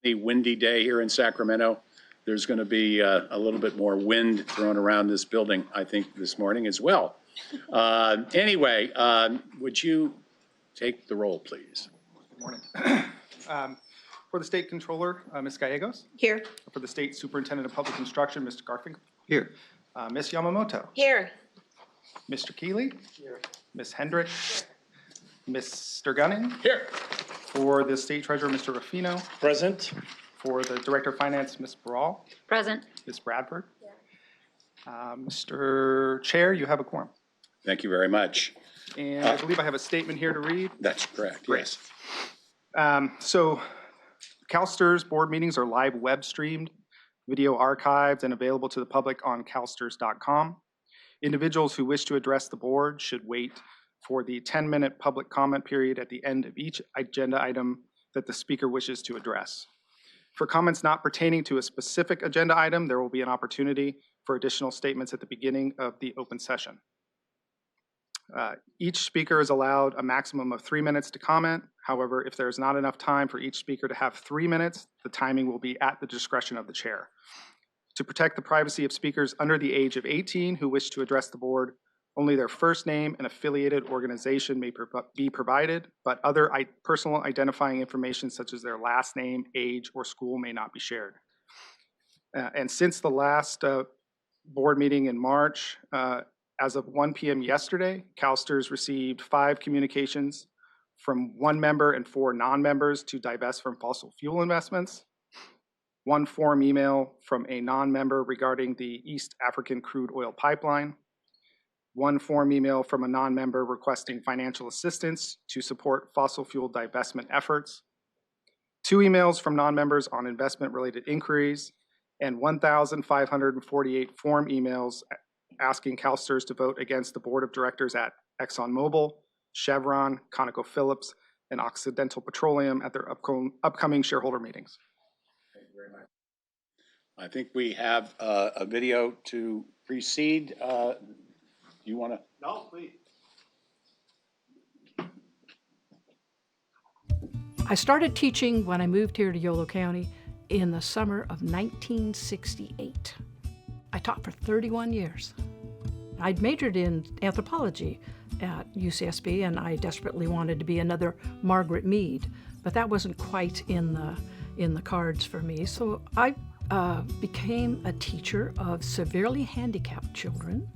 A windy day here in Sacramento. There's going to be a little bit more wind thrown around this building, I think, this morning as well. Anyway, would you take the roll, please? Good morning. For the State Controller, Ms. Gallegos. Here. For the State Superintendent of Public Instruction, Mr. Garfinkel. Here. Ms. Yamamoto. Here. Mr. Keeley. Here. Ms. Hendrick. Mr. Gunning. Here. For the State Treasurer, Mr. Ruffino. Present. For the Director of Finance, Ms. Barral. Present. Ms. Bradford. Mr. Chair, you have a quorum. Thank you very much. And I believe I have a statement here to read. That's correct. Great. Yes. So CalSTRS board meetings are live web streamed, video archived, and available to the public on calstrs.com. Individuals who wish to address the board should wait for the 10-minute public comment period at the end of each agenda item that the speaker wishes to address. For comments not pertaining to a specific agenda item, there will be an opportunity for additional statements at the beginning of the open session. Each speaker is allowed a maximum of 3 minutes to comment. However, if there is not enough time for each speaker to have 3 minutes, the timing will be at the discretion of the chair. To protect the privacy of speakers under the age of 18 who wish to address the board, only their first name and affiliated organization may be provided, but other personal identifying information such as their last name, age, or school may not be shared. And since the last board meeting in March, as of 1 p.m. yesterday, CalSTRS received 5 communications from 1 member and 4 non-members to divest from fossil fuel investments, 1 form email from a non-member regarding the East African crude oil pipeline, 1 form email from a non-member requesting financial assistance to support fossil fuel divestment efforts, 2 emails from non-members on investment-related inquiries, and 1,548 form emails asking CalSTRS to vote against the board of directors at ExxonMobil, Chevron, ConocoPhillips, and Occidental Petroleum at their upcoming shareholder meetings. Thank you very much. I think we have a video to precede. You want to? No, please. I started teaching when I moved here to Yolo County in the summer of 1968. I taught for 31 years. I'd majored in anthropology at UCSB, and I desperately wanted to be another Margaret Mead, but that wasn't quite in the cards for me. So I became a teacher of severely handicapped children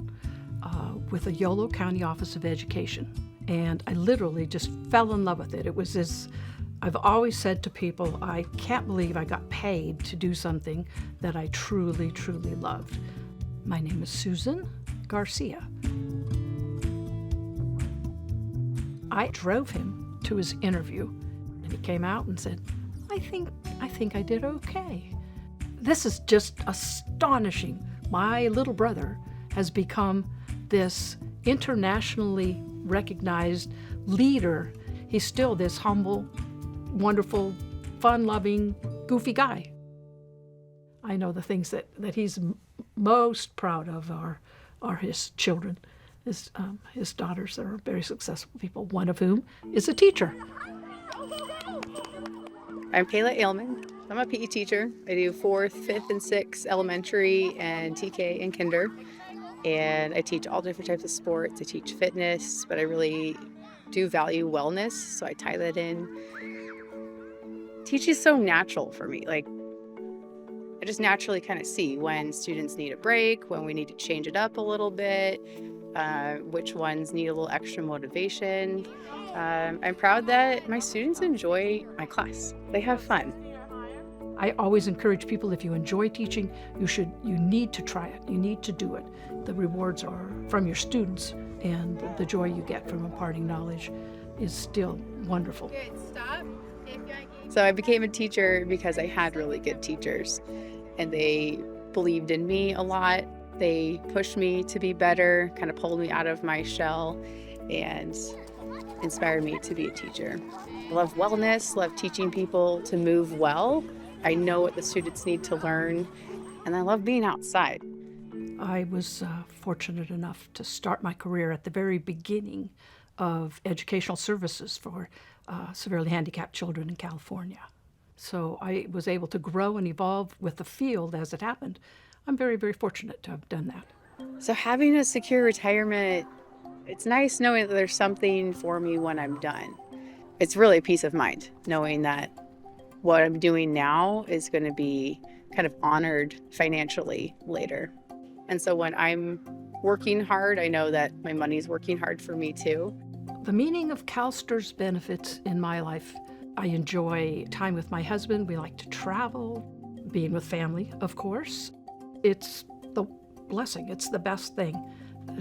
with the Yolo County Office of Education. And I literally just fell in love with it. It was this, I've always said to people, I can't believe I got paid to do something that I truly, truly loved. My name is Susan Garcia. I drove him to his interview, and he came out and said, I think I did okay. This is just astonishing. My little brother has become this internationally recognized leader. He's still this humble, wonderful, fun-loving, goofy guy. I know the things that he's most proud of are his children, his daughters that are very successful people, one of whom is a teacher. I'm Kayla Ailman. I'm a PE teacher. I do 4th, 5th, and 6th elementary and TK and kinder. And I teach all different types of sports. I teach fitness, but I really do value wellness, so I tie that in. Teaching is so natural for me. Like, I just naturally kind of see when students need a break, when we need to change it up a little bit, which ones need a little extra motivation. I'm proud that my students enjoy my class. They have fun. I always encourage people, if you enjoy teaching, you need to try it. You need to do it. The rewards are from your students, and the joy you get from imparting knowledge is still wonderful. Good, stop. So I became a teacher because I had really good teachers, and they believed in me a lot. They pushed me to be better, kind of pulled me out of my shell, and inspired me to be a teacher. I love wellness, love teaching people to move well. I know what the students need to learn, and I love being outside. I was fortunate enough to start my career at the very beginning of educational services for severely handicapped children in California. So I was able to grow and evolve with the field as it happened. I'm very, very fortunate to have done that. So having a secure retirement, it's nice knowing that there's something for me when I'm done. It's really a peace of mind knowing that what I'm doing now is going to be kind of honored financially later. And so when I'm working hard, I know that my money's working hard for me too. The meaning of CalSTRS benefits in my life. I enjoy time with my husband. We like to travel, being with family, of course. It's the blessing. It's the best thing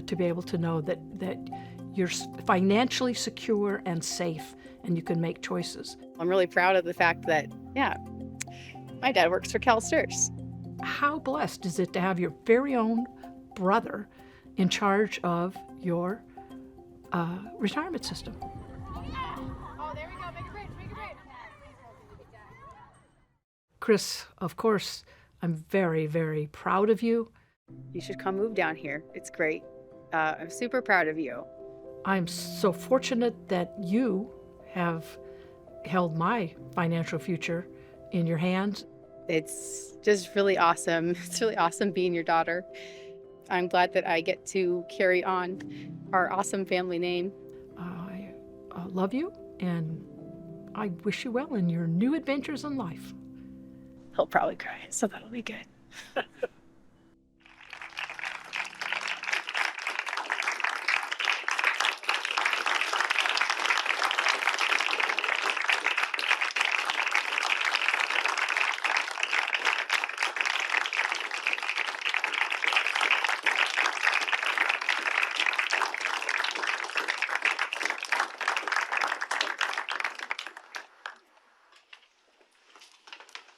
to be able to know that you're financially secure and safe and you can make choices. I'm really proud of the fact that, yeah, my dad works for CalSTRS. How blessed is it to have your very own brother in charge of your retirement system? Oh, there we go. Make a bridge. Chris, of course, I'm very, very proud of you. You should come move down here. It's great. I'm super proud of you. I'm so fortunate that you have held my financial future in your hands. It's just really awesome. It's really awesome being your daughter. I'm glad that I get to carry on our awesome family name. I love you, and I wish you well in your new adventures in life. He'll probably cry, so that'll be good.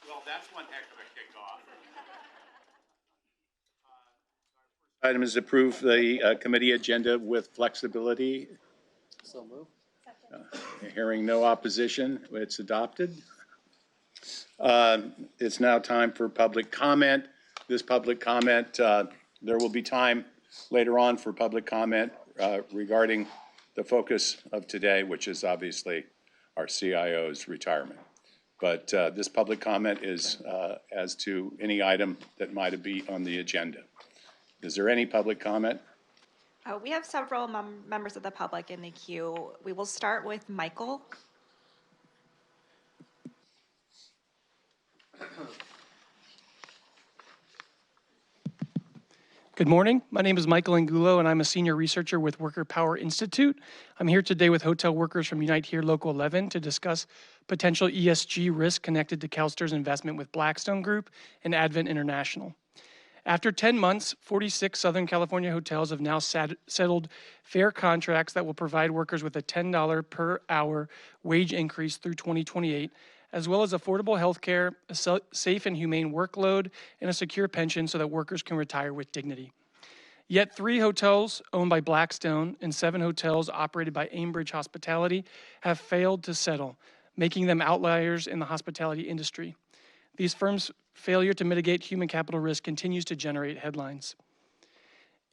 Well, that's one heck of a kickoff. Item is approve the committee agenda with flexibility. So move. Hearing no opposition, it's adopted. It's now time for public comment. This public comment, there will be time later on for public comment regarding the focus of today, which is obviously our CIO's retirement. But this public comment is as to any item that might be on the agenda. Is there any public comment? We have several members of the public in the queue. We will start with Michael. Good morning. My name is Michael Angulo, and I'm a senior researcher with Worker Power Institute. I'm here today with hotel workers from Unite Here Local 11 to discuss potential ESG risk connected to CalSTRS investment with Blackstone Group and Advent International. After 10 months, 46 Southern California hotels have now settled fair contracts that will provide workers with a $10 per hour wage increase through 2028, as well as affordable health care, a safe and humane workload, and a secure pension so that workers can retire with dignity. Yet 3 hotels owned by Blackstone and 7 hotels operated by Aimbridge Hospitality have failed to settle, making them outliers in the hospitality industry. These firms' failure to mitigate human capital risk continues to generate headlines.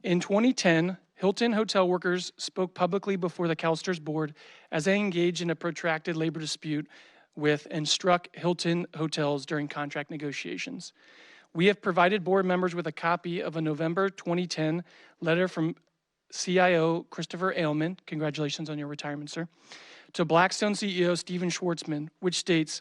In 2010, Hilton hotel workers spoke publicly before the CalSTRS board as they engaged in a protracted labor dispute with and struck Hilton hotels during contract negotiations. We have provided board members with a copy of a November 2010 letter from CIO Christopher Ailman, congratulations on your retirement, sir, to Blackstone CEO Stephen Schwartzman, which states,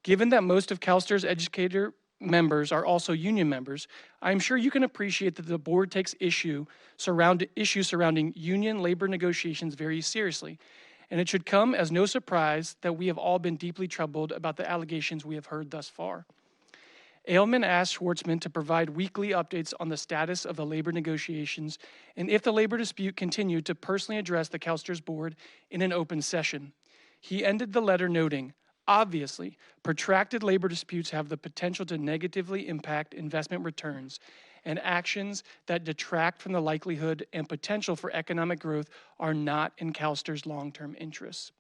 given that most of CalSTRS educator members are also union members, I'm sure you can appreciate that the board takes issues surrounding union labor negotiations very seriously, and it should come as no surprise that we have all been deeply troubled about the allegations we have heard thus far. Ailman asked Schwartzman to provide weekly updates on the status of the labor negotiations and if the labor dispute continued to personally address the CalSTRS board in an open session. He ended the letter noting, obviously, protracted labor disputes have the potential to negatively impact investment returns, and actions that detract from the likelihood and potential for economic growth are not in CalSTRS' long-term interests.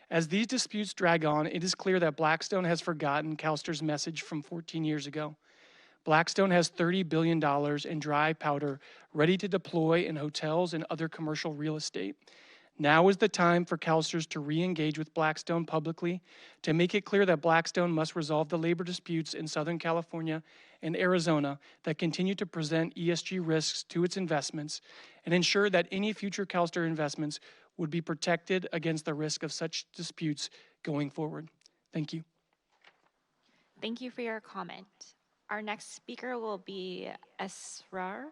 As these disputes drag on, it is clear that Blackstone has forgotten CalSTRS' message from 14 years ago. Blackstone has $30 billion in dry powder ready to deploy in hotels and other commercial real estate. Now is the time for CalSTRS to re-engage with Blackstone publicly to make it clear that Blackstone must resolve the labor disputes in Southern California and Arizona that continue to present ESG risks to its investments and ensure that any future CalSTRS investments would be protected against the risk of such disputes going forward. Thank you. Thank you for your comment. Our next speaker will be Esrar.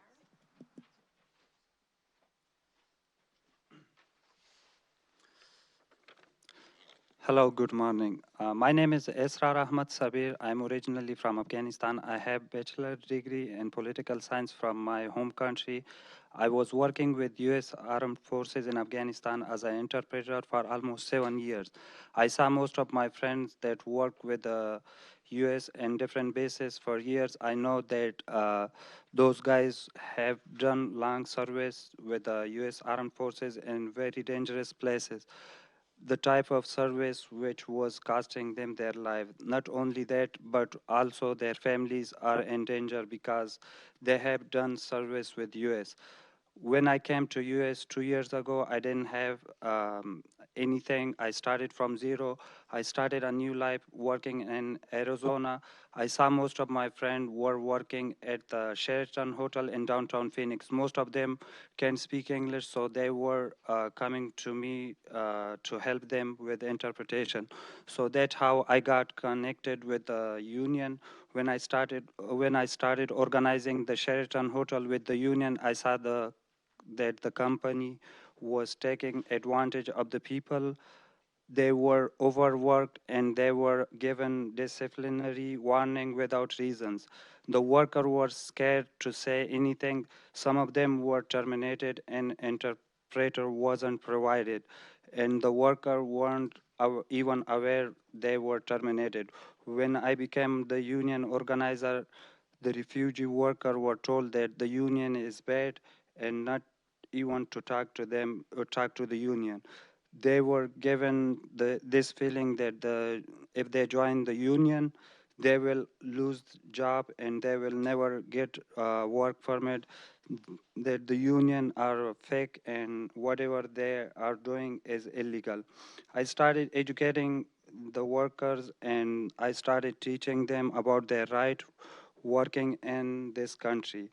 Hello, good morning. My name is Esrar Ahmad Sabir. I'm originally from Afghanistan. I have bachelor degree in political science from my home country. I was working with U.S. Armed Forces in Afghanistan as an interpreter for almost 7 years. I saw most of my friends that work with the U.S. in different bases for years. I know that those guys have done long service with the U.S. Armed Forces in very dangerous places. The type of service which was costing them their life. Not only that, but also their families are in danger because they have done service with US. When I came to US 2 years ago, I didn't have anything. I started from zero. I started a new life working in Arizona. I saw most of my friends were working at the Sheraton Hotel in downtown Phoenix. Most of them can speak English, so they were coming to me to help them with interpretation. So that's how I got connected with the union. When I started organizing the Sheraton Hotel with the union, I saw that the company was taking advantage of the people. They were overworked and they were given disciplinary warning without reasons. The worker was scared to say anything. Some of them were terminated and interpreter wasn't provided. And the worker weren't even aware they were terminated. When I became the union organizer, the refugee worker were told that the union is bad and not even to talk to them or talk to the union. They were given this feeling that if they join the union, they will lose job and they will never get work permit, that the union are fake and whatever they are doing is illegal. I started educating the workers and I started teaching them about their right working in this country,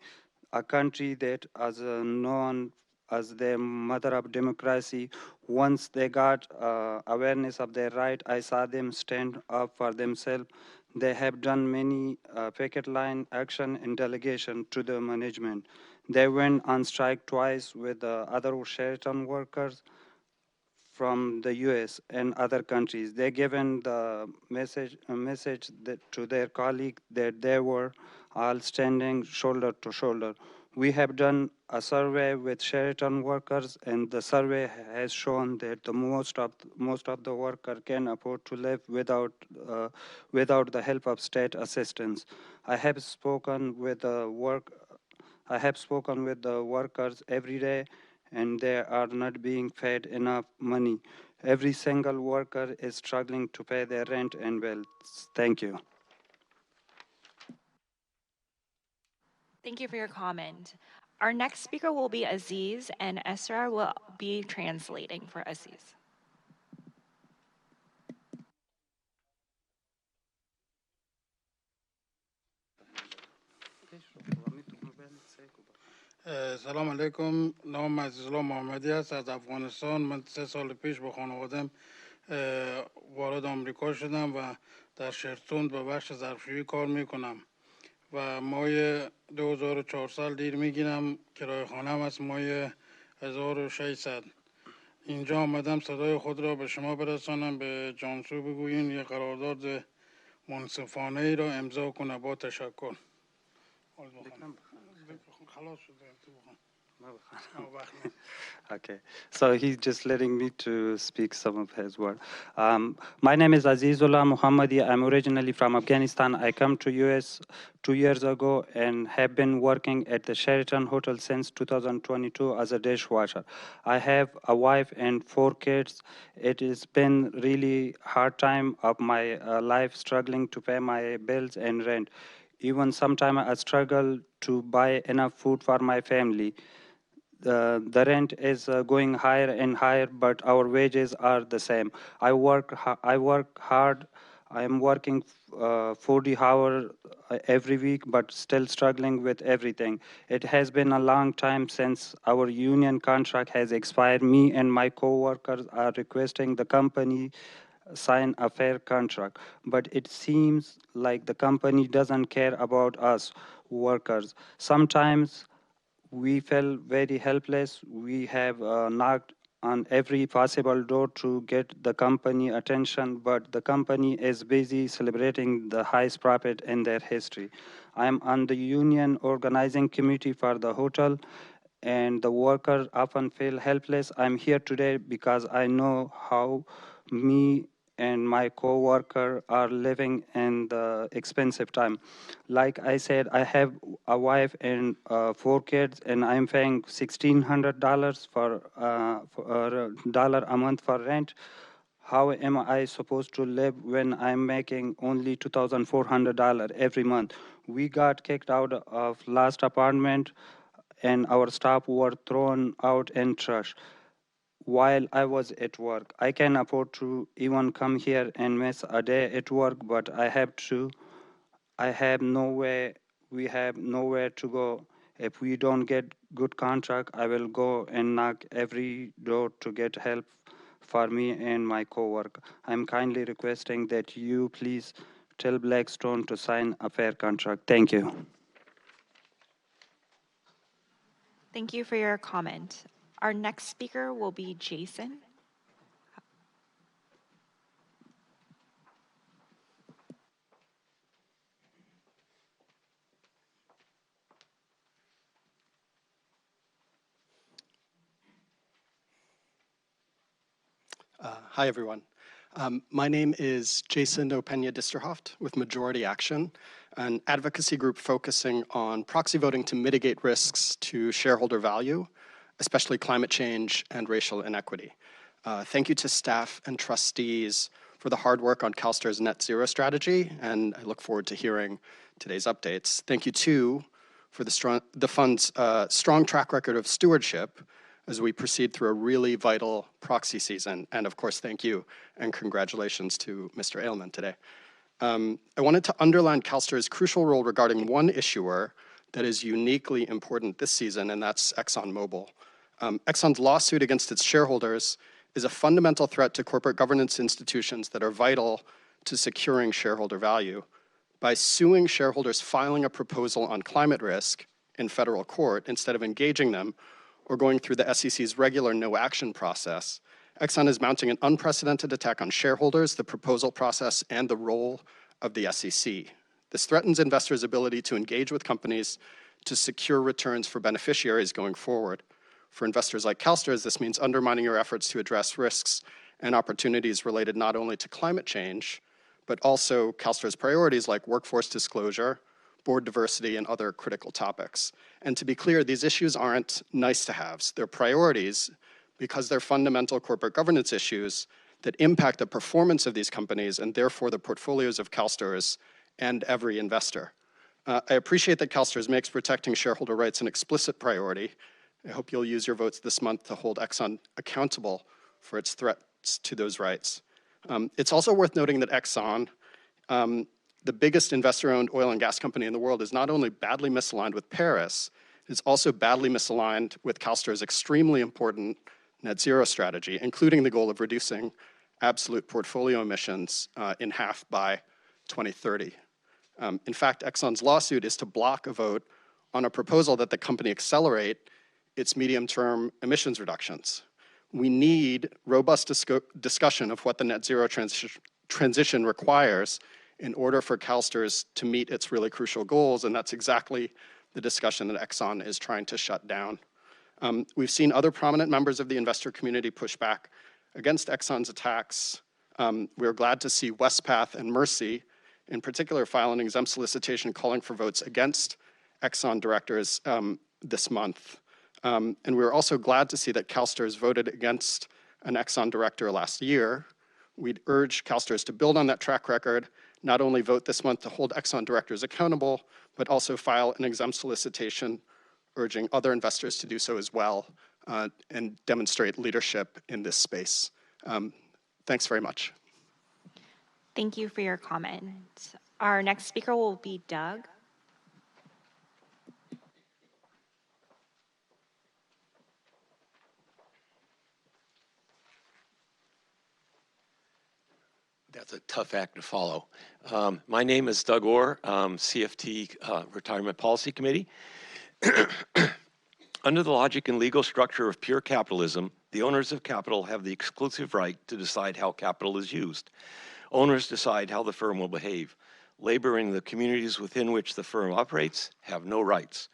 a country that is known as the mother of democracy. Once they got awareness of their right, I saw them stand up for themselves. They have done many picket line action and delegation to the management. They went on strike twice with the other Sheraton workers from the US and other countries. They given the message that to their colleague that they were all standing shoulder to shoulder. We have done a survey with Sheraton workers, and the survey has shown that the most of the worker can afford to live without the help of state assistance. I have spoken with the workers every day, and they are not being paid enough money. Every single worker is struggling to pay their rent and bills. Thank you. Thank you for your comment. Our next speaker will be Aziz, and Esrar will be translating for Aziz. سلام علیکم. نام عزیزالله محمدی است از افغانستان. من 3 سال پیش با خانوادم وارد آمریکا شدم و در شرتون به بخش ظرفشویی کار میکنم و مای 2400 دیر میگیرم. کرایه خانه هم از مای 1600. اینجا آمدم صدای خود را به شما برسانم. به جانسو بگویین یک قرارداد منصفانه ای را امضا کنه. با تشکر. خلاص شده. Okay, so he's just letting me to speak some of his word. My name is Azizullah Muhammadi. I'm originally from Afghanistan. I come to US 2 years ago and have been working at the Sheraton Hotel since 2022 as a dishwasher. I have a wife and 4 kids. It has been really hard time of my life struggling to pay my bills and rent. Even sometimes I struggle to buy enough food for my family. the rent is going higher and higher, but our wages are the same. I work hard. I am working 40 hours every week, but still struggling with everything. It has been a long time since our union contract has expired. Me and my co-workers are requesting the company sign a fair contract, but it seems like the company doesn't care about us workers. Sometimes we felt very helpless. We have knocked on every possible door to get the company attention, but the company is busy celebrating the highest profit in their history. I am on the union organizing committee for the hotel, and the workers often feel helpless. I'm here today because I know how me and my co-worker are living in the expensive time. Like I said, I have a wife and 4 kids, and I'm paying $1,600 for dollar a month for rent. How am I supposed to live when I'm making only $2,400 every month? We got kicked out of last apartment, and our staff were thrown out in trash while I was at work. I can afford to even come here and miss a day at work, but I have nowhere, we have nowhere to go. If we don't get good contract, I will go and knock every door to get help for me and my coworker. I'm kindly requesting that you please tell Blackstone to sign a fair contract. Thank you. Thank you for your comment. Our next speaker will be Jason. Hi, everyone. My name is Jason Opeña-Disterhoft with Majority Action, an advocacy group focusing on proxy voting to mitigate risks to shareholder value, especially climate change and racial inequity. Thank you to staff and trustees for the hard work on CalSTRS net zero strategy, and I look forward to hearing today's updates. Thank you, too, for the fund's strong track record of stewardship as we proceed through a really vital proxy season. And of course, thank you and congratulations to Mr. Ailman today. I wanted to underline CalSTRS's crucial role regarding one issuer that is uniquely important this season, and that's ExxonMobil. Exxon's lawsuit against its shareholders is a fundamental threat to corporate governance institutions that are vital to securing shareholder value. By suing shareholders filing a proposal on climate risk in federal court instead of engaging them or going through the SEC's regular no-action process, Exxon is mounting an unprecedented attack on shareholders, the proposal process, and the role of the SEC. This threatens investors' ability to engage with companies to secure returns for beneficiaries going forward. For investors like CalSTRS, this means undermining your efforts to address risks and opportunities related not only to climate change, but also CalSTRS priorities like workforce disclosure, board diversity, and other critical topics. And to be clear, these issues aren't nice-to-haves. They're priorities because they're fundamental corporate governance issues that impact the performance of these companies and therefore the portfolios of CalSTRS and every investor. I appreciate that CalSTRS makes protecting shareholder rights an explicit priority. I hope you'll use your votes this month to hold Exxon accountable for its threats to those rights. It's also worth noting that Exxon, the biggest investor-owned oil and gas company in the world, is not only badly misaligned with Paris, it's also badly misaligned with CalSTRS's extremely important net zero strategy, including the goal of reducing absolute portfolio emissions in half by 2030. In fact, Exxon's lawsuit is to block a vote on a proposal that the company accelerate its medium-term emissions reductions. We need robust discussion of what the net zero transition requires in order for CalSTRS to meet its really crucial goals, and that's exactly the discussion that Exxon is trying to shut down. We've seen other prominent members of the investor community push back against Exxon's attacks. We're glad to see Westpath and Mercy, in particular, file an exempt solicitation calling for votes against Exxon directors this month. And we're also glad to see that CalSTRS voted against an Exxon director last year. We'd urge CalSTRS to build on that track record, not only vote this month to hold Exxon directors accountable, but also file an exempt solicitation urging other investors to do so as well and demonstrate leadership in this space. Thanks very much. Thank you for your comment. Our next speaker will be Doug. That's a tough act to follow. My name is Doug Orr, CFT Retirement Policy Committee. Under the logic and legal structure of pure capitalism, the owners of capital have the exclusive right to decide how capital is used. Owners decide how the firm will behave. Labor in the communities within which the firm operates have no rights.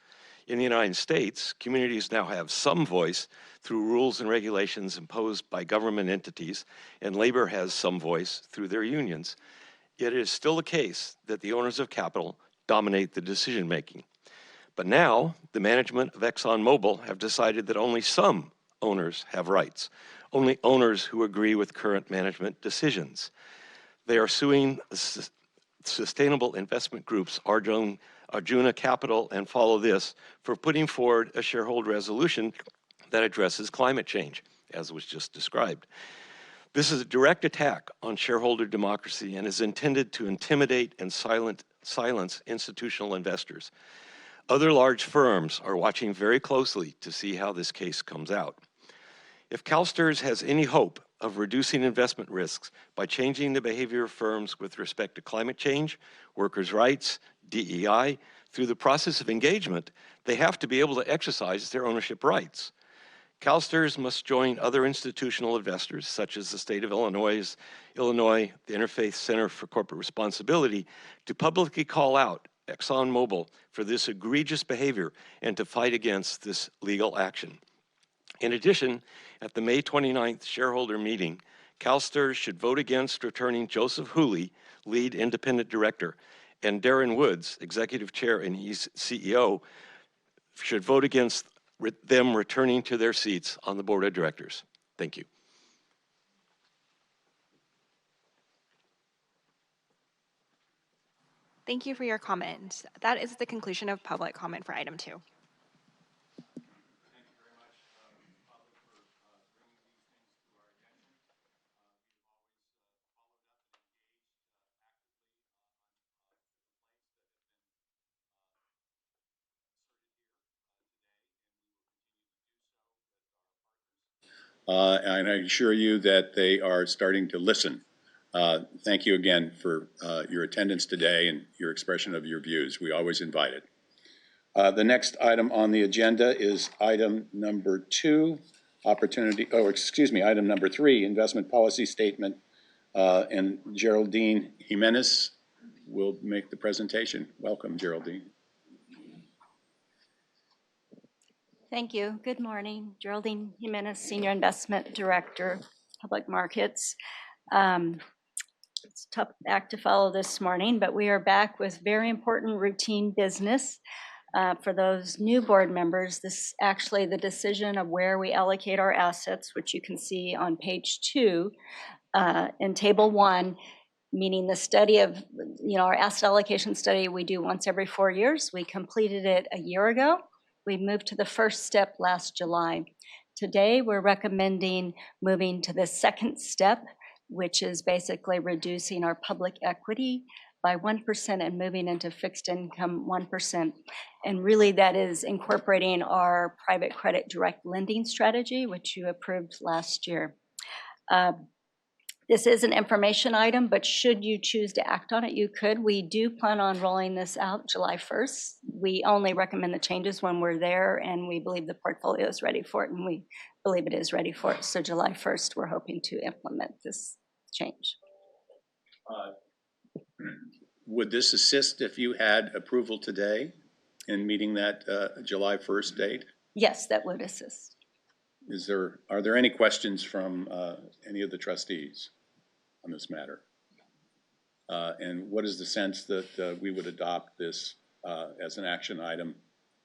In the United States, communities now have some voice through rules and regulations imposed by government entities, and labor has some voice through their unions. Yet it is still the case that the owners of capital dominate the decision-making. But now, the management of ExxonMobil have decided that only some owners have rights, only owners who agree with current management decisions. They are suing sustainable investment groups, Arjuna Capital and Follow This, for putting forward a shareholder resolution that addresses climate change, as was just described. This is a direct attack on shareholder democracy and is intended to intimidate and silence institutional investors. Other large firms are watching very closely to see how this case comes out. If CalSTRS has any hope of reducing investment risks by changing the behavior of firms with respect to climate change, workers' rights, DEI, through the process of engagement, they have to be able to exercise their ownership rights. CalSTRS must join other institutional investors, such as the state of Illinois, the Interfaith Center for Corporate Responsibility, to publicly call out ExxonMobil for this egregious behavior and to fight against this legal action. In addition, at the May 29th shareholder meeting, CalSTRS should vote against returning Joseph Hooley, lead independent director, and Darren Woods, executive chair and CEO, should vote against them returning to their seats on the board of directors. Thank you. Thank you for your comment. That is the conclusion of public comment for item 2. And I assure you that they are starting to listen. Thank you again for your attendance today and your expression of your views. We always invite it. The next item on the agenda is item number 2, item number 3, investment policy statement. And Geraldine Jimenez will make the presentation. Welcome, Geraldine. Thank you. Good morning. Geraldine Jimenez, Senior Investment Director, Public Markets. It's a tough act to follow this morning, but we are back with very important routine business. For those new board members, this is actually the decision of where we allocate our assets, which you can see on page 2 in table 1, meaning the study of, our asset allocation study we do once every 4 years. We completed it a year ago. We moved to the first step last July. Today, we're recommending moving to the second step, which is basically reducing our public equity by 1% and moving into fixed income 1%. And really that is incorporating our private credit direct lending strategy, which you approved last year. This is an information item, but should you choose to act on it, you could. We do plan on rolling this out July 1st. We only recommend the changes when we're there and we believe the portfolio is ready for it, and we believe it is ready for it. So July 1st, we're hoping to implement this change. Would this assist if you had approval today in meeting that July 1st date? Yes, that would assist. Are there any questions from any of the trustees on this matter? And what is the sense that we would adopt this as an action item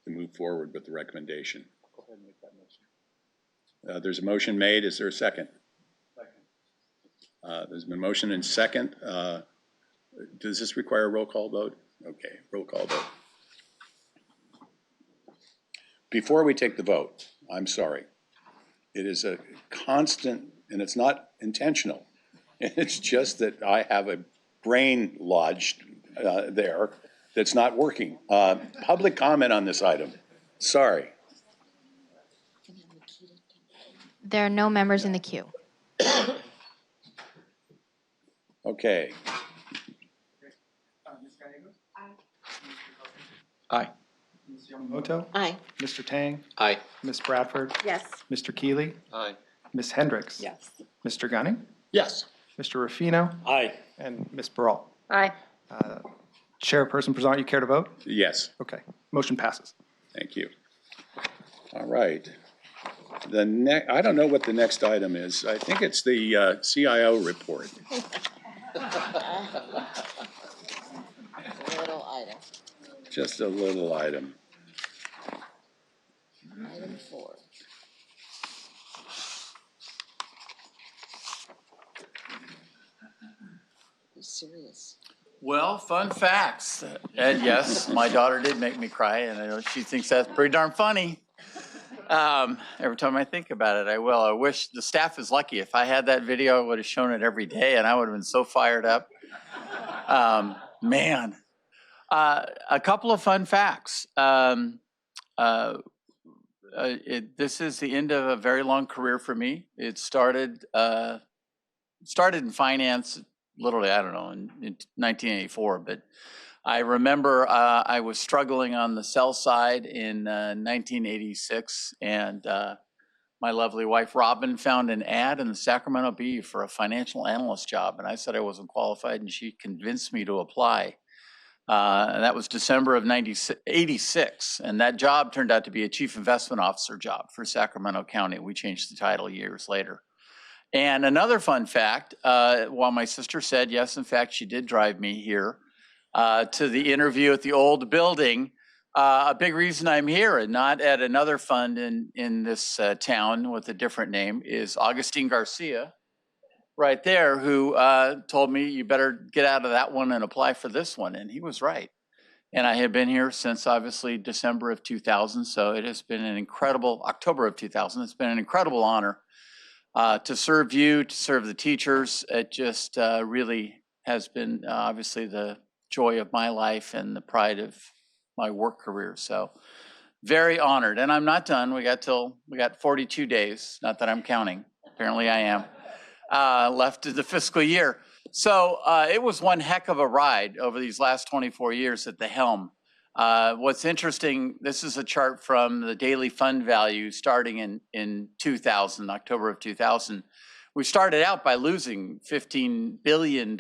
to move forward with the recommendation? Go ahead and make that motion. There's a motion made. Is there a second? Second. There's been a motion and second. Does this require a roll call vote? Okay, roll call vote. before we take the vote, I'm sorry. It is a constant, and it's not intentional. It's just that I have a brain lodged there that's not working. Public comment on this item. Sorry. There are no members in the queue. Okay. Aye. Ms. Yamamoto? Aye. Mr. Tang? Aye. Ms. Bradford? Yes. Mr. Keeley? Aye. Ms. Hendricks? Yes. Mr. Gunning? Yes. Mr. Ruffino? Aye. And Ms. Barral. Aye. Chairperson Prezant, you care to vote? Yes. Okay, motion passes. Thank you. All right. I don't know what the next item is. I think it's the CIO report. Little item. Just a little item. Item 4. Be serious. Well, fun facts. And yes, my daughter did make me cry, and I know she thinks that's pretty darn funny. Every time I think about it, I will. I wish the staff is lucky. If I had that video, I would have shown it every day, and I would have been so fired up. Man. A couple of fun facts. This is the end of a very long career for me. It started in finance, literally, I don't know, in 1984. But I remember I was struggling on the sell side in 1986, and my lovely wife, Robin, found an ad in the Sacramento Bee for a financial analyst job. And I said I wasn't qualified, and she convinced me to apply. And that was December of 86. And that job turned out to be a chief investment officer job for Sacramento County. We changed the title years later. And another fun fact, while my sister said, yes, in fact, she did drive me here to the interview at the old building, a big reason I'm here and not at another fund in this town with a different name is Augustine Garcia, right there, who told me you better get out of that one and apply for this one. And he was right. And I have been here since obviously December of 2000. So it has been an incredible, October of 2000. It's been an incredible honor to serve you, to serve the teachers. It just really has been obviously the joy of my life and the pride of my work career. So very honored. And I'm not done. We got 42 days. Not that I'm counting. Apparently I am. Left of the fiscal year. So it was one heck of a ride over these last 24 years at the helm. What's interesting, this is a chart from the daily fund value starting in 2000, October of 2000. We started out by losing $15 billion.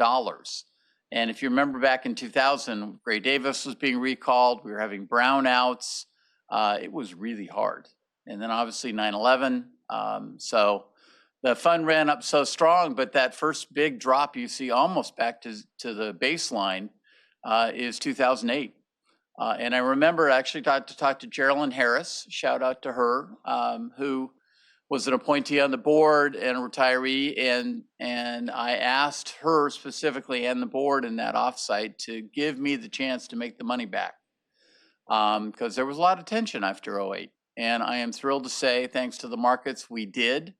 And if you remember back in 2000, Gray Davis was being recalled. We were having brownouts. It was really hard. And then obviously 9/11. So the fund ran up so strong, but that first big drop you see almost back to the baseline is 2008. And I remember actually got to talk to Geraldine Harris, shout out to her, who was an appointee on the board and a retiree. And I asked her specifically and the board in that offsite to give me the chance to make the money back. Because there was a lot of tension after 08. And I am thrilled to say, thanks to the markets, we did.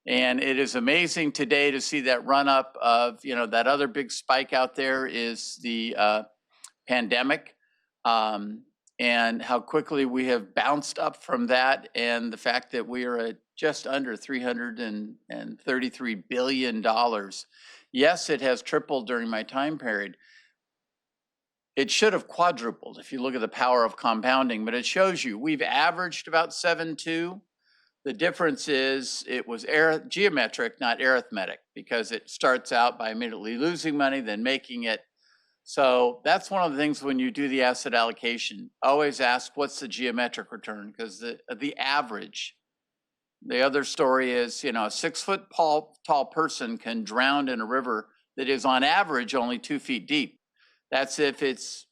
And it is amazing today to see that run up of, that other big spike out there is the pandemic. And how quickly we have bounced up from that, and the fact that we are at just under $333 billion. Yes, it has tripled during my time period. It should have quadrupled if you look at the power of compounding, but it shows you we've averaged about 7.2. The difference is it was geometric, not arithmetic, because it starts out by immediately losing money, then making it. So that's one of the things when you do the asset allocation, always ask what's the geometric return, because the average. The other story is, a 6 foot tall person can drown in a river that is on average only 2 feet deep. That's if it's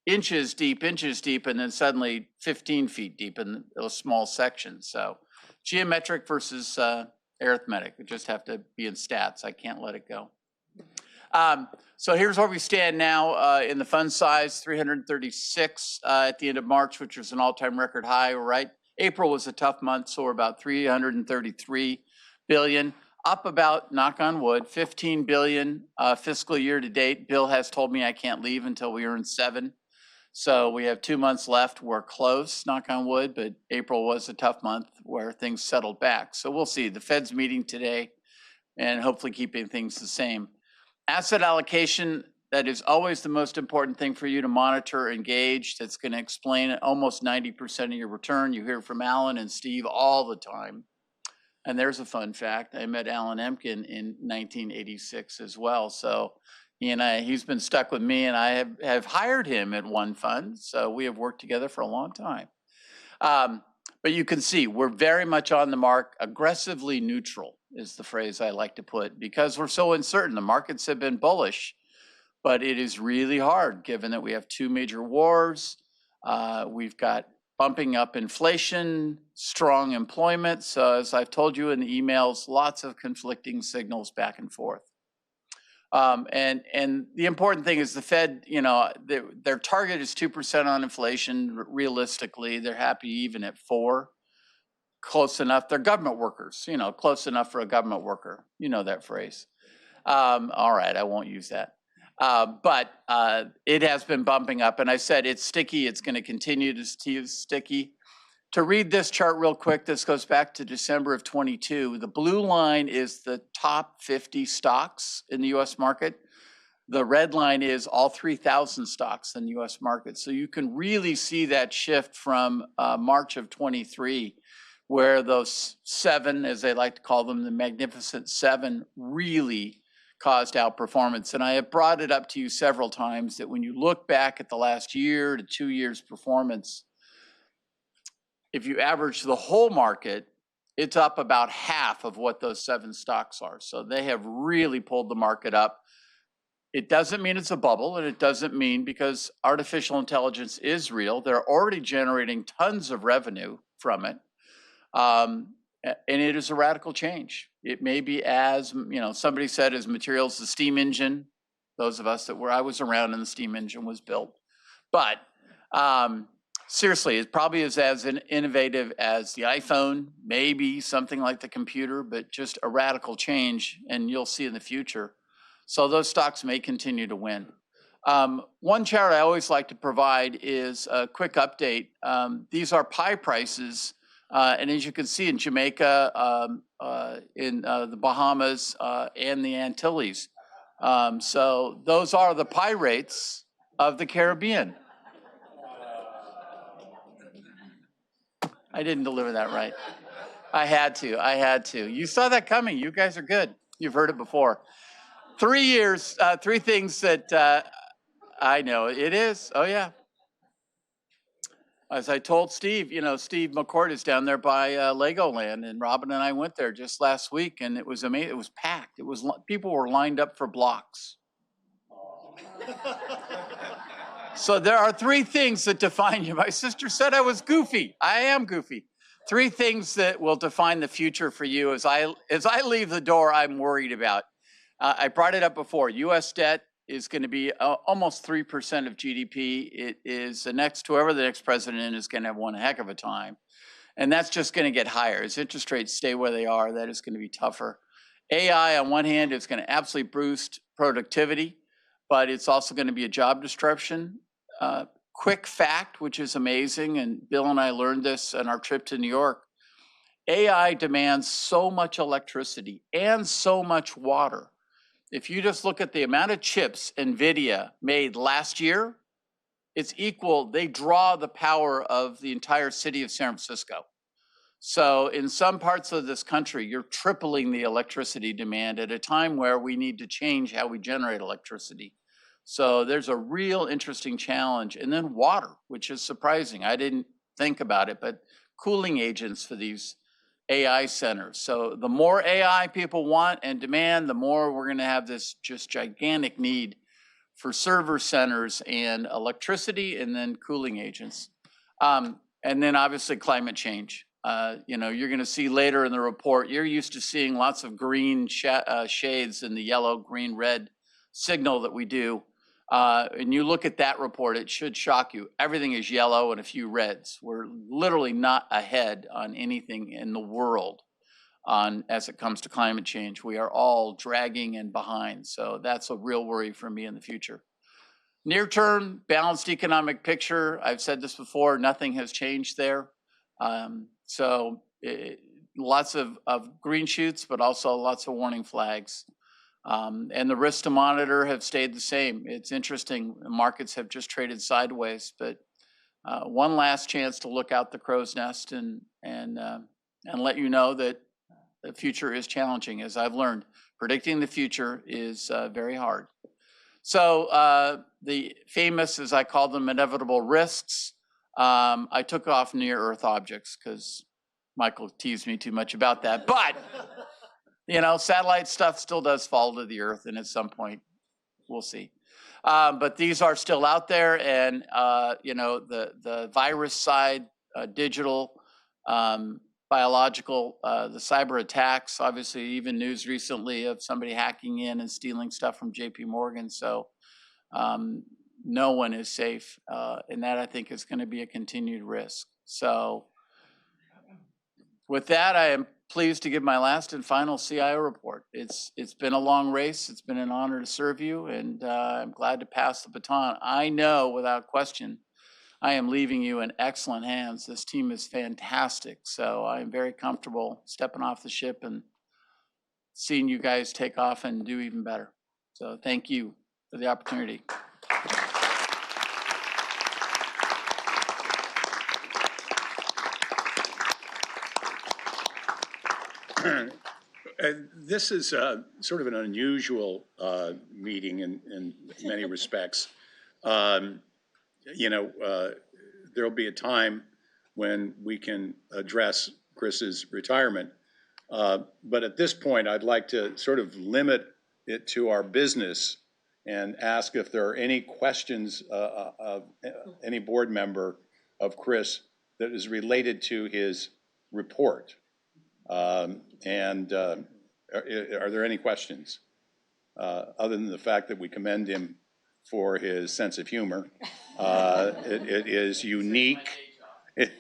inches deep, and then suddenly 15 feet deep in a small section. So geometric versus arithmetic. We just have to be in stats. I can't let it go. So here's where we stand now in the fund size, 336 at the end of March, which was an all-time record high. We're right April was a tough month, so we're about 333 billion, up about, knock on wood, 15 billion fiscal year to date. Bill has told me I can't leave until we earn 7. So we have 2 months left. We're close, knock on wood, but April was a tough month where things settled back. So we'll see. The Fed's meeting today and hopefully keeping things the same. Asset allocation, that is always the most important thing for you to monitor, engage. That's going to explain almost 90% of your return. You hear from Alan and Steve all the time. And there's a fun fact. I met Alan Emkin in 1986 as well. So he's been stuck with me, and I have hired him at one fund. So we have worked together for a long time. But you can see we're very much on the mark. Aggressively neutral is the phrase I like to put, because we're so uncertain. The markets have been bullish, but it is really hard given that we have 2 major wars. We've got bumping up inflation, strong employment. So as I've told you in the emails, lots of conflicting signals back and forth. And the important thing is the Fed, their target is 2% on inflation. Realistically, they're happy even at 4. Close enough. They're government workers, close enough for a government worker. You know that phrase. All right, I won't use that. But it has been bumping up, and I said it's sticky. It's going to continue to stay sticky. To read this chart real quick, this goes back to December of 22. The blue line is the top 50 stocks in the U.S. market. The red line is all 3,000 stocks in the U.S. market. So you can really see that shift from March of 23, where those 7, as they like to call them, the Magnificent 7, really caused outperformance. And I have brought it up to you several times that when you look back at the last year to 2 years performance, if you average the whole market, it's up about half of what those 7 stocks are. So they have really pulled the market up. It doesn't mean it's a bubble, and it doesn't mean, because artificial intelligence is real. They're already generating tons of revenue from it. And it is a radical change. It may be as, somebody said, as materials, the steam engine, those of us I was around and the steam engine was built. But seriously, it probably is as innovative as the iPhone, maybe something like the computer, but just a radical change, and you'll see in the future. So those stocks may continue to win. One chart I always like to provide is a quick update. These are pie prices. And as you can see in Jamaica, in the Bahamas, and the Antilles. So those are the pie rates of the Caribbean. I didn't deliver that right. I had to. You saw that coming. You guys are good. You've heard it before. 3 years, 3 things that I know. It is. Oh, yeah. As I told Steve, Steve McCord is down there by Legoland, and Robin and I went there just last week, and it was amazing. It was packed. People were lined up for blocks. So there are 3 things that define you. My sister said I was goofy. I am goofy. 3 things that will define the future for you. As I leave the door, I'm worried about. I brought it up before. U.S. debt is going to be almost 3% of GDP. It is whoever the next president is going to have one heck of a time. And that's just going to get higher. As interest rates stay where they are, that is going to be tougher. AI, on one hand, is going to absolutely boost productivity, but it's also going to be a job disruption. Quick fact, which is amazing, and Bill and I learned this on our trip to New York. AI demands so much electricity and so much water. If you just look at the amount of chips NVIDIA made last year, it's equal. They draw the power of the entire city of San Francisco. So in some parts of this country, you're tripling the electricity demand at a time where we need to change how we generate electricity. So there's a real interesting challenge. And then water, which is surprising. I didn't think about it, but cooling agents for these AI centers. So the more AI people want and demand, the more we're going to have this just gigantic need for server centers and electricity, and then cooling agents. And then obviously climate change. You're going to see later in the report, you're used to seeing lots of green shades in the yellow, green, red signal that we do. And you look at that report, it should shock you. Everything is yellow and a few reds. We're literally not ahead on anything in the world as it comes to climate change. We are all dragging and behind. So that's a real worry for me in the future. Near term, balanced economic picture. I've said this before, nothing has changed there. Lots of green shoots, but also lots of warning flags. And the risks to monitor have stayed the same. It's interesting, markets have just traded sideways, but one last chance to look out the crow's nest and let you know that the future is challenging. As I've learned, predicting the future is very hard. So the famous, as I call them, inevitable risks, I took off near Earth objects because Michael teased me too much about that. But, you know, satellite stuff still does fall to the Earth, and at some point, we'll see. But these are still out there, and, you know, the virus side, digital, biological, the cyber attacks, obviously even news recently of somebody hacking in and stealing stuff from JP Morgan. So no one is safe. And that I think is going to be a continued risk. So with that, I am pleased to give my last and final CIO report. It's been a long race. It's been an honor to serve you, and I'm glad to pass the baton. I know without question, I am leaving you in excellent hands. This team is fantastic. So I'm very comfortable stepping off the ship and seeing you guys take off and do even better. So thank you for the opportunity. This is sort of an unusual meeting in many respects. You know, there'll be a time when we can address Chris's retirement. But at this point, I'd like to sort of limit it to our business and ask if there are any questions of any board member of Chris that is related to his report. Are there any questions other than the fact that we commend him for his sense of humor? It is unique. It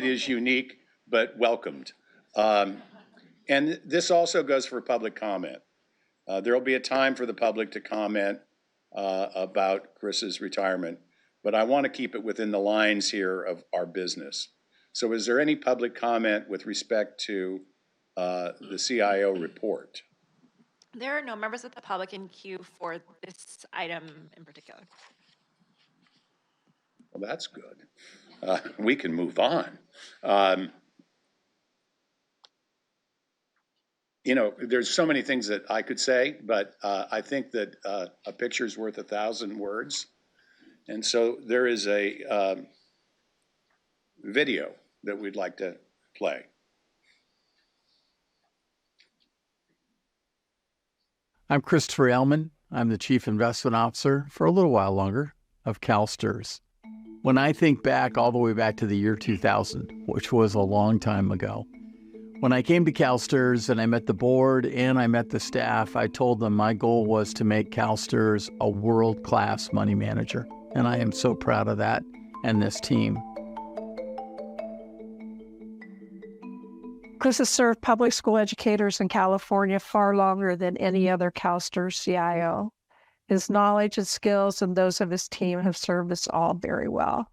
is unique, but welcomed. And this also goes for public comment. There will be a time for the public to comment about Chris's retirement, but I want to keep it within the lines here of our business. So is there any public comment with respect to the CIO report? There are no members of the public in queue for this item in particular. Well, that's good. We can move on. You know, there's so many things that I could say, but I think that a picture's worth 1,000 words. And so there is a video that we'd like to play. I'm Christopher Ellman. I'm the Chief Investment Officer for a little while longer of CalSTRS. When I think back all the way back to the year 2000, which was a long time ago, when I came to CalSTRS and I met the board and I met the staff, I told them my goal was to make CalSTRS a world-class money manager. And I am so proud of that and this team. Chris has served public school educators in California far longer than any other CalSTRS CIO. His knowledge and skills and those of his team have served us all very well.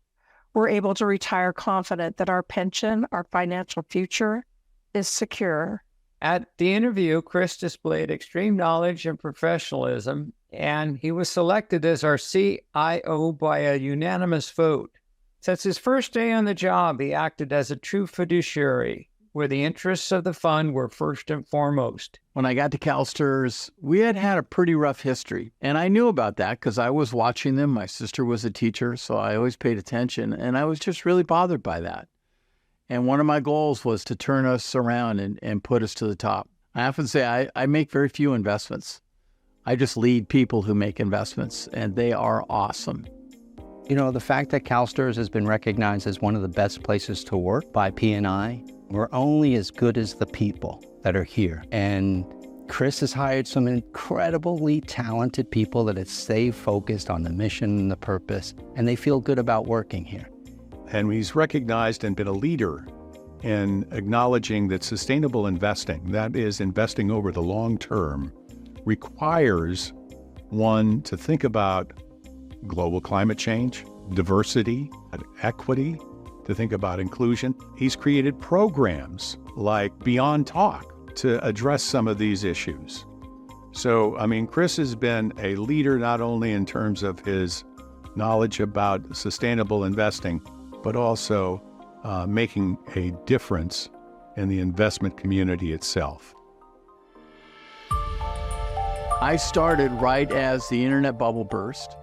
We're able to retire confident that our pension, our financial future, is secure. At the interview, Chris displayed extreme knowledge and professionalism, and he was selected as our CIO by a unanimous vote. Since his first day on the job, he acted as a true fiduciary, where the interests of the fund were first and foremost. When I got to CalSTRS, we had a pretty rough history. And I knew about that because I was watching them. My sister was a teacher, so I always paid attention. And I was just really bothered by that. And one of my goals was to turn us around and put us to the top. I often say I make very few investments. I just lead people who make investments, and they are awesome. You know, the fact that CalSTRS has been recognized as one of the best places to work by P&I, we're only as good as the people that are here. And Chris has hired some incredibly talented people that have stayed focused on the mission and the purpose, and they feel good about working here. And he's recognized and been a leader in acknowledging that sustainable investing, that is investing over the long term, requires one to think about global climate change, diversity, equity, to think about inclusion. He's created programs like Beyond Talk to address some of these issues. So, I mean, Chris has been a leader not only in terms of his knowledge about sustainable investing, but also making a difference in the investment community itself. I started right as the internet bubble burst.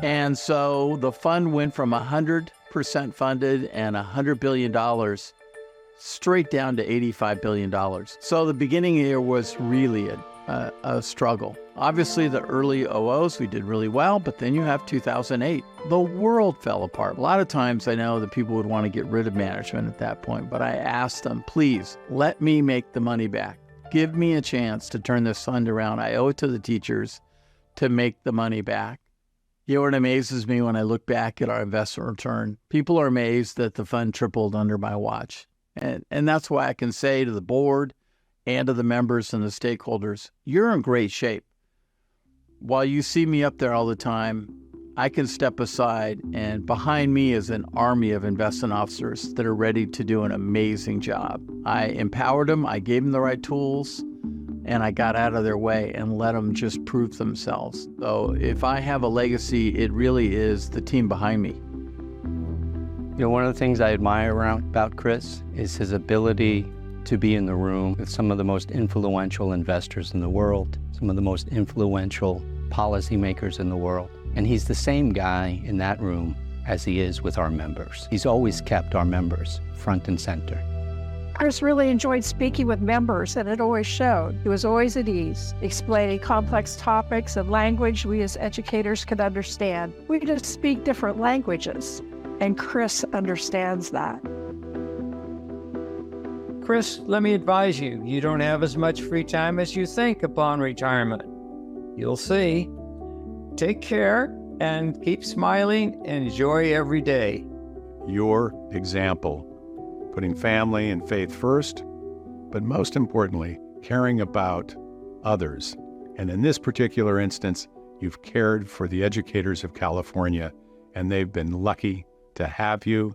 And so the fund went from 100% funded and $100 billion straight down to $85 billion. So the beginning here was really a struggle. Obviously, the early OOs, we did really well, but then you have 2008. The world fell apart. A lot of times I know that people would want to get rid of management at that point, but I asked them, please, let me make the money back. Give me a chance to turn this fund around. I owe it to the teachers to make the money back. You know what amazes me when I look back at our investment return? People are amazed that the fund tripled under my watch. And that's why I can say to the board and to the members and the stakeholders, you're in great shape. While you see me up there all the time, I can step aside, and behind me is an army of investment officers that are ready to do an amazing job. I empowered them, I gave them the right tools, and I got out of their way and let them just prove themselves. So if I have a legacy, it really is the team behind me. You know, one of the things I admire about Chris is his ability to be in the room with some of the most influential investors in the world, some of the most influential policymakers in the world. And he's the same guy in that room as he is with our members. He's always kept our members front and center. Chris really enjoyed speaking with members, and it always showed. He was always at ease, explaining complex topics in language we as educators could understand. We just speak different languages, and Chris understands that. Chris, let me advise you, you don't have as much free time as you think upon retirement. You'll see. Take care and keep smiling and enjoy every day. Your example, putting family and faith first, but most importantly, caring about others. And in this particular instance, you've cared for the educators of California, and they've been lucky to have you,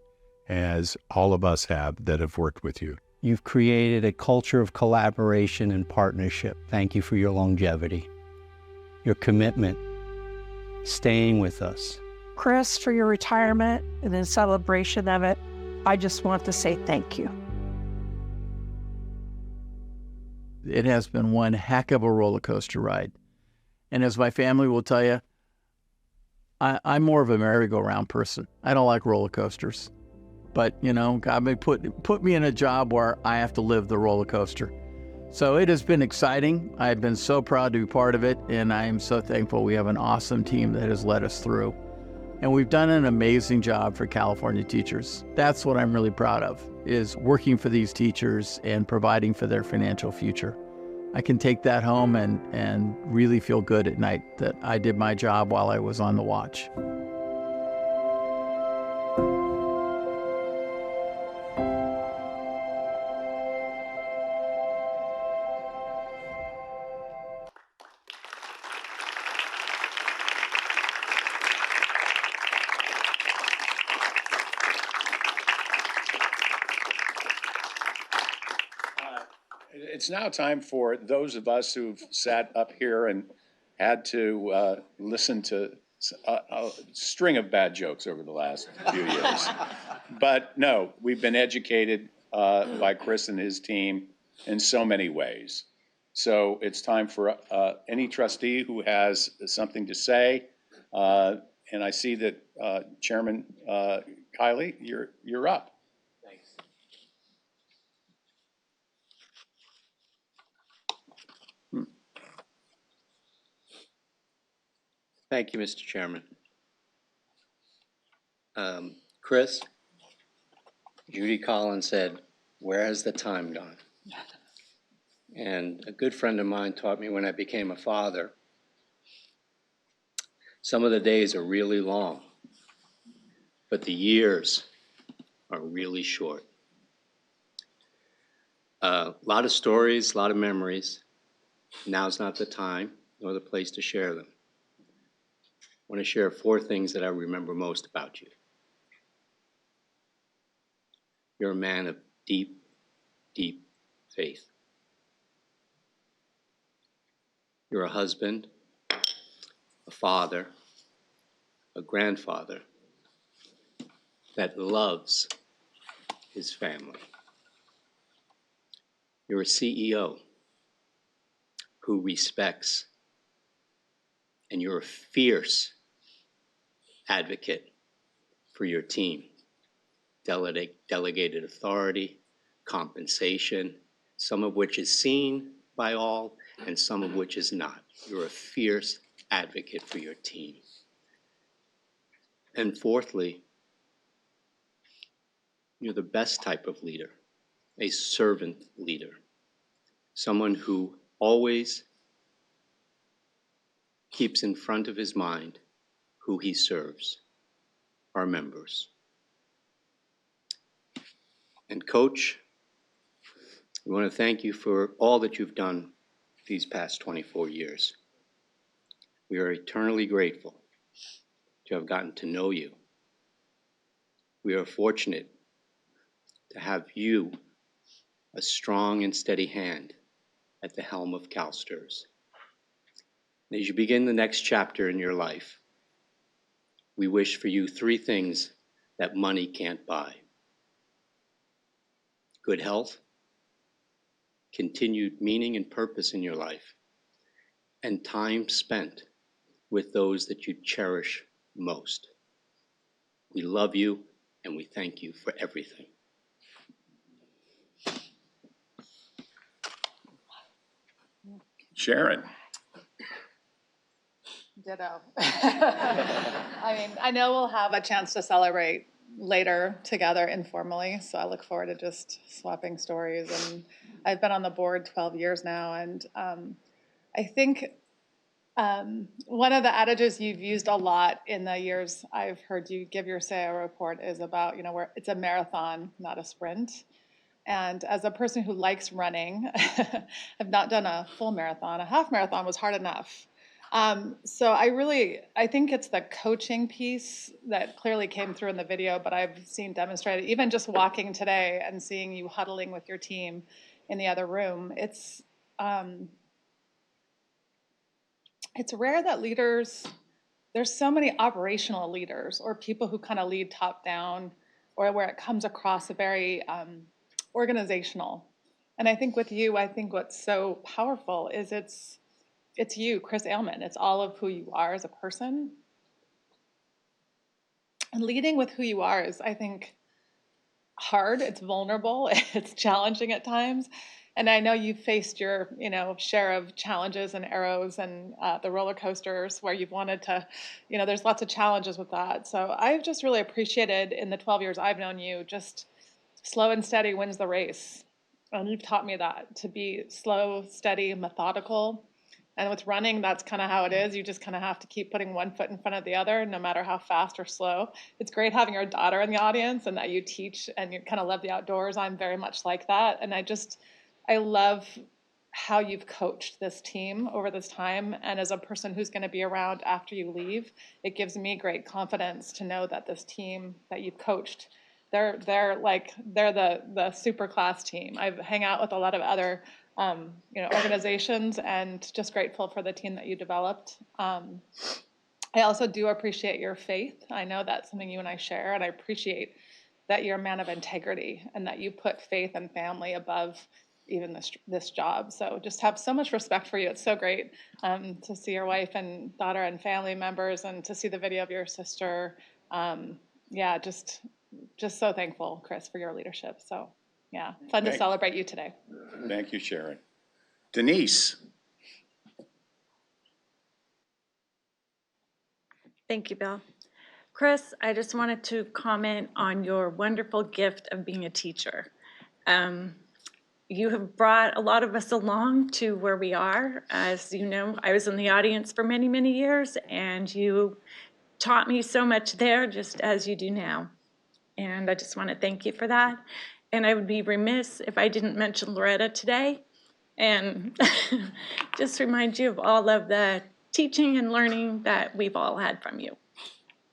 as all of us have that have worked with you. You've created a culture of collaboration and partnership. Thank you for your longevity, your commitment, staying with us. Chris, for your retirement and in celebration of it, I just want to say thank you. It has been one heck of a roller coaster ride. And as my family will tell you, I'm more of a merry-go-round person. I don't like roller coasters. But, you know, God may put me in a job where I have to live the roller coaster. So it has been exciting. I've been so proud to be part of it, and I am so thankful we have an awesome team that has led us through. And we've done an amazing job for California teachers. That's what I'm really proud of, is working for these teachers and providing for their financial future. I can take that home and really feel good at night that I did my job while I was on the watch. It's now time for those of us who've sat up here and had to listen to a string of bad jokes over the last few years. But no, we've been educated by Chris and his team in so many ways. So it's time for any trustee who has something to say. And I see that Chairman Kiley, you're up. Thank you, Mr. Chairman. Chris, Judy Collins said, "Where has the time gone?" And a good friend of mine taught me when I became a father, some of the days are really long, but the years are really short. A lot of stories, a lot of memories. Now's not the time nor the place to share them. I want to share 4 things that I remember most about you. You're a man of deep, deep faith. You're a husband, a father, a grandfather that loves his family. You're a CEO who respects, and you're a fierce advocate for your team. Delegated authority, compensation, some of which is seen by all and some of which is not. You're a fierce advocate for your team. And fourthly, you're the best type of leader, a servant leader, someone who always keeps in front of his mind who he serves, our members. And Coach, we want to thank you for all that you've done these past 24 years. We are eternally grateful to have gotten to know you. We are fortunate to have you, a strong and steady hand, at the helm of CalSTRS. As you begin the next chapter in your life, we wish for you 3 things that money can't buy: good health, continued meaning and purpose in your life, and time spent with those that you cherish most. We love you and we thank you for everything. Sharon. Ditto. I mean, I know we'll have a chance to celebrate later together informally, so I look forward to just swapping stories. And I've been on the board 12 years now, and I think one of the adages you've used a lot in the years I've heard you give your CIO report is about, where it's a marathon, not a sprint. And as a person who likes running, I've not done a full marathon. A half marathon was hard enough. So I think it's the coaching piece that clearly came through in the video, but I've seen demonstrated, even just walking today and seeing you huddling with your team in the other room. It's rare that there's so many operational leaders or people who kind of lead top down, or where it comes across a very organizational. And I think with you, I think what's so powerful is it's you, Chris Ailman. It's all of who you are as a person. And leading with who you are is, I think, hard. It's vulnerable. It's challenging at times. And I know you've faced your, share of challenges and arrows and the roller coasters where you've wanted to, there's lots of challenges with that. So I've just really appreciated in the 12 years I've known you, just slow and steady wins the race. And you've taught me that, to be slow, steady, methodical. And with running, that's kind of how it is. You just kind of have to keep putting one foot in front of the other, no matter how fast or slow. It's great having your daughter in the audience and that you teach and you kind of love the outdoors. I'm very much like that. And I love how you've coached this team over this time. And as a person who's going to be around after you leave, it gives me great confidence to know that this team that you've coached, they're the super class team. I hang out with a lot of other organizations, and just grateful for the team that you developed. I also do appreciate your faith. I know that's something you and I share, and I appreciate that you're a man of integrity and that you put faith and family above even this job. So just have so much respect for you. It's so great to see your wife and daughter and family members, and to see the video of your sister. Just so thankful, Chris, for your leadership. So yeah, fun to celebrate you today. Thank you, Sharon. Denise. Thank you, Bill. Chris, I just wanted to comment on your wonderful gift of being a teacher. you have brought a lot of us along to where we are. As you know, I was in the audience for many, many years, and you taught me so much there, just as you do now. And I just want to thank you for that. And I would be remiss if I didn't mention Loretta today and just remind you of all of the teaching and learning that we've all had from you.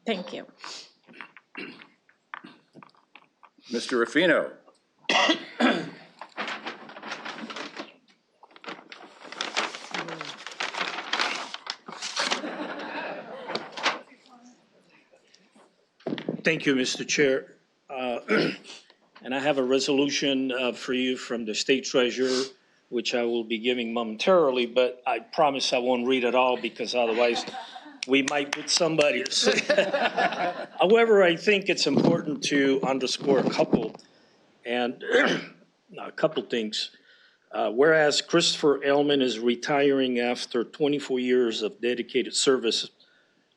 Thank you. Mr. Ruffino. Thank you, Mr. Chair. And I have a resolution for you from the State Treasurer, which I will be giving momentarily, but I promise I won't read it all because otherwise we might put somebody. However, I think it's important to underscore a couple things. Whereas Christopher Elman is retiring after 24 years of dedicated service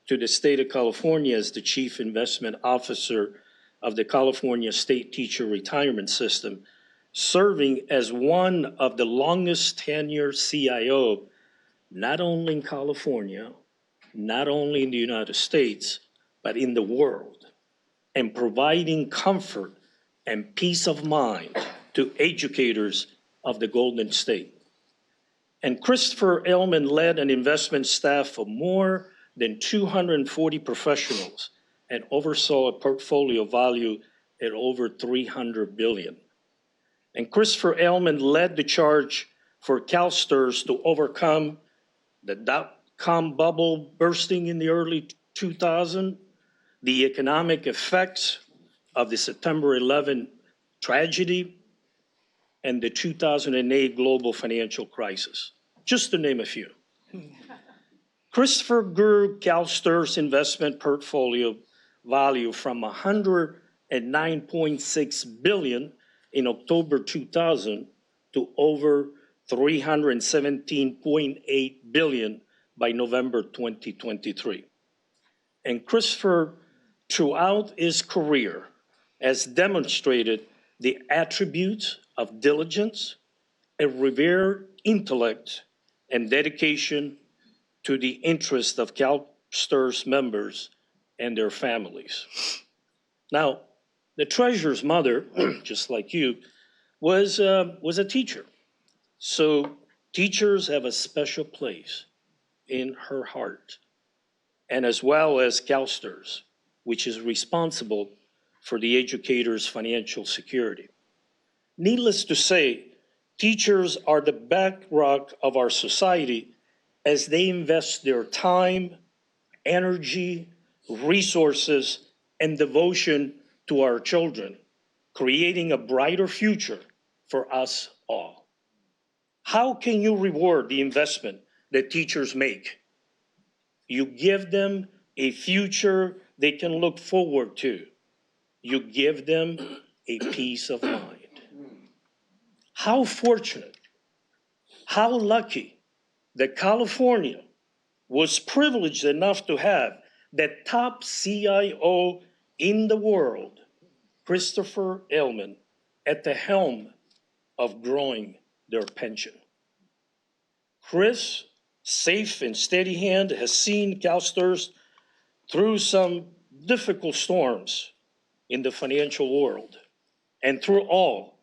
to the state of California as the Chief Investment Officer of the California State Teacher Retirement System, serving as one of the longest tenure CIO, not only in California, not only in the United States, but in the world, and providing comfort and peace of mind to educators of the Golden State. And Christopher Elman led an investment staff of more than 240 professionals and oversaw a portfolio value at over $300 billion. And Christopher Elman led the charge for CalSTRS to overcome the dot-com bubble bursting in the early 2000s, the economic effects of the September 11 tragedy, and the 2008 global financial crisis, just to name a few. Christopher grew CalSTRS investment portfolio value from $109.6 billion in October 2000 to over $317.8 billion by November 2023. And Christopher, throughout his career, has demonstrated the attributes of diligence, a revered intellect, and dedication to the interest of CalSTRS members and their families. Now, the treasurer's mother, just like you, was a teacher. So teachers have a special place in her heart, and as well as CalSTRS, which is responsible for the educators' financial security. Needless to say, teachers are the bedrock of our society as they invest their time, energy, resources, and devotion to our children, creating a brighter future for us all. How can you reward the investment that teachers make? You give them a future they can look forward to. You give them a peace of mind. How fortunate, how lucky that California was privileged enough to have the top CIO in the world, Christopher Elman, at the helm of growing their pension. Chris, safe and steady hand, has seen CalSTRS through some difficult storms in the financial world. And through all,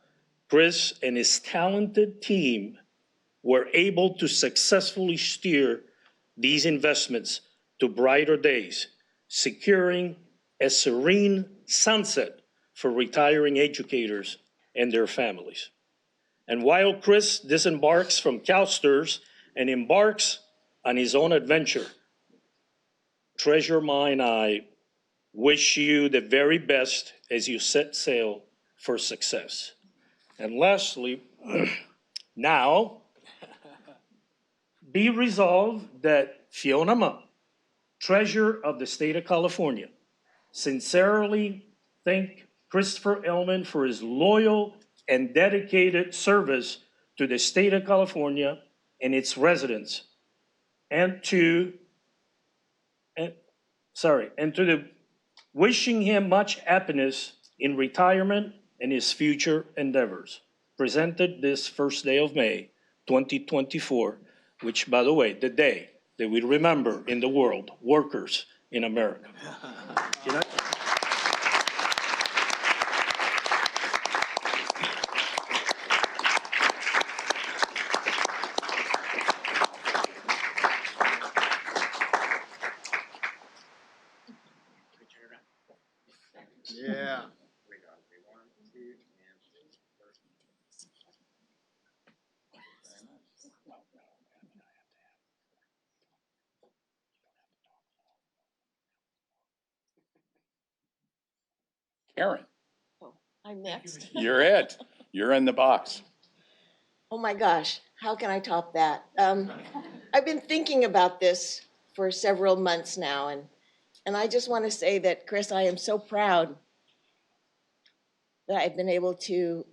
Chris and his talented team were able to successfully steer these investments to brighter days, securing a serene sunset for retiring educators and their families. And while Chris disembarks from CalSTRS and embarks on his own adventure, Treasurer Ma and I wish you the very best as you set sail for success. And lastly, now, be resolved that Fiona Ma, Treasurer of the State of California, sincerely thank Christopher Elman for his loyal and dedicated service to the State of California and its residents, and to the wishing him much happiness in retirement and his future endeavors. presented this first day of May, 2024, which, by the way, the day that we remember in the world, workers in America. Can I- Yeah. Karen, I'm next. you're it. You're in the box. Oh my gosh, how can I top that? I've been thinking about this for several months now, and I just want to say that, Chris, I am so proud that I've been able to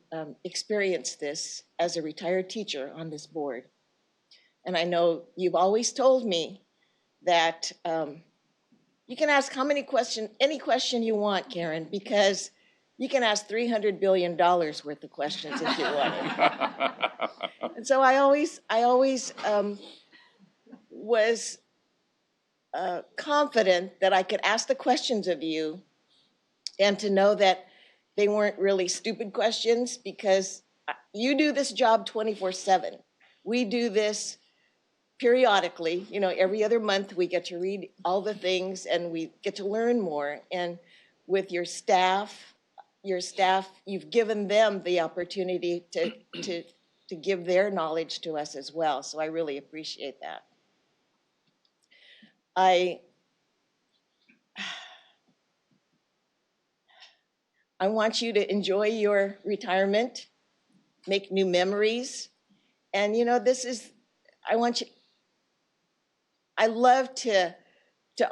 experience this as a retired teacher on this board. And I know you've always told me that you can ask any question you want, Karen, because you can ask $300 billion worth of questions if you want. And so I always was confident that I could ask the questions of you and to know that they weren't really stupid questions, because you do this job 24/7. We do this periodically, every other month we get to read all the things and we get to learn more. And with your staff, you've given them the opportunity to give their knowledge to us as well. So I really appreciate that. I want you to enjoy your retirement, make new memories. And I love to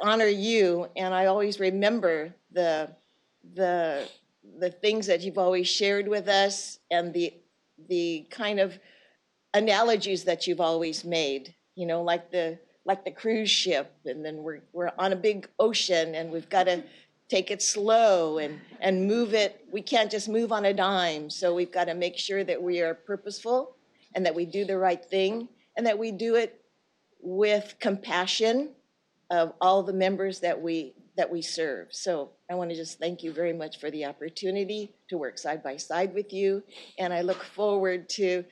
honor you, and I always remember the things that you've always shared with us and the kind of analogies that you've always made, like the cruise ship, and then we're on a big ocean and we've got to take it slow and move it. We can't just move on a dime. So we've got to make sure that we are purposeful and that we do the right thing and that we do it with compassion of all the members that we serve. So I want to just thank you very much for the opportunity to work side by side with you. And I look forward to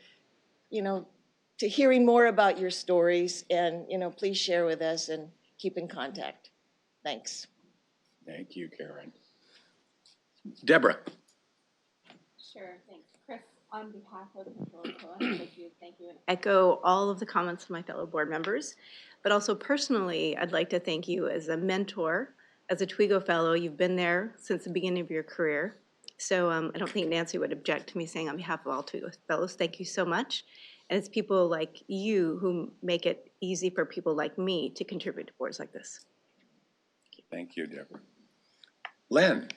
hearing more about your stories, and, please share with us and keep in contact. Thanks. Thank you, Karen. Deborah. Sure, thanks. Chris, on behalf of Controller Cohen, I'd like to thank you and echo all of the comments from my fellow board members. But also personally, I'd like to thank you as a mentor, as a TWIGO fellow. You've been there since the beginning of your career. So I don't think Nancy would object to me saying on behalf of all TWIGO fellows, thank you so much. And it's people like you who make it easy for people like me to contribute to boards like this. Thank you, Deborah. Len.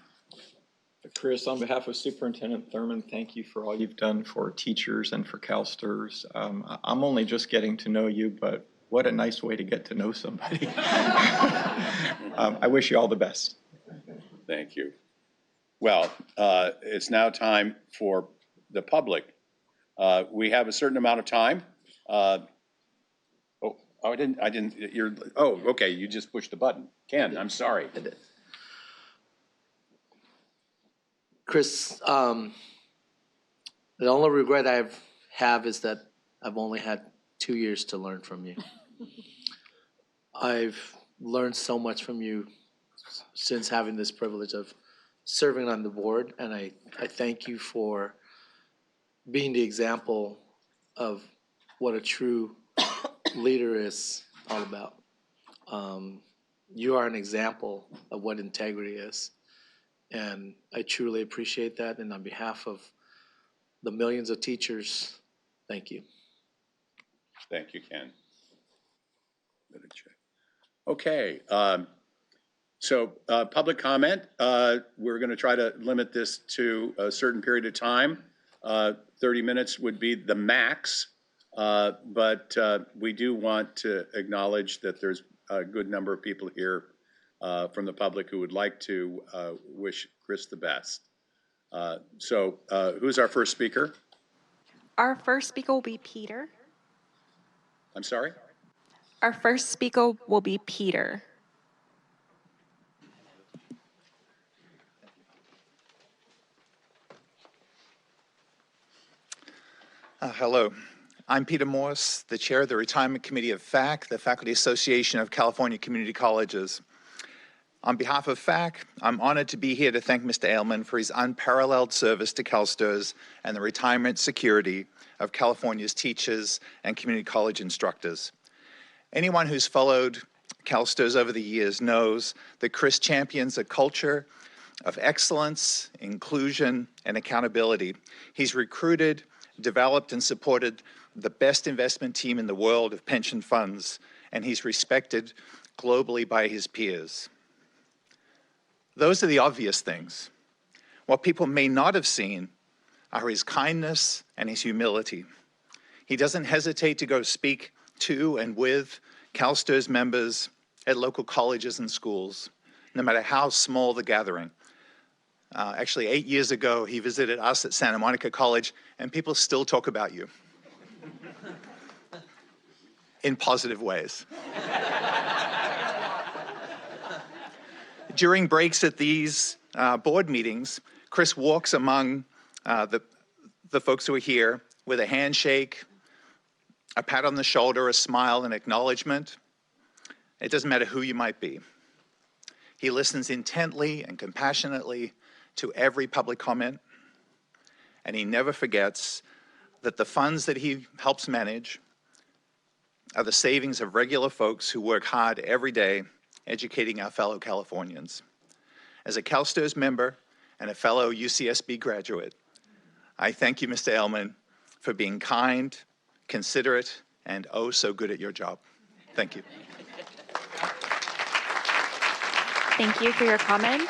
Chris, on behalf of Superintendent Thurman, thank you for all you've done for teachers and for CalSTRS. I'm only just getting to know you, but what a nice way to get to know somebody. I wish you all the best. Thank you. Well, it's now time for the public. We have a certain amount of time. Okay, you just pushed the button. Ken, I'm sorry. Chris, the only regret I have is that I've only had 2 years to learn from you. I've learned so much from you since having this privilege of serving on the board, and I thank you for being the example of what a true leader is all about. You are an example of what integrity is. And I truly appreciate that. And on behalf of the millions of teachers, thank you. Thank you, Ken. Okay. So public comment, we're going to try to limit this to a certain period of time. 30 minutes would be the max. But we do want to acknowledge that there's a good number of people here from the public who would like to wish Chris the best. So who's our first speaker? Our first speaker will be Peter. I'm sorry? Our first speaker will be Peter. Hello, I'm Peter Morse, the chair of the Retirement Committee of FAC, the Faculty Association of California Community Colleges. On behalf of FAC, I'm honored to be here to thank Mr. Ailman for his unparalleled service to CalSTRS and the retirement security of California's teachers and community college instructors. Anyone who's followed CalSTRS over the years knows that Chris champions a culture of excellence, inclusion, and accountability. He's recruited, developed, and supported the best investment team in the world of pension funds, and he's respected globally by his peers. Those are the obvious things. What people may not have seen are his kindness and his humility. He doesn't hesitate to go speak to and with CalSTRS members at local colleges and schools, no matter how small the gathering. Actually, 8 years ago, he visited us at Santa Monica College, and people still talk about you in positive ways. During breaks at these board meetings, Chris walks among the folks who are here with a handshake, a pat on the shoulder, a smile, an acknowledgement. It doesn't matter who you might be. He listens intently and compassionately to every public comment, and he never forgets that the funds that he helps manage are the savings of regular folks who work hard every day educating our fellow Californians. As a CalSTRS member and a fellow UCSB graduate, I thank you, Mr. Ailman, for being kind, considerate, and oh so good at your job. Thank you. Thank you for your comment.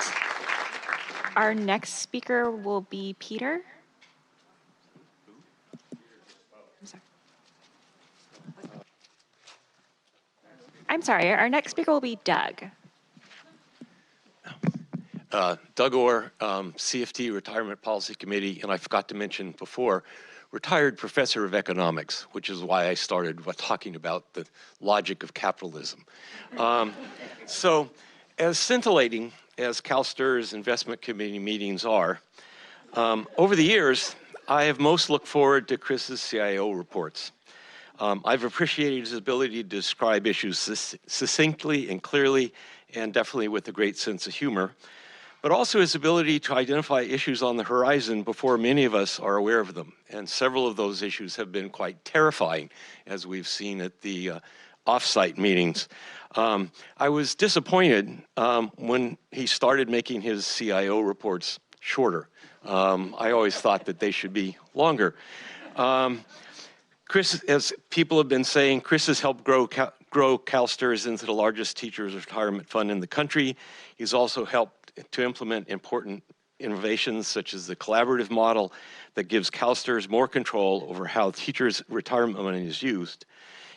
Our next speaker will be Peter. I'm sorry, our next speaker will be Doug. Doug Orr, CFT Retirement Policy Committee, and I forgot to mention before, retired professor of economics, which is why I started talking about the logic of capitalism. So as scintillating as CalSTRS investment committee meetings are, over the years, I have most looked forward to Chris's CIO reports. I've appreciated his ability to describe issues succinctly and clearly, and definitely with a great sense of humor, but also his ability to identify issues on the horizon before many of us are aware of them. And several of those issues have been quite terrifying, as we've seen at the off-site meetings. I was disappointed when he started making his CIO reports shorter. I always thought that they should be longer. Chris, as people have been saying, Chris has helped grow CalSTRS into the largest teachers retirement fund in the country. He's also helped to implement important innovations such as the collaborative model that gives CalSTRS more control over how teachers' retirement money is used.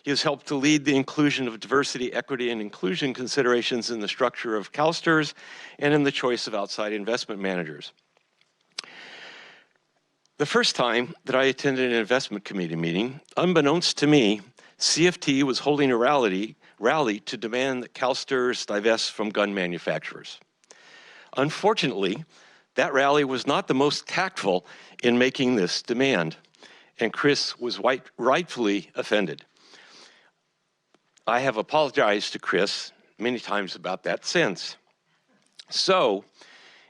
He has helped to lead the inclusion of diversity, equity, and inclusion considerations in the structure of CalSTRS and in the choice of outside investment managers. The first time that I attended an investment committee meeting, unbeknownst to me, CFT was holding a rally to demand that CalSTRS divest from gun manufacturers. Unfortunately, that rally was not the most tactful in making this demand, and Chris was rightfully offended. I have apologized to Chris many times about that since. So,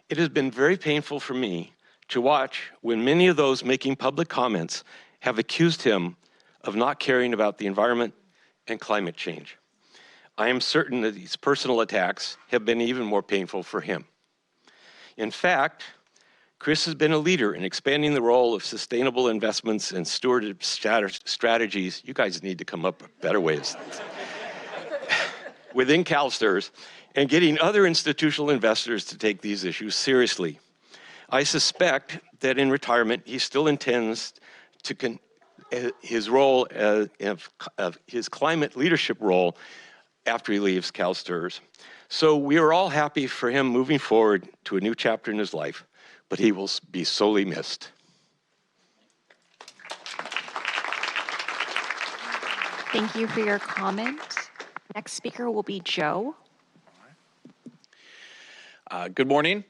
it has been very painful for me to watch when many of those making public comments have accused him of not caring about the environment and climate change. I am certain that these personal attacks have been even more painful for him. In fact, Chris has been a leader in expanding the role of sustainable investments and stewardship strategies. You guys need to come up with better ways. Within CalSTRS, and getting other institutional investors to take these issues seriously. I suspect that in retirement, he still intends to his role of his climate leadership role after he leaves CalSTRS. So we are all happy for him moving forward to a new chapter in his life, but he will be sorely missed. Thank you for your comment. Next speaker will be Joe. Good morning.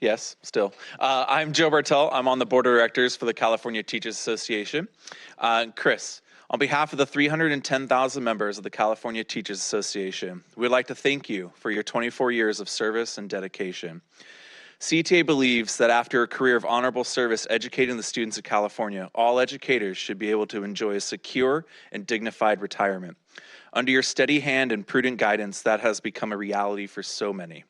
Yes, still. I'm Joe Bartel. I'm on the board of directors for the California Teachers Association. Chris, on behalf of the 310,000 members of the California Teachers Association, we'd like to thank you for your 24 years of service and dedication. CTA believes that after a career of honorable service educating the students of California, all educators should be able to enjoy a secure and dignified retirement. Under your steady hand and prudent guidance, that has become a reality for so many.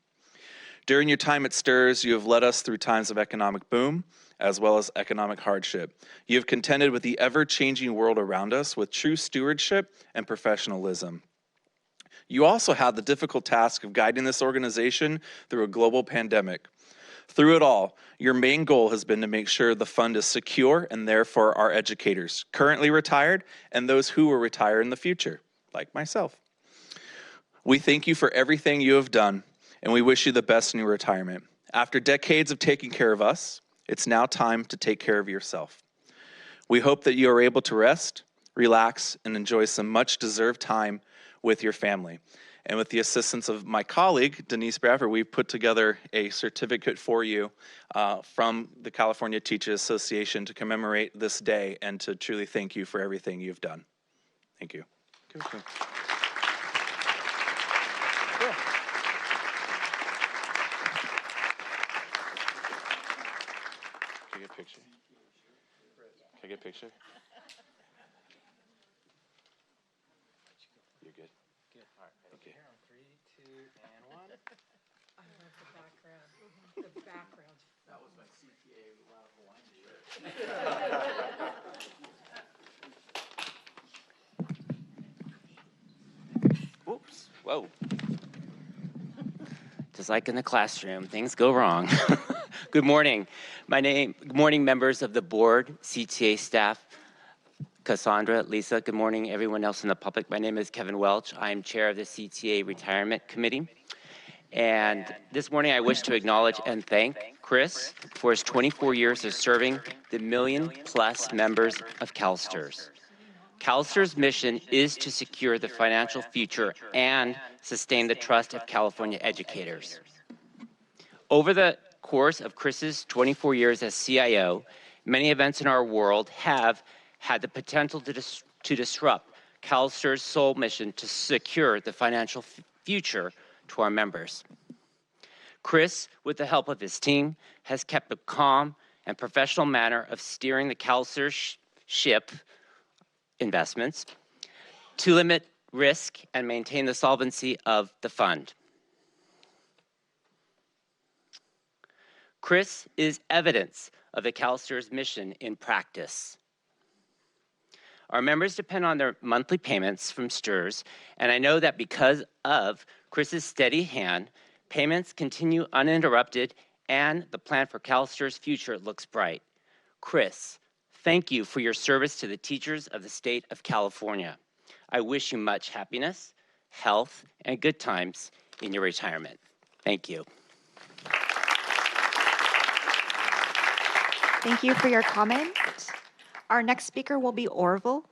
During your time at STRS, you have led us through times of economic boom, as well as economic hardship. You have contended with the ever-changing world around us with true stewardship and professionalism. You also had the difficult task of guiding this organization through a global pandemic. Through it all, your main goal has been to make sure the fund is secure and there for our educators, currently retired and those who will retire in the future, like myself. We thank you for everything you have done, and we wish you the best in your retirement. After decades of taking care of us, it's now time to take care of yourself. We hope that you are able to rest, relax, and enjoy some much-deserved time with your family. And with the assistance of my colleague, Denise Bradford, we've put together a certificate for you from the California Teachers Association to commemorate this day and to truly thank you for everything you've done. Thank you. Can I get a picture? Can I get a picture? You're good? Good. All right. Okay. Here on 3, 2, and 1. I love the background. The background. That was my CTA Loud Hawaiian shirt. Whoops. Whoa. Just like in the classroom, things go wrong. Good morning. Good morning, members of the board, CTA staff, Cassandra, Lisa. Good morning, everyone else in the public. My name is Kevin Welch. I am chair of the CTA Retirement Committee. And this morning, I wish to acknowledge and thank Chris for his 24 years of serving the million-plus members of CalSTRS. CalSTRS' mission is to secure the financial future and sustain the trust of California educators. Over the course of Chris's 24 years as CIO, many events in our world have had the potential to disrupt CalSTRS' sole mission to secure the financial future to our members. Chris, with the help of his team, has kept a calm and professional manner of steering the CalSTRS ship investments to limit risk and maintain the solvency of the fund. Chris is evidence of the CalSTRS mission in practice. Our members depend on their monthly payments from STRS, and I know that because of Chris's steady hand, payments continue uninterrupted and the plan for CalSTRS' future looks bright. Chris, thank you for your service to the teachers of the state of California. I wish you much happiness, health, and good times in your retirement. Thank you. Thank you for your comment. Our next speaker will be Orville.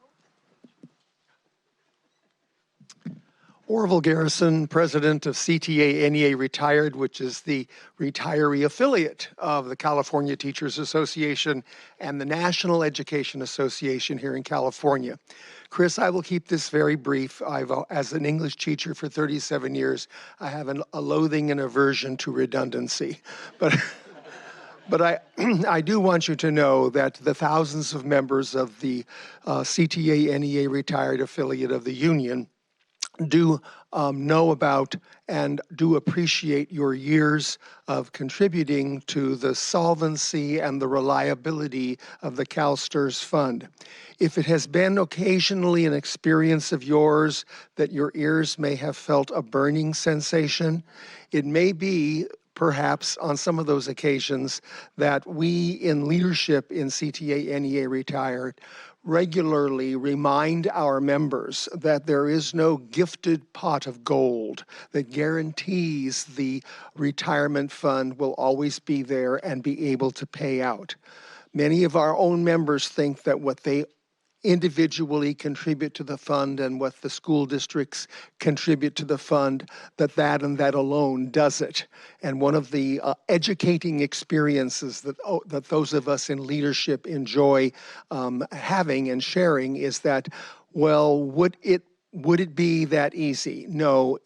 Orville Garrison, president of CTA NEA Retired, which is the retiree affiliate of the California Teachers Association and the National Education Association here in California. Chris, I will keep this very brief. As an English teacher for 37 years, I have a loathing and aversion to redundancy. But I do want you to know that the thousands of members of the CTA NEA Retired affiliate of the union do know about and do appreciate your years of contributing to the solvency and the reliability of the CalSTRS fund. If it has been occasionally an experience of yours that your ears may have felt a burning sensation, it may be perhaps on some of those occasions that we in leadership in CTA NEA Retired regularly remind our members that there is no gifted pot of gold that guarantees the retirement fund will always be there and be able to pay out. Many of our own members think that what they individually contribute to the fund and what the school districts contribute to the fund, that and that alone does it. And one of the educating experiences that those of us in leadership enjoy having and sharing is that, well, would it be that easy? No,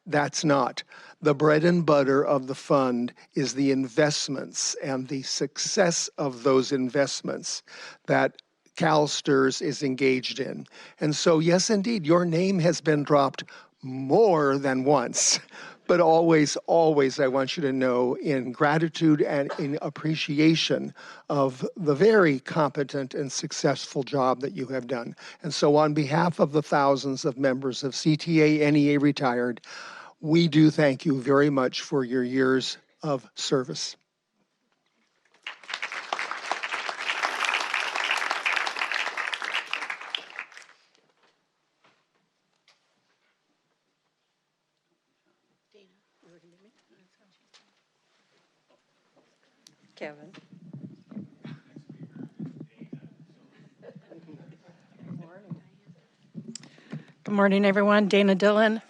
that's not. The bread and butter of the fund is the investments and the success of those investments that CalSTRS is engaged in. And so, yes, indeed, your name has been dropped more than once, but always, always, I want you to know, in gratitude and in appreciation of the very competent and successful job that you have done. And so on behalf of the thousands of members of CTA NEA Retired, we do thank you very much for your years of service. Kevin. Good morning, everyone. Dana Dillon.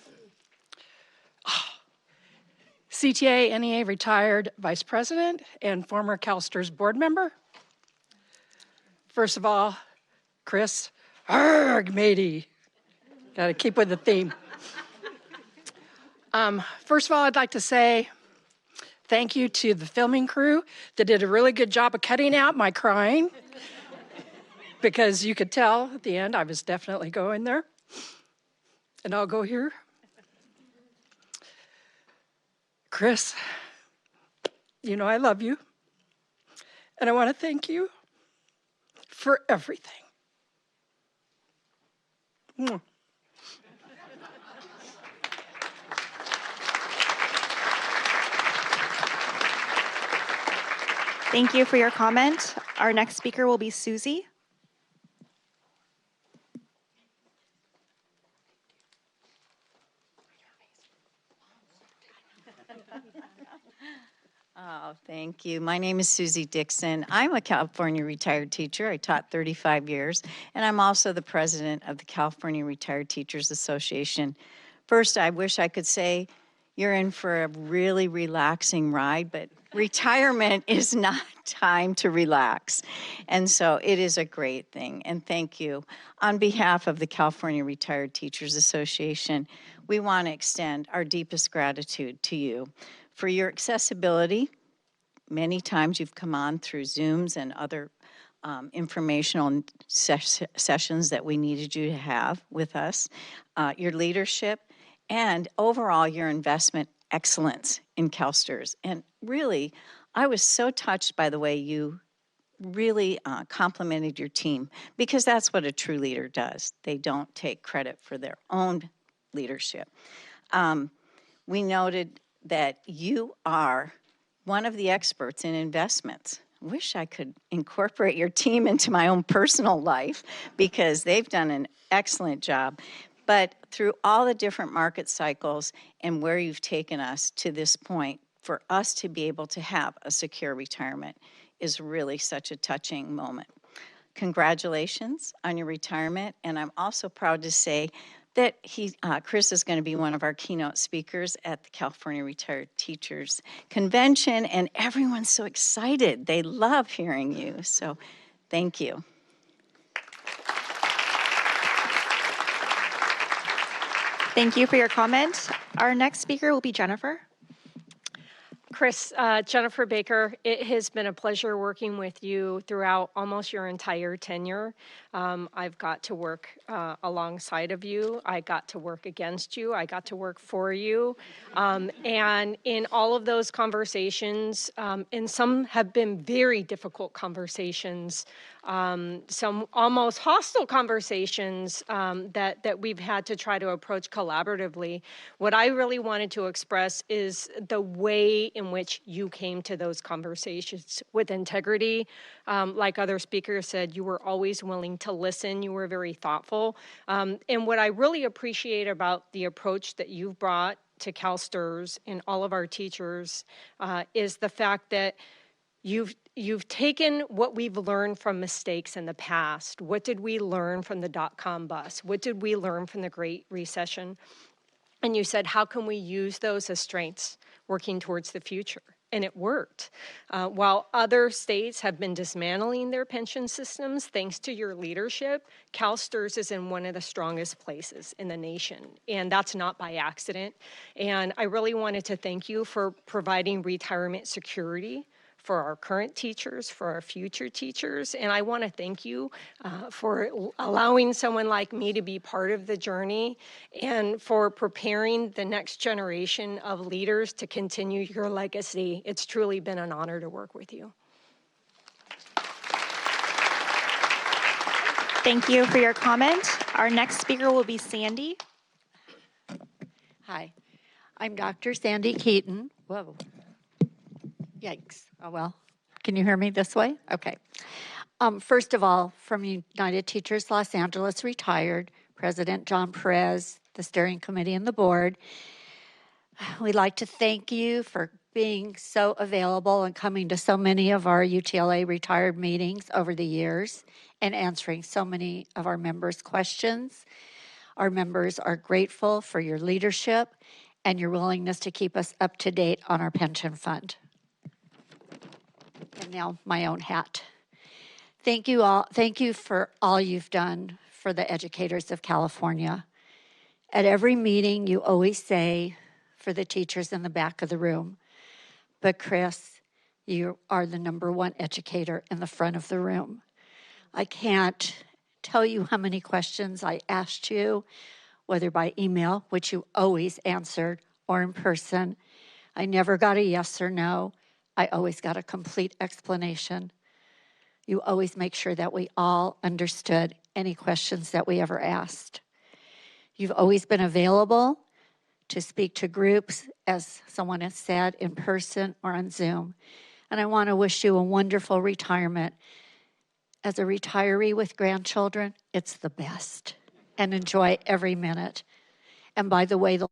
CTA NEA retired vice president and former CalSTRS board member. First of all, Chris, arg, matey. Got to keep with the theme. First of all, I'd like to say thank you to the filming crew that did a really good job of cutting out my crying, because you could tell at the end I was definitely going there. And I'll go here. Chris, you know I love you. And I want to thank you for everything. Mwah. Thank you for your comment. Our next speaker will be Susie. Oh, thank you. My name is Susie Dixon. I'm a California retired teacher. I taught 35 years, and I'm also the president of the California Retired Teachers Association. First, I wish I could say you're in for a really relaxing ride, but retirement is not time to relax. And so it is a great thing, and thank you. On behalf of the California Retired Teachers Association, we want to extend our deepest gratitude to you for your accessibility. Many times you've come on through Zooms and other informational sessions that we needed you to have with us, your leadership, and overall your investment excellence in CalSTRS. And really, I was so touched by the way you really complimented your team, because that's what a true leader does. They don't take credit for their own leadership. We noted that you are one of the experts in investments. Wish I could incorporate your team into my own personal life, because they've done an excellent job. But through all the different market cycles and where you've taken us to this point, for us to be able to have a secure retirement is really such a touching moment. Congratulations on your retirement, and I'm also proud to say that Chris is going to be one of our keynote speakers at the California Retired Teachers Convention, and everyone's so excited. They love hearing you, so thank you. Thank you for your comment. Our next speaker will be Jennifer. Chris, Jennifer Baker, it has been a pleasure working with you throughout almost your entire tenure. I've got to work alongside of you. I got to work against you. I got to work for you. And in all of those conversations, and some have been very difficult conversations, some almost hostile conversations that we've had to try to approach collaboratively. What I really wanted to express is the way in which you came to those conversations with integrity. Like other speakers said, you were always willing to listen. You were very thoughtful. And what I really appreciate about the approach that you've brought to CalSTRS and all of our teachers is the fact that You've taken what we've learned from mistakes in the past. What did we learn from the dot-com bust? What did we learn from the Great Recession? And you said, how can we use those as strengths working towards the future? And it worked. While other states have been dismantling their pension systems, thanks to your leadership, CalSTRS is in one of the strongest places in the nation. And that's not by accident. And I really wanted to thank you for providing retirement security for our current teachers, for our future teachers. And I want to thank you for allowing someone like me to be part of the journey and for preparing the next generation of leaders to continue your legacy. It's truly been an honor to work with you. Thank you for your comment. Our next speaker will be Sandy. Hi, I'm Dr. Sandy Keaton. Whoa. Yikes. Oh, well. Can you hear me this way? Okay. First of all, from United Teachers Los Angeles, retired, President John Perez, the steering committee and the board, we'd like to thank you for being so available and coming to so many of our UTLA retired meetings over the years and answering so many of our members' questions. Our members are grateful for your leadership and your willingness to keep us up to date on our pension fund. And now my own hat. Thank you all. Thank you for all you've done for the educators of California. At every meeting, you always say, for the teachers in the back of the room, but Chris, you are the #1 educator in the front of the room. I can't tell you how many questions I asked you, whether by email, which you always answered, or in person. I never got a yes or no. I always got a complete explanation. You always make sure that we all understood any questions that we ever asked. You've always been available to speak to groups, as someone has said, in person or on Zoom. And I want to wish you a wonderful retirement. As a retiree with grandchildren, it's the best. And enjoy every minute. And by the way, the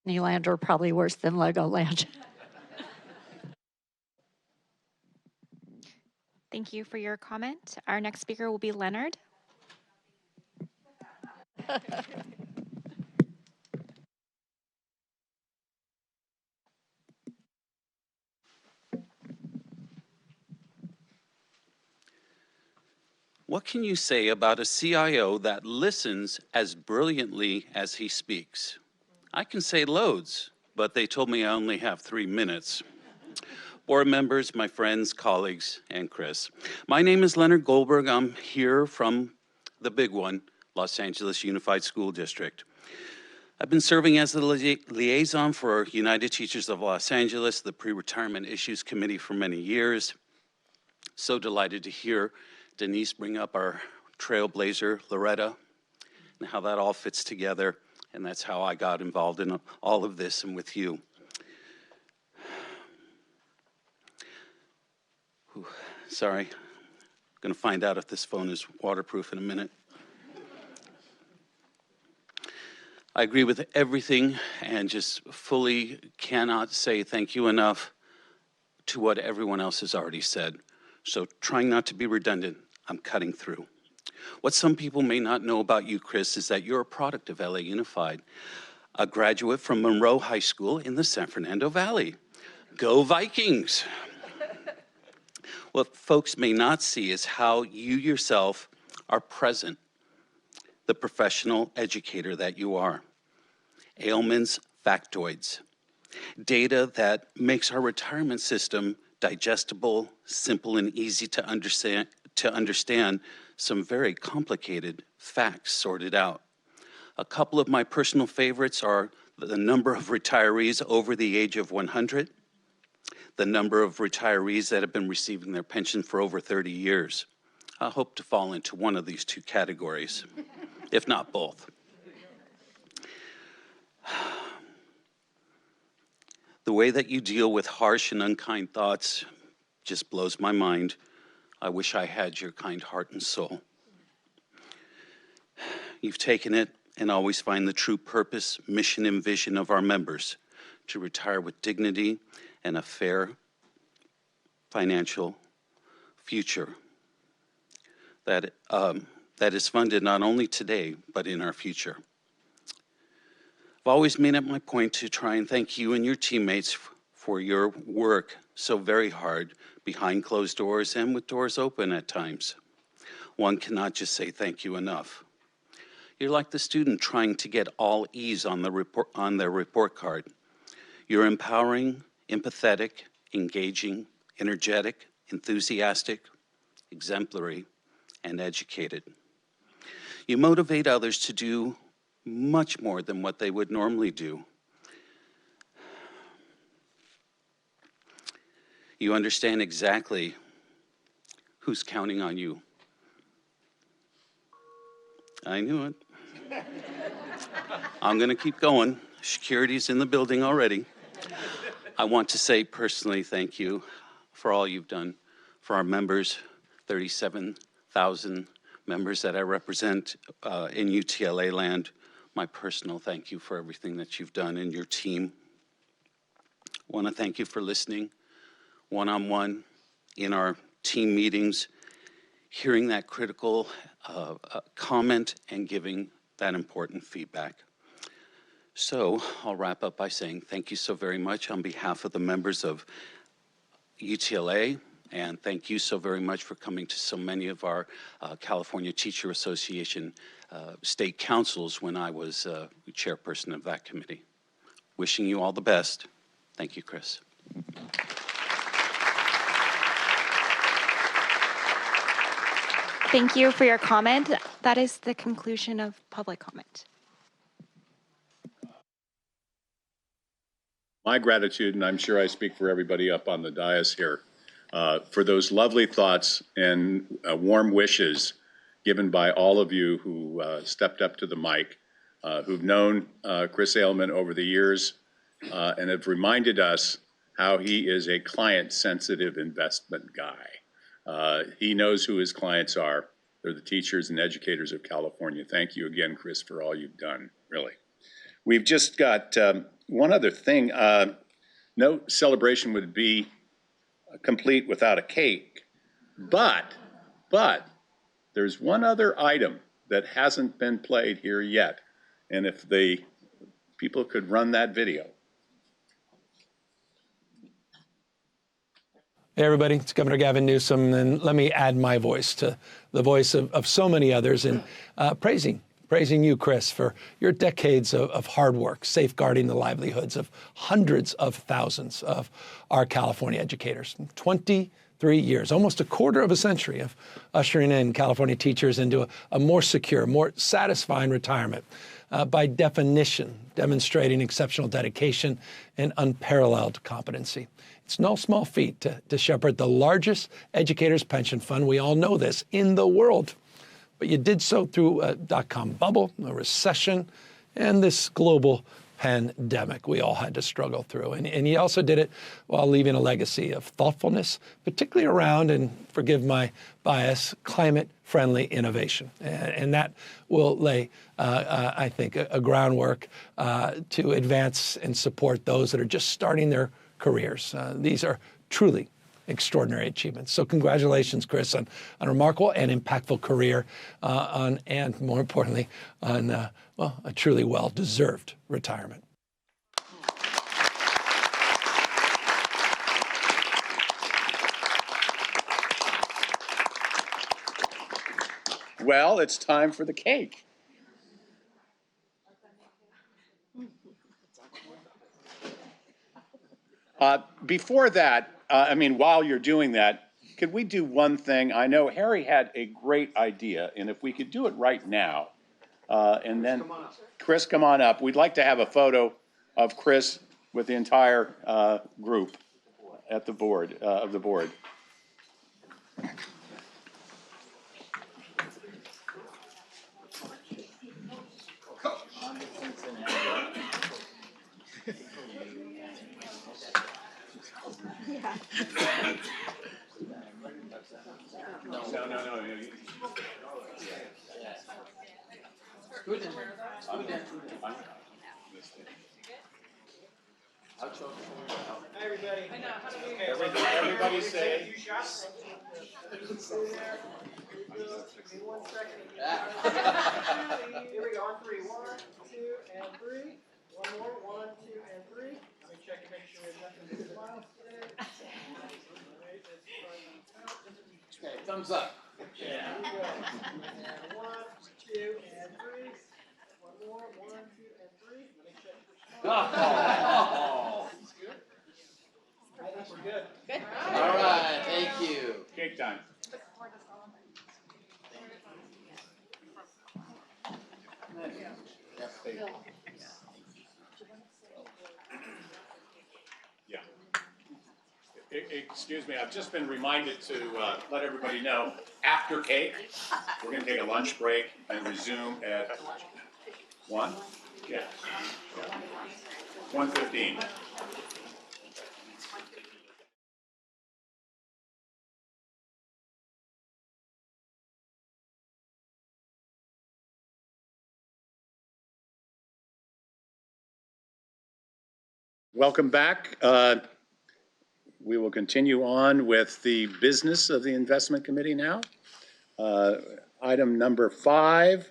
Disneyland are probably worse than Legoland. Thank you for your comment. Our next speaker will be Leonard. What can you say about a CIO that listens as brilliantly as he speaks? I can say loads, but they told me I only have 3 minutes. Board members, my friends, colleagues, and Chris. My name is Leonard Goldberg. I'm here from the big one, Los Angeles Unified School District. I've been serving as the liaison for United Teachers of Los Angeles, the Pre-Retirement Issues Committee, for many years. So delighted to hear Denise bring up our trailblazer, Loretta, and how that all fits together. And that's how I got involved in all of this and with you. Whew, sorry, I'm gonna find out if this phone is waterproof in a minute. I agree with everything and just fully cannot say thank you enough to what everyone else has already said. So trying not to be redundant, I'm cutting through. What some people may not know about you, Chris, is that you're a product of LA Unified, a graduate from Monroe High School in the San Fernando Valley. Go Vikings! What folks may not see is how you yourself are present, the professional educator that you are. Ailments, factoids, data that makes our retirement system digestible, simple, and easy to understand some very complicated facts sorted out. A couple of my personal favorites are the number of retirees over the age of 100, the number of retirees that have been receiving their pension for over 30 years. I hope to fall into one of these two categories, if not both. The way that you deal with harsh and unkind thoughts just blows my mind. I wish I had your kind heart and soul. You've taken it and always find the true purpose, mission, and vision of our members to retire with dignity and a fair financial future that, that is funded not only today, but in our future. I've always made it my point to try and thank you and your teammates for your work so very hard behind closed doors and with doors open at times. One cannot just say thank you enough. You're like the student trying to get all E's on their report card. You're empowering, empathetic, engaging, energetic, enthusiastic, exemplary, and educated. You motivate others to do much more than what they would normally do. You understand exactly who's counting on you. I knew it. I'm going to keep going. Security's in the building already. I want to say personally thank you for all you've done for our members, 37,000 members that I represent in UTLA land. My personal thank you for everything that you've done and your team. I want to thank you for listening one-on-one in our team meetings, hearing that critical comment and giving that important feedback. So I'll wrap up by saying thank you so very much on behalf of the members of UTLA, and thank you so very much for coming to so many of our California Teacher Association state councils when I was chairperson of that committee. Wishing you all the best. Thank you, Chris. Thank you for your comment. That is the conclusion of public comment. My gratitude, and I'm sure I speak for everybody up on the dais here, for those lovely thoughts and warm wishes given by all of you who stepped up to the mic, who've known Chris Ailman over the years and have reminded us how he is a client-sensitive investment guy. He knows who his clients are. They're the teachers and educators of California. Thank you again, Chris, for all you've done, really. We've just got one other thing. No celebration would be complete without a cake, but there's one other item that hasn't been played here yet. And if the people could run that video. Hey everybody, it's Governor Gavin Newsom, and let me add my voice to the voice of so many others in praising you, Chris, for your decades of hard work, safeguarding the livelihoods of hundreds of thousands of our California educators. 23 years, almost a quarter of a century of ushering in California teachers into a more secure, more satisfying retirement. By definition, demonstrating exceptional dedication and unparalleled competency. It's no small feat to shepherd the largest educators' pension fund, we all know this, in the world. But you did so through a dot-com bubble, a recession, and this global pandemic we all had to struggle through. And you also did it while leaving a legacy of thoughtfulness, particularly around, and forgive my bias, climate-friendly innovation. And that will lay, I think, a groundwork to advance and support those that are just starting their careers. These are truly extraordinary achievements. So congratulations, Chris, on a remarkable and impactful career, and more importantly, on well, a truly well-deserved retirement. Well, it's time for the cake. Before that, while you're doing that, could we do one thing? I know Harry had a great idea, and if we could do it right now, and then Chris, come on up. We'd like to have a photo of Chris with the entire group at the board of the board. Everybody. Everybody say. Here we go on three. 1, 2, and 3. One more. 1, 2, and 3. Let me check to make sure we have nothing to smiles today. Okay, thumbs up. Yeah. Here we go. And 1, 2, and 3. One more. 1, 2, and 3. Let me check for smiles. Oh. I think we're good. Good. All right, thank you. Cake time. Yeah. Excuse me, I've just been reminded to let everybody know, after cake, we're going to take a lunch break and resume at 1? Yeah. 1:15. Welcome back. We will continue on with the business of the Investment Committee now. Item number 5,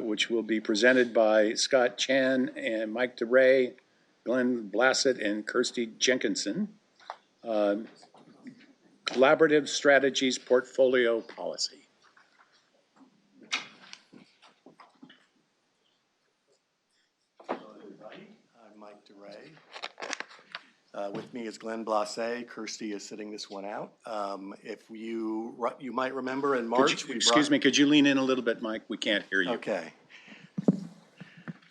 which will be presented by Scott Chan and Mike DeRay, Glenn Blassett, and Kirsty Jenkinson. Collaborative Strategies Portfolio Policy. I'm Mike DeRay. With me is Glenn Blassett. Kirsty is sitting this one out. If you might remember in March, excuse me, could you lean in a little bit, Mike? We can't hear you. Okay.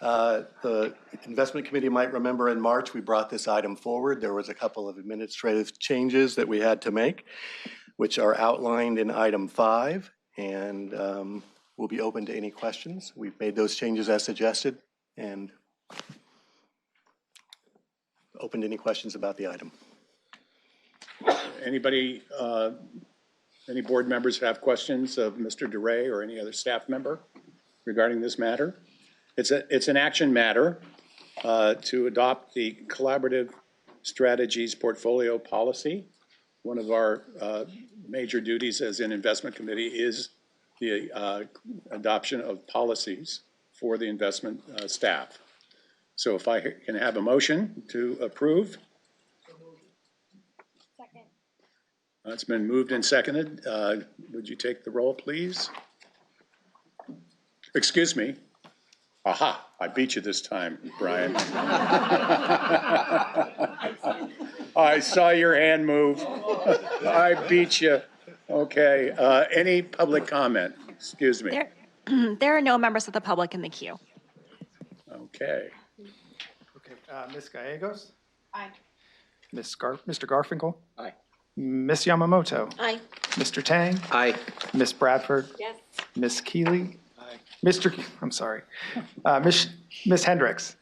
The Investment Committee might remember in March, we brought this item forward. There was a couple of administrative changes that we had to make, which are outlined in item 5, and we'll be open to any questions. We've made those changes as suggested, and open to any questions about the item. Anybody, any board members have questions of Mr. DeRay or any other staff member regarding this matter? It's an action matter to adopt the Collaborative Strategies Portfolio Policy. One of our major duties as an investment committee is the adoption of policies for the investment staff. So if I can have a motion to approve. Second. It's been moved and seconded. Would you take the roll, please? Excuse me. Aha, I beat you this time, Brian. I saw your hand move. I beat you. Okay, any public comment? Excuse me. There are no members of the public in the queue. Okay. Okay, Ms. Gallegos? Aye. Mr. Garfinkel? Aye. Ms. Yamamoto? Aye. Mr. Tang? Aye. Ms. Bradford? Yes. Ms. Keeley? I'm sorry. Ms. Hendricks?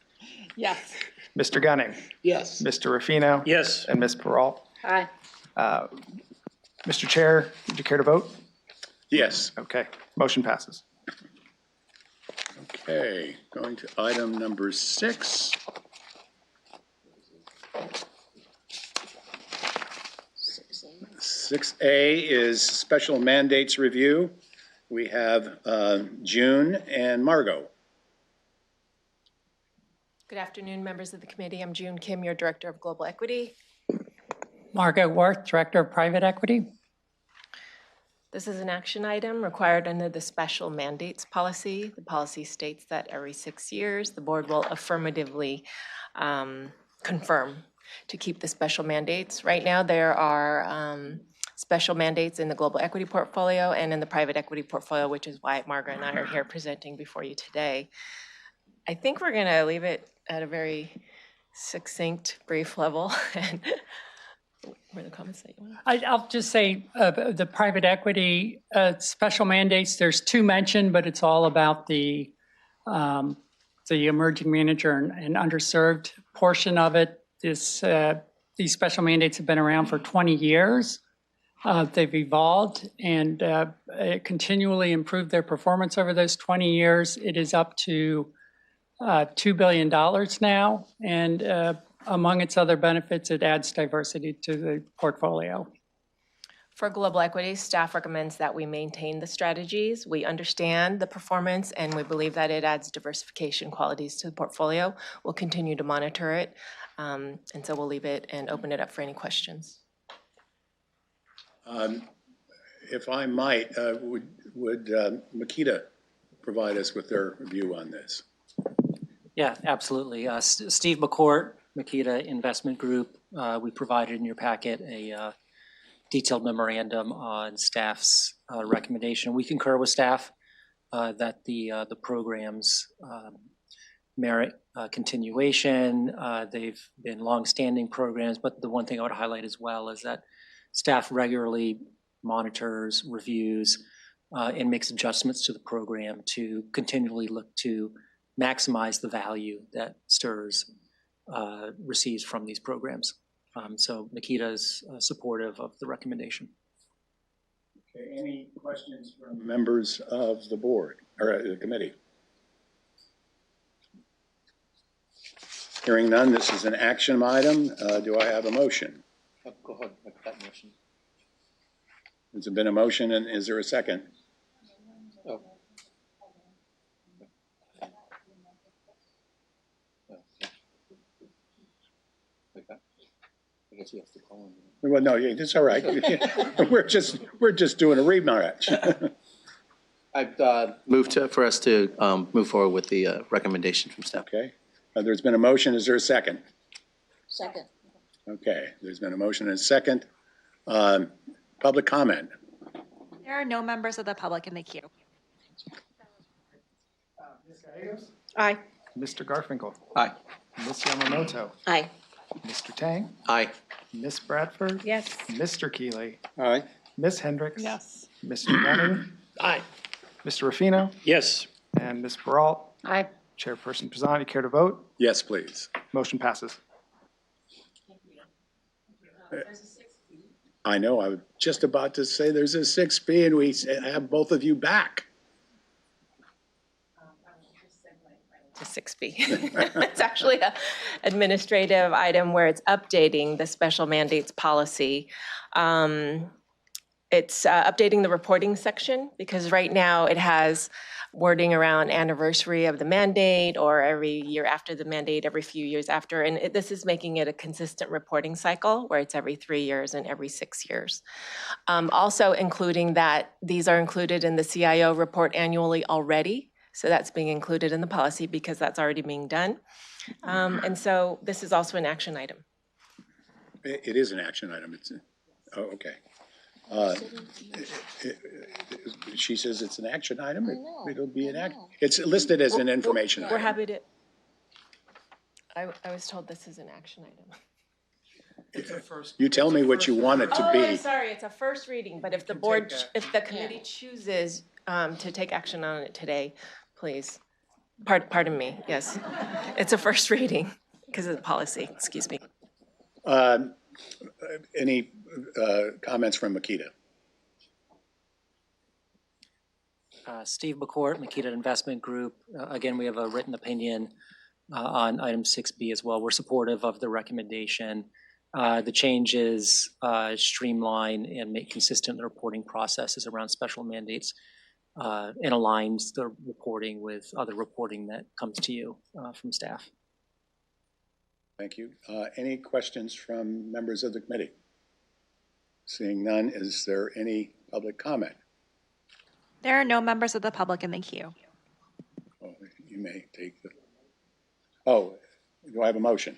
Yes. Mr. Gunning? Yes. Mr. Ruffino? Yes. And Ms. Peralt? Aye. Mr. Chair, would you care to vote? Yes. Okay, motion passes. Okay, going to item number 6. Six A is special mandates review. We have June and Margot. Good afternoon, members of the committee. I'm June Kim, your Director of Global Equity. Margot Worth, Director of Private Equity. This is an action item required under the special mandates policy. The policy states that every 6 years, the board will affirmatively confirm to keep the special mandates. Right now, there are special mandates in the global equity portfolio and in the private equity portfolio, which is why Margaret and I are here presenting before you today. I think we're going to leave it at a very succinct, brief level. And what are the comments that you want? I'll just say the private equity special mandates, there's 2 mentioned, but it's all about the emerging manager and underserved portion of it. These special mandates have been around for 20 years. They've evolved and continually improved their performance over those 20 years. It is up to $2 billion now, and among its other benefits, it adds diversity to the portfolio. For global equity, staff recommends that we maintain the strategies. We understand the performance and we believe that it adds diversification qualities to the portfolio. We'll continue to monitor it. And so we'll leave it and open it up for any questions. If I might, would Makita provide us with their view on this? Yeah, absolutely. Steve McCourt, Makita Investment Group, we provided in your packet a detailed memorandum on staff's recommendation. We concur with staff that the programs merit continuation. They've been longstanding programs, but the one thing I would highlight as well is that staff regularly monitors, reviews, and makes adjustments to the program to continually look to maximize the value that STRS receives from these programs. So Makita is supportive of the recommendation. Okay, any questions from members of the board or the committee? Hearing none, this is an action item. Do I have a motion? Go ahead, make that motion. Has there been a motion, and is there a second? Oh. I guess you have to call him. Well, no, it's all right. we're just doing a rematch. I move for us to move forward with the recommendation from staff. Okay. There's been a motion. Is there a second? Second. Okay. There's been a motion and a second. Public comment. There are no members of the public in the queue. Ms. Gallegos? Aye. Mr. Garfinkel? Aye. Ms. Yamamoto? Aye. Mr. Tang? Aye. Ms. Bradford? Yes. Mr. Keeley? Aye. Ms. Hendricks? Yes. Mr. Gunning? Aye. Mr. Ruffino? Yes. And Ms. Peralt? Aye. Chairperson Pizzani, care to vote? Yes, please. Motion passes. I know. I was just about to say there's a 6B, and we have both of you back. To 6B. It's actually an administrative item where it's updating the special mandates policy. It's updating the reporting section because right now it has wording around anniversary of the mandate or every year after the mandate, every few years after. And this is making it a consistent reporting cycle where it's every 3 years and every 6 years. Also including that these are included in the CIO report annually already. So that's being included in the policy because that's already being done. And so this is also an action item. It is an action item. Oh, okay. She says it's an action item. It'll be an act. It's listed as an information We're item. happy to. I was told this is an action item. It's a first. You tell me what you want it to Oh, be. I'm sorry, it's a first reading, but if the board, if the committee chooses to take action on it today, please. Pardon me, yes. It's a first reading because of the policy, excuse me. Any comments from Makita? Steve McCourt, Makita Investment Group. Again, we have a written opinion on item 6B as well. We're supportive of the recommendation. The changes streamline and make consistent the reporting processes around special mandates and aligns the reporting with other reporting that comes to you from staff. Thank you. Any questions from members of the committee? Seeing none, is there any public comment? There are no members of the public in the queue. Oh, you may take the. Oh, do I have a motion?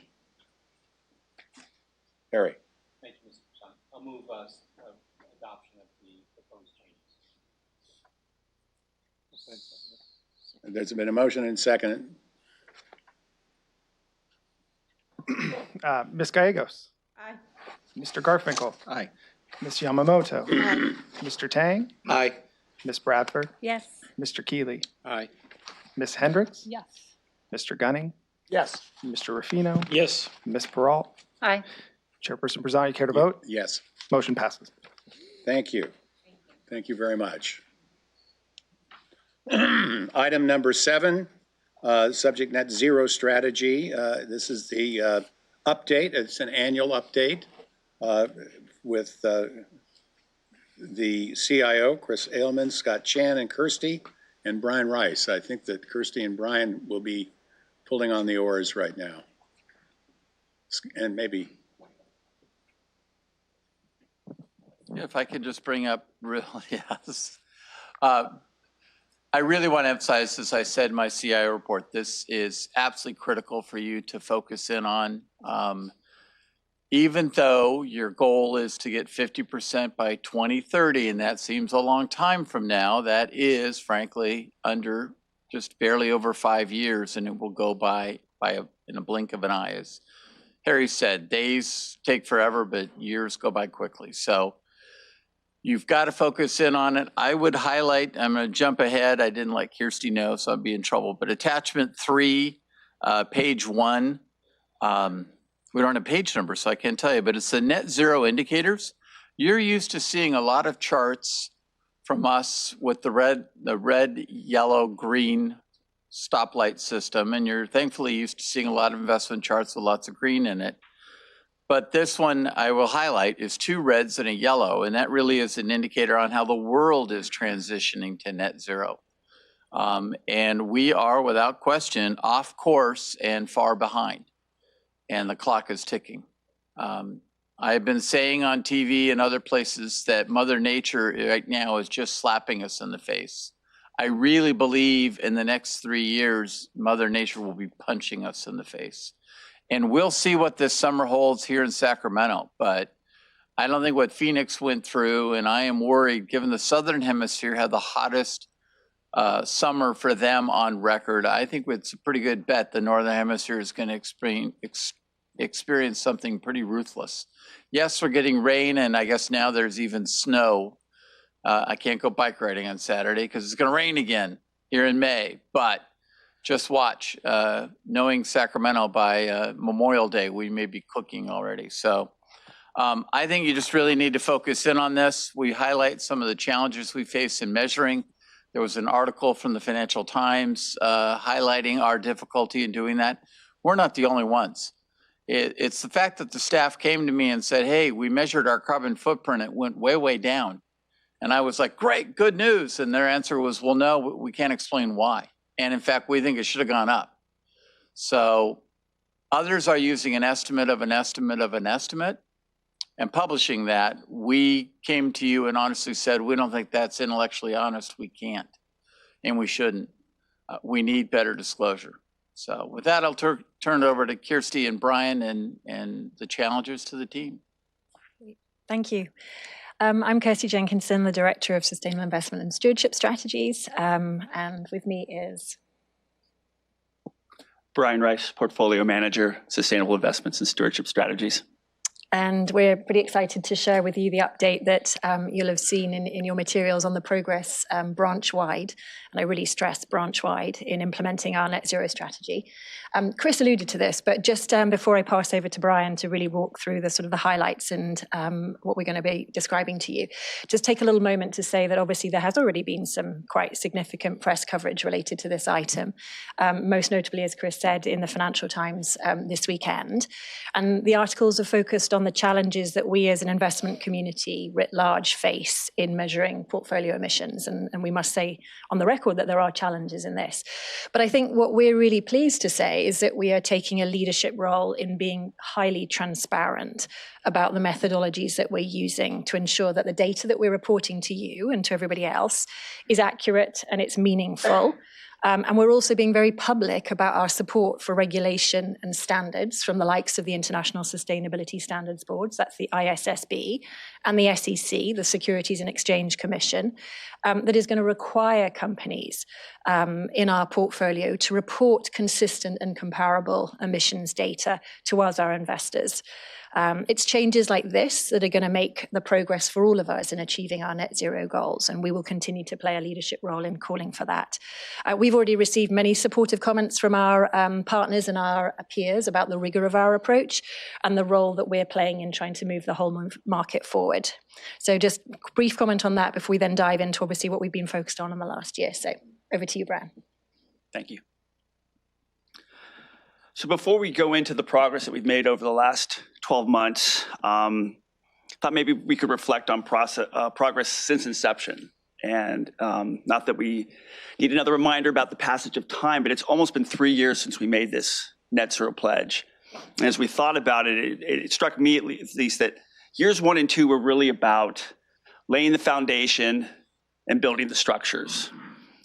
Harry. Thank you, Mr. President. I'll move adoption of the proposed changes. There's been a motion and second. Ms. Gallegos? Aye. Mr. Garfinkel? Aye. Ms. Yamamoto? Aye. Mr. Tang? Aye. Ms. Bradford? Yes. Mr. Keeley? Aye. Ms. Hendricks? Yes. Mr. Gunning? Yes. Mr. Ruffino? Yes. Ms. Peralt? Aye. Chairperson Pizzani, care to vote? Yes. Motion passes. Thank you. Thank you very much. Item number 7, subject net zero strategy. This is the update. It's an annual update with the CIO, Chris Ailman, Scott Chan, and Kirsty, and Brian Rice. I think that Kirsty and Brian will be pulling on the oars right now. And maybe. If I could just bring up yes. I really want to emphasize, as I said in my CIO report, this is absolutely critical for you to focus in on. Even though your goal is to get 50% by 2030, and that seems a long time from now, that is frankly under just barely over 5 years, and it will go by in a blink of an eye. As Harry said, days take forever, but years go by quickly. So you've got to focus in on it. I would highlight, I'm going to jump ahead. I didn't let Kirsty know, so I'd be in trouble. But attachment 3, page 1, we don't have page numbers, so I can't tell you, but it's the net zero indicators. You're used to seeing a lot of charts from us with the red, yellow, green stoplight system, and you're thankfully used to seeing a lot of investment charts with lots of green in it. But this one I will highlight is 2 reds and a yellow, and that really is an indicator on how the world is transitioning to net zero. And we are, without question, off course and far behind, and the clock is ticking. I've been saying on TV and other places that Mother Nature right now is just slapping us in the face. I really believe in the next 3 years, Mother Nature will be punching us in the face. And we'll see what this summer holds here in Sacramento, but I don't think what Phoenix went through, and I am worried, given the Southern Hemisphere had the hottest summer for them on record, I think it's a pretty good bet the Northern Hemisphere is going to experience something pretty ruthless. Yes, we're getting rain, and I guess now there's even snow. I can't go bike riding on Saturday because it's going to rain again here in May, but just watch. Knowing Sacramento by Memorial Day, we may be cooking already. So I think you just really need to focus in on this. We highlight some of the challenges we face in measuring. There was an article from the Financial Times highlighting our difficulty in doing that. We're not the only ones. It's the fact that the staff came to me and said, hey, we measured our carbon footprint. It went way, way down. And I was like, great, good news. And their answer was, well, no, we can't explain why. And in fact, we think it should have gone up. So others are using an estimate of an estimate of an estimate and publishing that. We came to you and honestly said, we don't think that's intellectually honest. We can't, and we shouldn't. We need better disclosure. So with that, I'll turn it over to Kirsty and Brian and the challengers to the team. Thank you. I'm Kirsty Jenkinson, the Director of Sustainable Investment and Stewardship Strategies, and with me is Brian Rice, Portfolio Manager, Sustainable Investments and Stewardship Strategies. And we're pretty excited to share with you the update that you'll have seen in your materials on the progress branch-wide, and I really stress branch-wide, in implementing our net zero strategy. Chris alluded to this, but just before I pass over to Brian to really walk through the sort of the highlights and what we're going to be describing to you, just take a little moment to say that obviously there has already been some quite significant press coverage related to this item, most notably, as Chris said, in the Financial Times this weekend. And the articles are focused on the challenges that we as an investment community writ large face in measuring portfolio emissions. And we must say on the record that there are challenges in this. But I think what we're really pleased to say is that we are taking a leadership role in being highly transparent about the methodologies that we're using to ensure that the data that we're reporting to you and to everybody else is accurate and it's meaningful. And we're also being very public about our support for regulation and standards from the likes of the International Sustainability Standards Boards, that's the ISSB, and the SEC, the Securities and Exchange Commission, that is going to require companies in our portfolio to report consistent and comparable emissions data to us, our investors. It's changes like this that are going to make the progress for all of us in achieving our net zero goals, and we will continue to play a leadership role in calling for that. We've already received many supportive comments from our partners and our peers about the rigor of our approach and the role that we're playing in trying to move the whole market forward. So just a brief comment on that before we then dive into obviously what we've been focused on in the last year. So over to you, Brian. Thank you. So before we go into the progress that we've made over the last 12 months, thought maybe we could reflect on progress since inception. And not that we need another reminder about the passage of time, but it's almost been 3 years since we made this net zero pledge. And as we thought about it, it struck me at least that years 1 and 2 were really about laying the foundation and building the structures.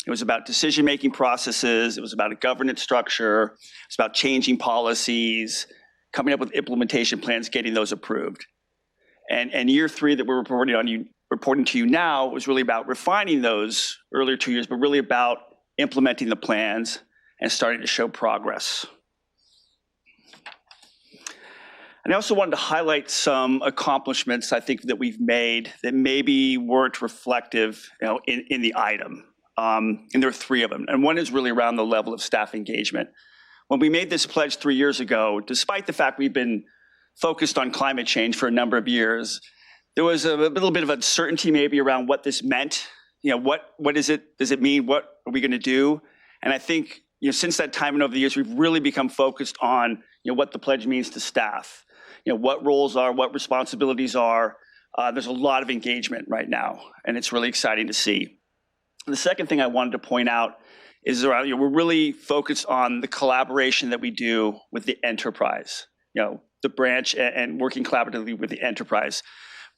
It was about decision-making processes. It was about a governance structure. It was about changing policies, coming up with implementation plans, getting those approved. And year 3 that we're reporting to you now was really about refining those earlier 2 years, but really about implementing the plans and starting to show progress. And I also wanted to highlight some accomplishments I think that we've made that maybe weren't reflective, in the item. And there are 3 of them. And one is really around the level of staff engagement. When we made this pledge 3 years ago, despite the fact we've been focused on climate change for a number of years, there was a little bit of uncertainty maybe around what this meant. What does it mean? What are we going to do? And I think since that time and over the years, we've really become focused on what the pledge means to staff. What roles are, what responsibilities are. There's a lot of engagement right now, and it's really exciting to see. The second thing I wanted to point out is around, we're really focused on the collaboration that we do with the enterprise, the branch and working collaboratively with the enterprise,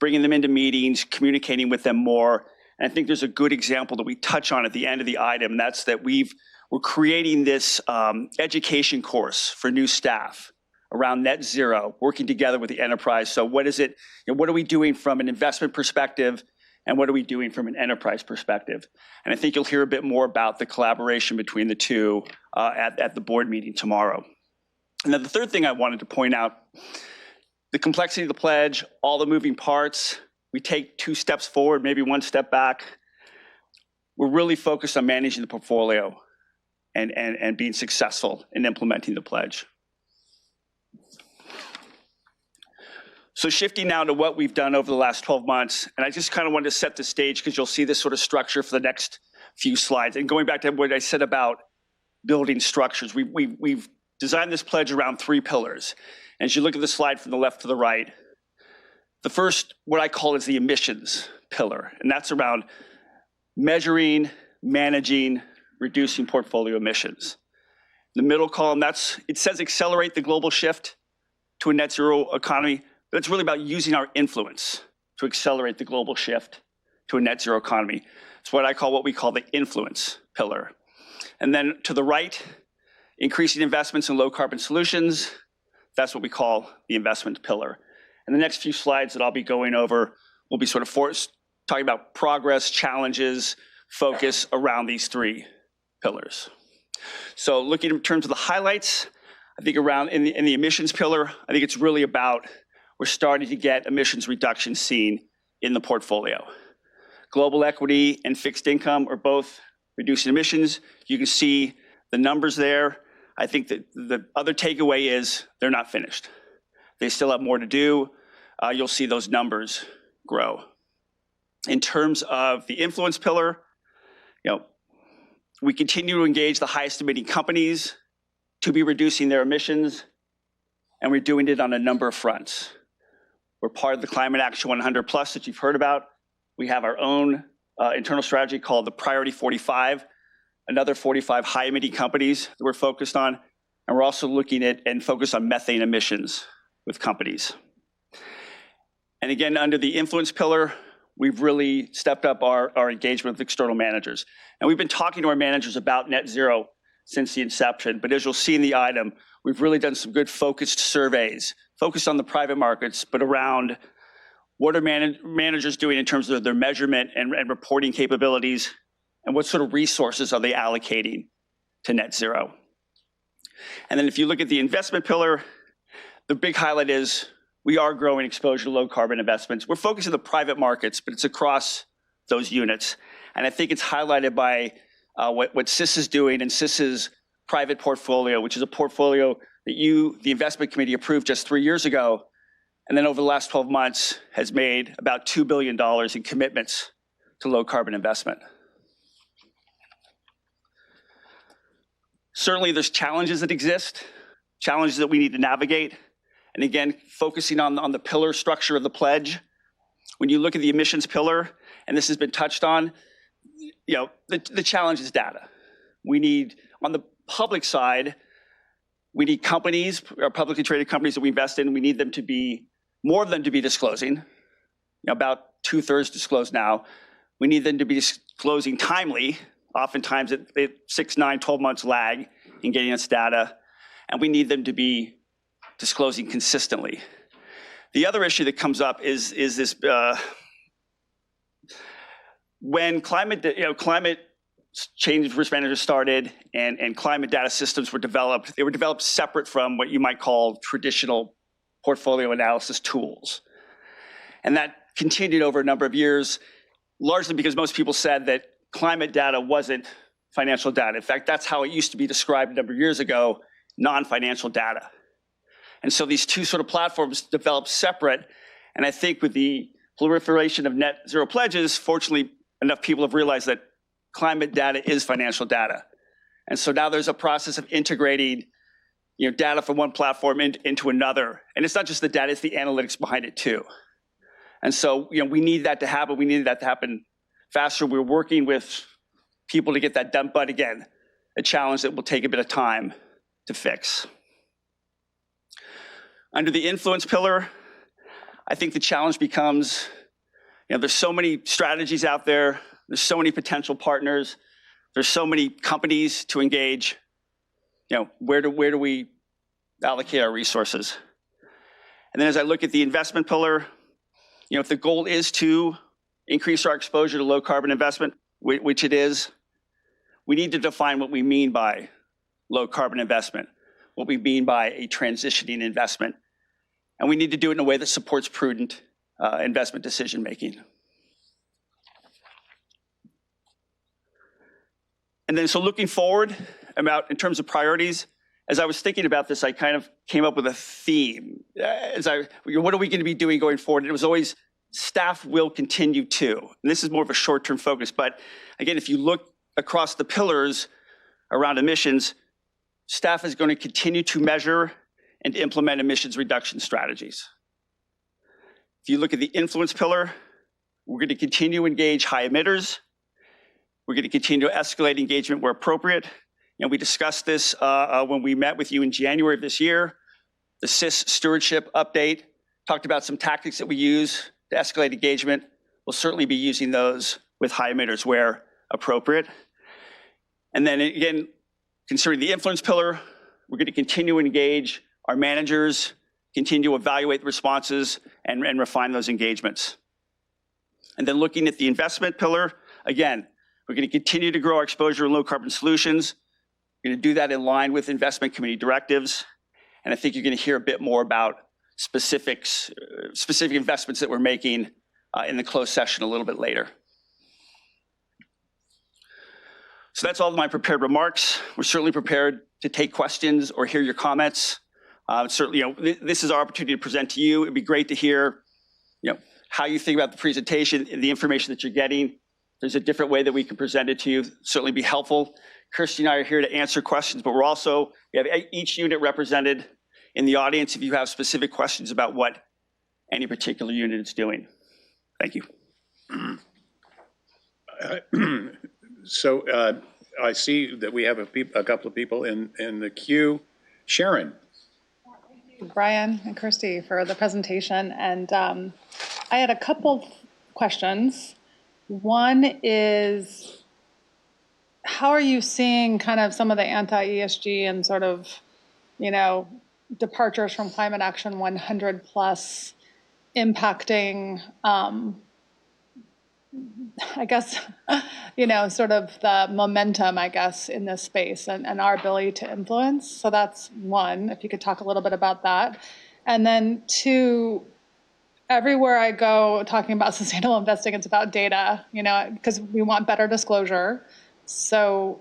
bringing them into meetings, communicating with them more. And I think there's a good example that we touch on at the end of the item, and that's that we're creating this education course for new staff around net zero, working together with the enterprise. So what is it, what are we doing from an investment perspective, and what are we doing from an enterprise perspective? And I think you'll hear a bit more about the collaboration between the two at the board meeting tomorrow. And then the third thing I wanted to point out, the complexity of the pledge, all the moving parts, we take 2 steps forward, maybe 1 step back. We're really focused on managing the portfolio and being successful in implementing the pledge. So shifting now to what we've done over the last 12 months, and I just kind of wanted to set the stage because you'll see this sort of structure for the next few slides. And going back to what I said about building structures, we've designed this pledge around 3 pillars. And as you look at the slide from the left to the right, the first, what I call is the emissions pillar, and that's around measuring, managing, reducing portfolio emissions. The middle column, it says accelerate the global shift to a net zero economy, but it's really about using our influence to accelerate the global shift to a net zero economy. It's what we call the influence pillar. And then to the right, increasing investments in low carbon solutions, that's what we call the investment pillar. And the next few slides that I'll be going over will be sort of talking about progress, challenges, focus around these 3 pillars. So looking in terms of the highlights, I think around in the emissions pillar, I think it's really about we're starting to get emissions reduction seen in the portfolio. Global equity and fixed income are both reducing emissions. You can see the numbers there. I think that the other takeaway is they're not finished. They still have more to do. You'll see those numbers grow. In terms of the influence pillar, we continue to engage the highest emitting companies to be reducing their emissions, and we're doing it on a number of fronts. We're part of the Climate Action 100 Plus that you've heard about. We have our own internal strategy called the Priority 45, another 45 high emitting companies that we're focused on. And we're also looking at and focused on methane emissions with companies. And again, under the influence pillar, we've really stepped up our engagement with external managers. And we've been talking to our managers about net zero since the inception. But as you'll see in the item, we've really done some good focused surveys, focused on the private markets, but around what are managers doing in terms of their measurement and reporting capabilities, and what sort of resources are they allocating to net zero. And then if you look at the investment pillar, the big highlight is we are growing exposure to low carbon investments. We're focused on the private markets, but it's across those units. And I think it's highlighted by what CIS is doing and CIS's private portfolio, which is a portfolio that the investment committee approved just 3 years ago, and then over the last 12 months has made about $2 billion in commitments to low carbon investment. Certainly there's challenges that exist challenges that we need to navigate. And again, focusing on the pillar structure of the pledge. When you look at the emissions pillar, and this has been touched on, the challenge is data. We need, on the public side, we need companies, or publicly traded companies that we invest in, we need them to be, more of them to be disclosing, about 2/3 disclosed now. We need them to be disclosing timely, oftentimes at 6, 9, 12 months lag in getting us data, and we need them to be disclosing consistently. The other issue that comes up is this, when climate change risk managers started and climate data systems were developed, they were developed separate from what you might call traditional portfolio analysis tools. And that continued over a number of years, largely because most people said that climate data wasn't financial data. In fact, that's how it used to be described a number of years ago, non-financial data. And so these two sort of platforms developed separate. And I think with the proliferation of net zero pledges, fortunately, enough people have realized that climate data is financial data. And so now there's a process of integrating data from one platform into another. And it's not just the data, it's the analytics behind it too. And so we need that to happen. We need that to happen faster. We're working with people to get that done. But again, a challenge that will take a bit of time to fix. Under the influence pillar, I think the challenge becomes, there's so many strategies out there. There's so many potential partners. There's so many companies to engage. Where do we allocate our resources? And then as I look at the investment pillar, if the goal is to increase our exposure to low carbon investment, which it is, we need to define what we mean by low carbon investment, what we mean by a transitioning investment. And we need to do it in a way that supports prudent investment decision making. And then so looking forward in terms of priorities, as I was thinking about this, I kind of came up with a theme. What are we going to be doing going forward? And it was always staff will continue to. And this is more of a short-term focus. But again, if you look across the pillars around emissions, staff is going to continue to measure and implement emissions reduction strategies. If you look at the influence pillar, we're going to continue to engage high emitters. We're going to continue to escalate engagement where appropriate. And we discussed this when we met with you in January of this year. The CIS stewardship update talked about some tactics that we use to escalate engagement. We'll certainly be using those with high emitters where appropriate. And then again, considering the influence pillar, we're going to continue to engage our managers, continue to evaluate the responses and refine those engagements. And then looking at the investment pillar, again, we're going to continue to grow our exposure in low carbon solutions. We're going to do that in line with investment committee directives. And I think you're going to hear a bit more about specific investments that we're making in the closed session a little bit later. So that's all of my prepared remarks. We're certainly prepared to take questions or hear your comments. Certainly, this is our opportunity to present to you. It'd be great to hear, how you think about the presentation and the information that you're getting. There's a different way that we can present it to you. Certainly be helpful. Kirsty and I are here to answer questions, but we have each unit represented in the audience if you have specific questions about what any particular unit is doing. Thank you. So I see that we have a couple of people in the queue. Sharon. Brian and Kirsty for the presentation. And I had a couple questions. One is, how are you seeing kind of some of the anti-ESG and sort of, departures from Climate Action 100 plus impacting, I guess, sort of the momentum, I guess, in this space and our ability to influence? So that's one, if you could talk a little bit about that. And then two, everywhere I go talking about sustainable investing, it's about data, because we want better disclosure. So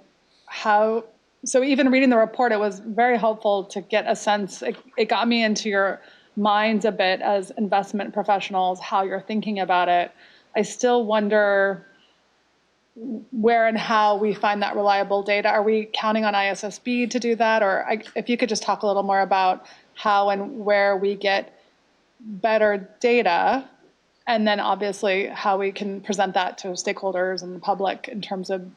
even reading the report, it was very helpful to get a sense. It got me into your minds a bit as investment professionals, how you're thinking about it. I still wonder, where and how we find that reliable data. Are we counting on ISSB to do that? Or if you could just talk a little more about how and where we get better data, and then obviously how we can present that to stakeholders and the public in terms of,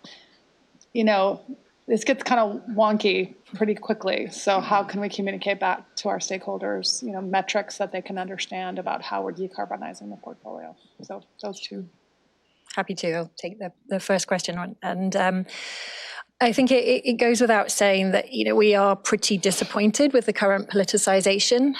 this gets kind of wonky pretty quickly. So how can we communicate back to our stakeholders, metrics that they can understand about how we're decarbonizing the portfolio? So those two. Happy to. I'll take the first question on. And I think it goes without saying that, we are pretty disappointed with the current politicization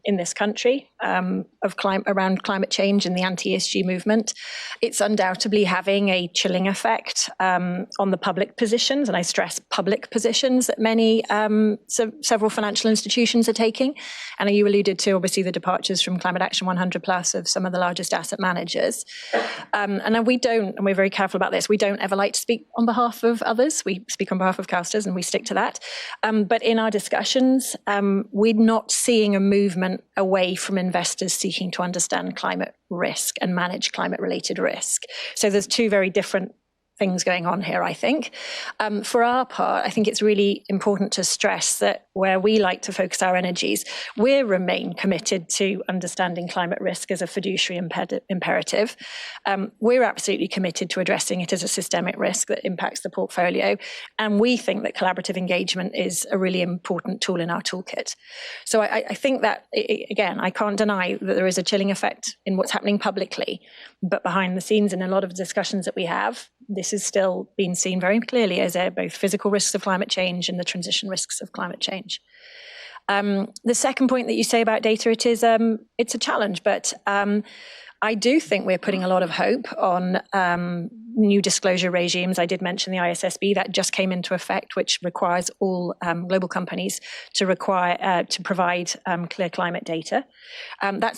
in this country around climate change and the anti-ESG movement. It's undoubtedly having a chilling effect on the public positions, and I stress public positions that many, several financial institutions are taking. And you alluded to, obviously, the departures from Climate Action 100+ of some of the largest asset managers. And we're very careful about this, we don't ever like to speak on behalf of others. We speak on behalf of CalSTRS and we stick to that. But in our discussions, we're not seeing a movement away from investors seeking to understand climate risk and manage climate-related risk. So there's two very different things going on here, I think. For our part, I think it's really important to stress that where we like to focus our energies, we remain committed to understanding climate risk as a fiduciary imperative. We're absolutely committed to addressing it as a systemic risk that impacts the portfolio. And we think that collaborative engagement is a really important tool in our toolkit. So I think that, again, I can't deny that there is a chilling effect in what's happening publicly, but behind the scenes in a lot of discussions that we have, this is still being seen very clearly as both physical risks of climate change and the transition risks of climate change. The second point that you say about data, it's a challenge, but I do think we're putting a lot of hope on new disclosure regimes. I did mention the ISSB that just came into effect, which requires all global companies to provide clear climate data.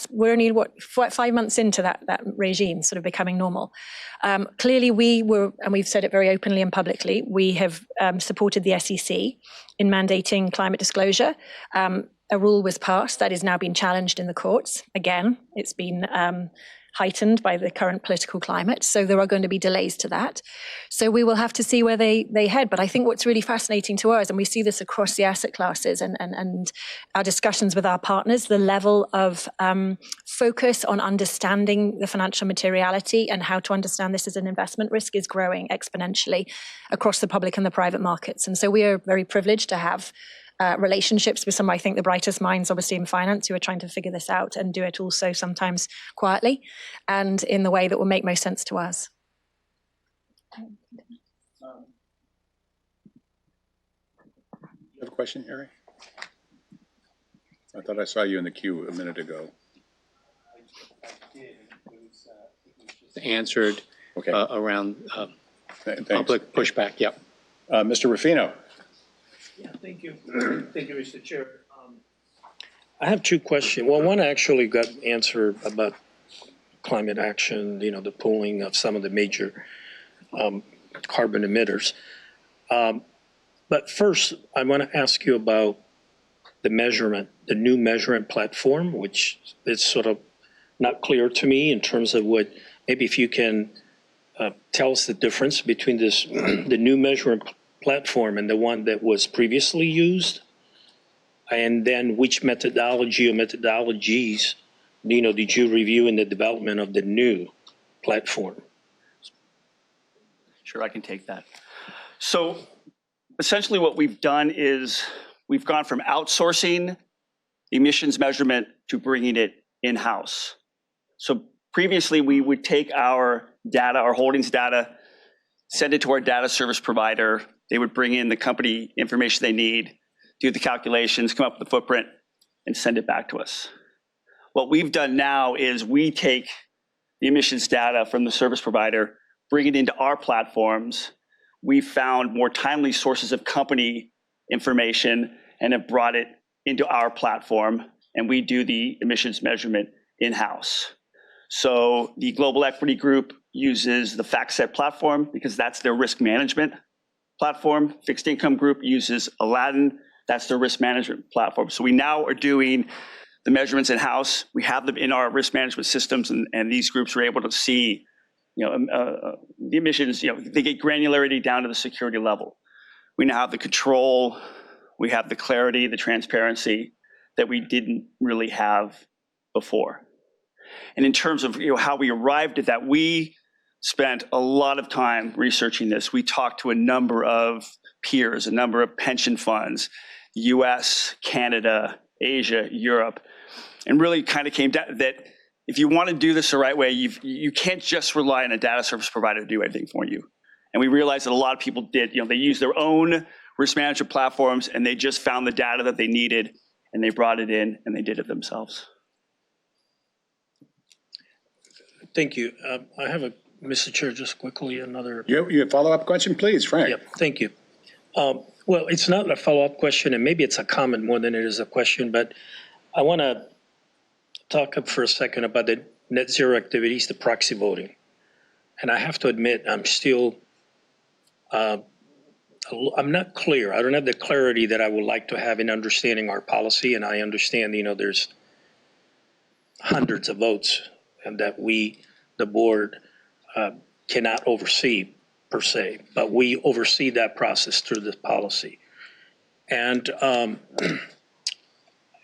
We're only 5 months into that regime sort of becoming normal. Clearly, and we've said it very openly and publicly, we have supported the SEC in mandating climate disclosure. A rule was passed that is now being challenged in the courts. Again, it's been heightened by the current political climate, so there are going to be delays to that. So we will have to see where they head. But I think what's really fascinating to us, and we see this across the asset classes and our discussions with our partners, the level of focus on understanding the financial materiality and how to understand this as an investment risk is growing exponentially across the public and the private markets. And so we are very privileged to have relationships with some, I think, the brightest minds, obviously, in finance, who are trying to figure this out and do it also sometimes quietly and in the way that will make most sense to us. You have a question, Harry? I thought I saw you in the queue a minute ago. Answered around public pushback. Yep. Mr. Ruffino. Yeah, thank you. Thank you, Mr. Chair. I have two questions. Well, one actually got answered about climate action, the pooling of some of the major carbon emitters. But first, I want to ask you about the new measurement platform, which is sort of not clear to me in terms of maybe if you can tell us the difference between the new measurement platform and the one that was previously used, and then which methodology or methodologies, did you review in the development of the new platform? Sure, I can take that. So essentially what we've done is we've gone from outsourcing emissions measurement to bringing it in-house. So previously we would take our data, our holdings data, send it to our data service provider. They would bring in the company information they need, do the calculations, come up with the footprint, and send it back to us. What we've done now is we take the emissions data from the service provider, bring it into our platforms. We've found more timely sources of company information and have brought it into our platform, and we do the emissions measurement in-house. So the Global Equity Group uses the FactSet platform because that's their risk management platform. Fixed Income Group uses Aladdin. That's their risk management platform. So we now are doing the measurements in-house. We have them in our risk management systems, and these groups are able to see the emissions, they get granularity down to the security level. We now have the control, we have the clarity, the transparency that we didn't really have before. And in terms of how we arrived at that, we spent a lot of time researching this. We talked to a number of peers, a number of pension funds, US, Canada, Asia, Europe, and really kind of came down that if you want to do this the right way, you can't just rely on a data service provider to do everything for you. And we realized that a lot of people did, they used their own risk management platforms and they just found the data that they needed and they brought it in and they did it themselves. Thank you. I have Mr. Chair, just quickly another. You have a follow-up question, please, Frank. Yeah, thank you. Well, it's not a follow-up question, and maybe it's a comment more than it is a question, but I want to talk for a second about the net zero activities, the proxy voting. And I have to admit, I'm still, I'm not clear. I don't have the clarity that I would like to have in understanding our policy. And I understand, there's hundreds of votes and that we, the board, cannot oversee per se, but we oversee that process through this policy. And I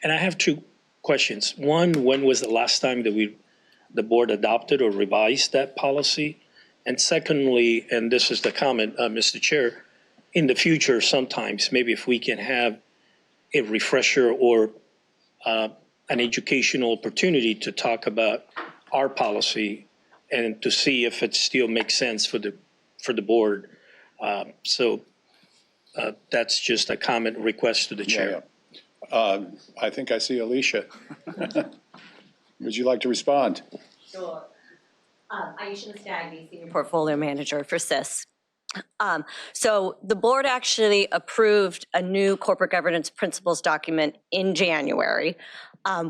have two questions. One, when was the last time that the board adopted or revised that policy? And secondly, and this is the comment, Mr. Chair, in the future, sometimes, maybe if we can have a refresher or an educational opportunity to talk about our policy and to see if it still makes sense for the board. So that's just a comment request to the chair. Yeah. I think I see Alicia. Would you like to respond? Sure. Aisha Mustagni, Senior Portfolio Manager for CIS. So the board actually approved a new corporate governance principles document in January.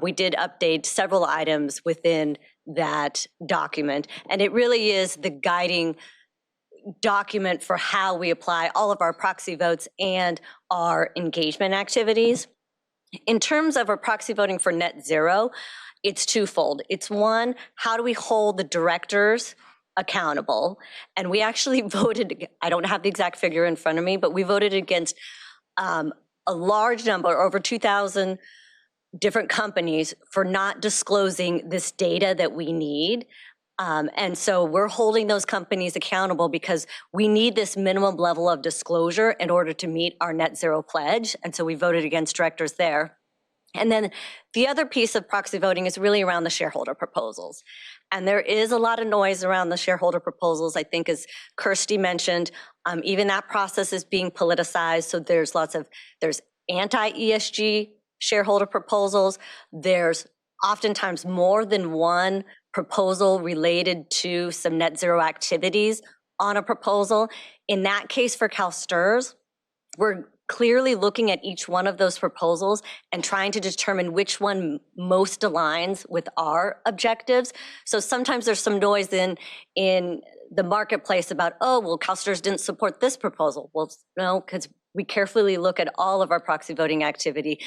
We did update several items within that document, and it really is the guiding document for how we apply all of our proxy votes and our engagement activities. In terms of our proxy voting for net zero, it's twofold. It's one, how do we hold the directors accountable? And we actually voted, I don't have the exact figure in front of me, but we voted against a large number, over 2,000 different companies for not disclosing this data that we need. And so we're holding those companies accountable because we need this minimum level of disclosure in order to meet our net zero pledge. And so we voted against directors there. And then the other piece of proxy voting is really around the shareholder proposals. And there is a lot of noise around the shareholder proposals. I think as Kirsty mentioned, even that process is being politicized. So there's there's anti-ESG shareholder proposals. There's oftentimes more than one proposal related to some net zero activities on a proposal. In that case for CalSTRS, we're clearly looking at each one of those proposals and trying to determine which one most aligns with our objectives. So sometimes there's some noise in the marketplace about, oh, well, CalSTRS didn't support this proposal. Well, no, because we carefully look at all of our proxy voting activity.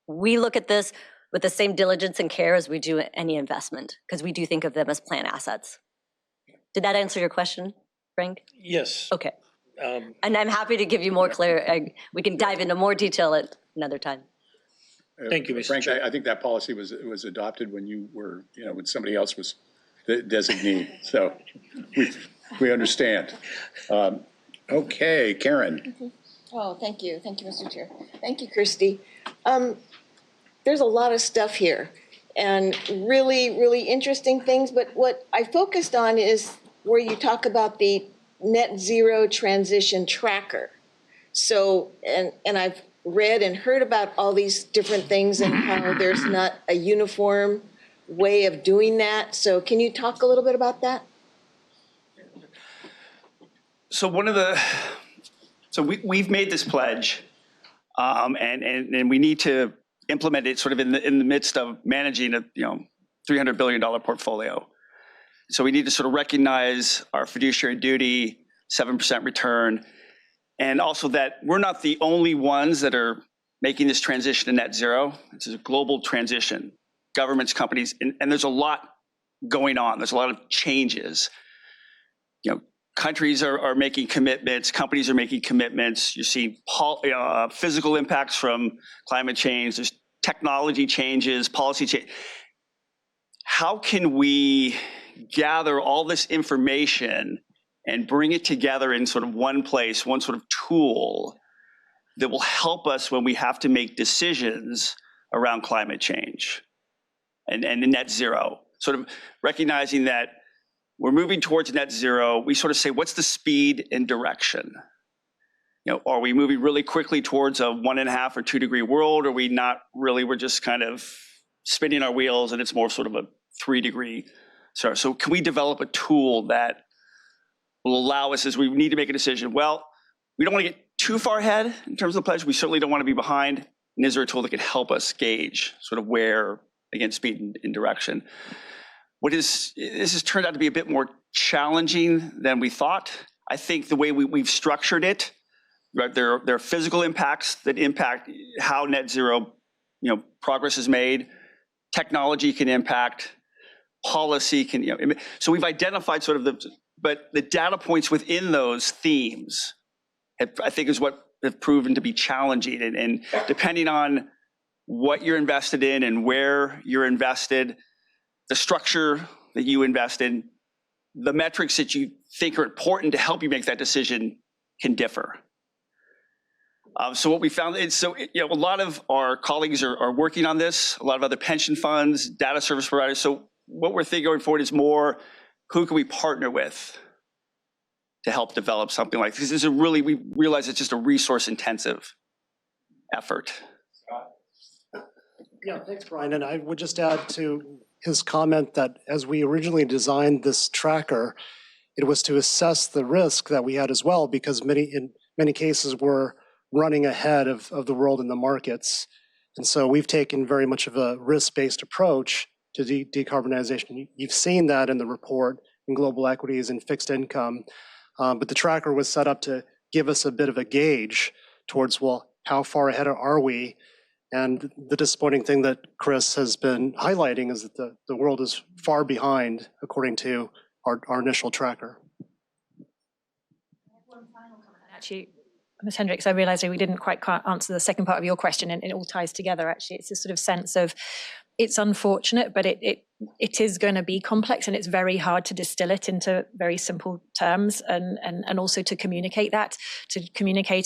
We look at this with the same diligence and care as we do any investment, because we do think of them as plan assets. Did that answer your question, Frank? Yes. Okay. And I'm happy to give you more clarity. We can dive into more detail at another time. Thank you, Mr. Frank, Chair. I think that policy was adopted when you were, when somebody else was the designee. So we understand. Okay, Karen. Oh, thank you. Thank you, Mr. Chair. Thank you, Kirsty. There's a lot of stuff here and really, really interesting things. But what I focused on is where you talk about the net zero transition tracker. So, and I've read and heard about all these different things and how there's not a uniform way of doing that. So can you talk a little bit about that? So we've made this pledge, and we need to implement it sort of in the midst of managing a $300 billion portfolio. So we need to sort of recognize our fiduciary duty, 7% return, and also that we're not the only ones that are making this transition to net zero. It's a global transition. Governments, companies, and there's a lot going on. There's a lot of changes. countries are making commitments, companies are making commitments. You're seeing physical impacts from climate change. There's technology changes, policy change. How can we gather all this information and bring it together in sort of one place, one sort of tool that will help us when we have to make decisions around climate change and net zero? Sort of recognizing that we're moving towards net zero. We sort of say, what's the speed and direction? Are we moving really quickly towards a 1.5 or 2 degree world? Or are we not really? We're just kind of spinning our wheels and it's more sort of a 3 degree. So can we develop a tool that will allow us, as we need to make a decision? Well, we don't want to get too far ahead in terms of the pledge. We certainly don't want to be behind. And is there a tool that can help us gauge sort of where, again, speed and direction? This has turned out to be a bit more challenging than we thought. I think the way we've structured it, right, there are physical impacts that impact how net zero, progress is made. Technology can impact, policy can, so we've identified sort of but the data points within those themes, I think, is what have proven to be challenging. And depending on what you're invested in and where you're invested, the structure that you invest in, the metrics that you think are important to help you make that decision can differ. So what we found is, a lot of our colleagues are working on this, a lot of other pension funds, data service providers. So what we're thinking going forward is more, who can we partner with to help develop something like this? We realize it's just a resource intensive effort. Yeah, thanks, Brian. And I would just add to his comment that as we originally designed this tracker, it was to assess the risk that we had as well, because in many cases we're running ahead of the world in the markets. And so we've taken very much of a risk-based approach to decarbonization. You've seen that in the report in global equities and fixed income. But the tracker was set up to give us a bit of a gauge towards, well, how far ahead are we? And the disappointing thing that Chris has been highlighting is that the world is far behind, according to our initial tracker. Actually, Ms. Hendricks, I realized we didn't quite answer the second part of your question, and it all ties together, actually. It's this sort of sense of, it's unfortunate, but it is going to be complex, and it's very hard to distill it into very simple terms, and also to communicate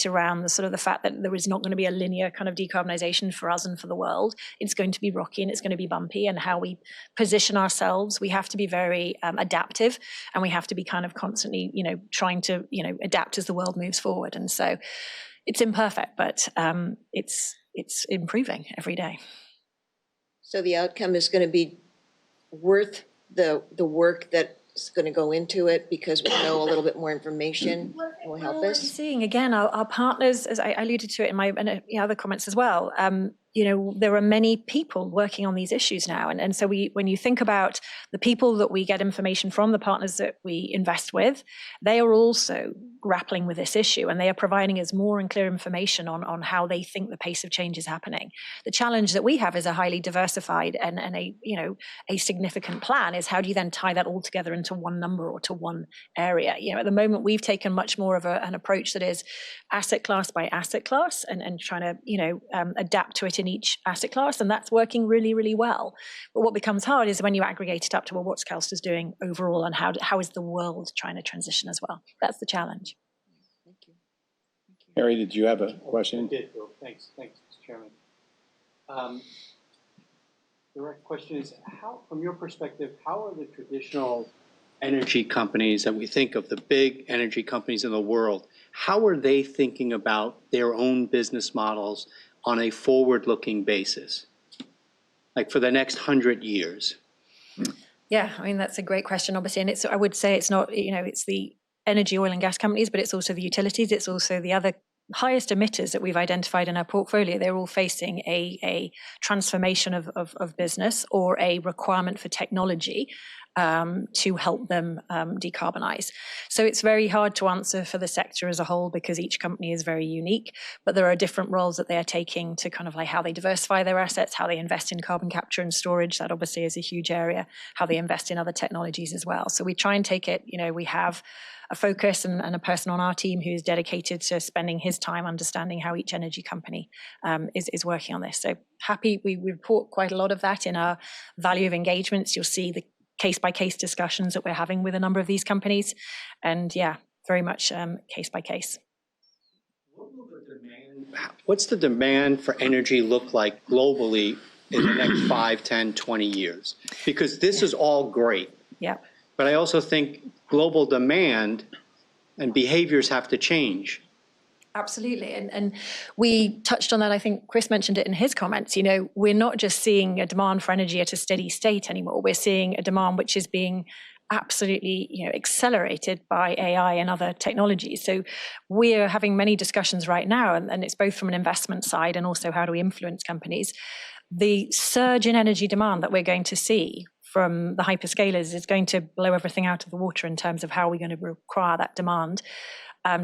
around the sort of the fact that there is not going to be a linear kind of decarbonization for us and for the world. It's going to be rocky and it's going to be bumpy, and how we position ourselves, we have to be very adaptive, and we have to be kind of constantly, trying to, adapt as the world moves forward. And so it's imperfect, but it's improving every day. So the outcome is going to be worth the work that's going to go into it, because we know a little bit more information will help us. We're seeing, again, our partners, as I alluded to it in my other comments as well, there are many people working on these issues now. And so when you think about the people that we get information from, the partners that we invest with, they are also grappling with this issue, and they are providing us more and clear information on how they think the pace of change is happening. The challenge that we have is a highly diversified and a significant plan is, how do you then tie that all together into one number or to one area? At the moment, we've taken much more of an approach that is asset class by asset class, and trying to adapt to it in each asset class, and that's working really, really well. But what becomes hard is when you aggregate it up to, well, what's CalSTRS doing overall, and how is the world trying to transition as well? That's the challenge. Thank you. Harry, did you have a question? I did, Bill. Thanks, Mr. Chairman. The right question is, how, from your perspective, how are the traditional energy companies that we think of, the big energy companies in the world, how are they thinking about their own business models on a forward-looking basis, like for the next 100 years? Yeah, I mean, that's a great question, obviously. And I would say it's not, it's the energy, oil and gas companies, but it's also the utilities. It's also the other highest emitters that we've identified in our portfolio. They're all facing a transformation of business, or a requirement for technology to help them decarbonize. So it's very hard to answer for the sector as a whole because each company is very unique, but there are different roles that they are taking to kind of like how they diversify their assets, how they invest in carbon capture and storage. That obviously is a huge area, how they invest in other technologies as well. So we try and take it, we have a focus and a person on our team who's dedicated to spending his time understanding how each energy company is working on this. So happy, we report quite a lot of that in our value of engagements. You'll see the case-by-case discussions that we're having with a number of these companies. And yeah, very much case by case. What's the demand for energy look like globally in the next 5, 10, 20 years? Because this is all great. Yeah. But I also think global demand and behaviors have to change. Absolutely. And we touched on that. I think Chris mentioned it in his comments. We're not just seeing a demand for energy at a steady state anymore. We're seeing a demand which is being absolutely accelerated by AI and other technologies. So we're having many discussions right now, and it's both from an investment side and also how do we influence companies. The surge in energy demand that we're going to see from the hyperscalers is going to blow everything out of the water in terms of how we're going to require that demand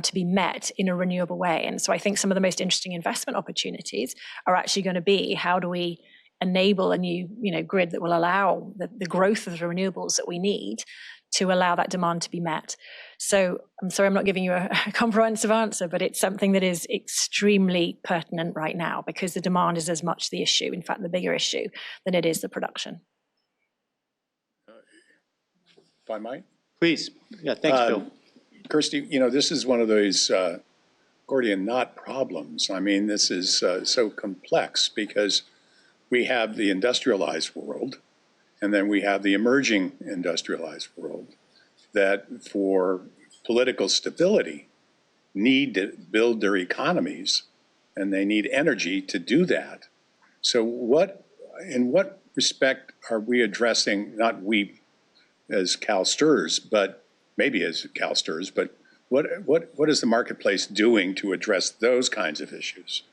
to be met in a renewable way. And so I think some of the most interesting investment opportunities are actually going to be how do we enable a new grid that will allow the growth of the renewables that we need to allow that demand to be met. So I'm sorry I'm not giving you a comprehensive answer, but it's something that is extremely pertinent right now because the demand is as much the issue, in fact, the bigger issue than it is the production. If I might? Please. Yeah, thanks, Bill. Kirsty, this is one of those Gordian knot problems. I mean, this is so complex because we have the industrialized world, and then we have the emerging industrialized world that for political stability need to build their economies, and they need energy to do that. So in what respect are we addressing, not we as CalSTRS, but maybe as CalSTRS, but what is the marketplace doing to address those kinds of issues?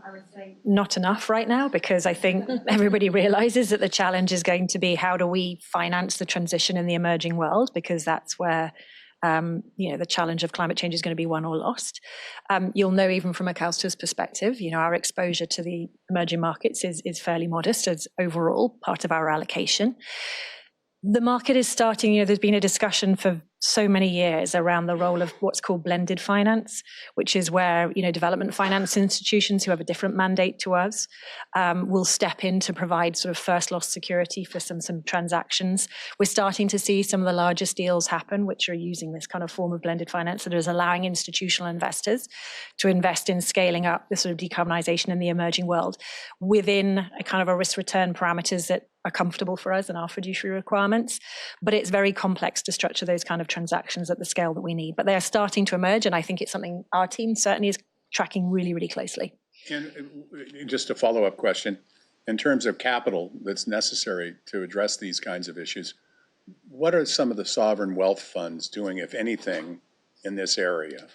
I would say not enough right now, because I think everybody realizes that the challenge is going to be how do we finance the transition in the emerging world, because that's where the challenge of climate change is going to be won or lost. You'll know even from a CalSTRS perspective, our exposure to the emerging markets is fairly modest as overall part of our allocation. The market is starting, there's been a discussion for so many years around the role of what's called blended finance, which is where, development finance institutions who have a different mandate to us will step in to provide sort of first loss security for some transactions. We're starting to see some of the largest deals happen, which are using this kind of form of blended finance that is allowing institutional investors to invest in scaling up the sort of decarbonization in the emerging world within a kind of a risk return parameters that are comfortable for us and our fiduciary requirements. But it's very complex to structure those kind of transactions at the scale that we need. But they are starting to emerge, and I think it's something our team certainly is tracking really, really closely. And just a follow-up question, in terms of capital that's necessary to address these kinds of issues, what are some of the sovereign wealth funds doing, if anything, in this area?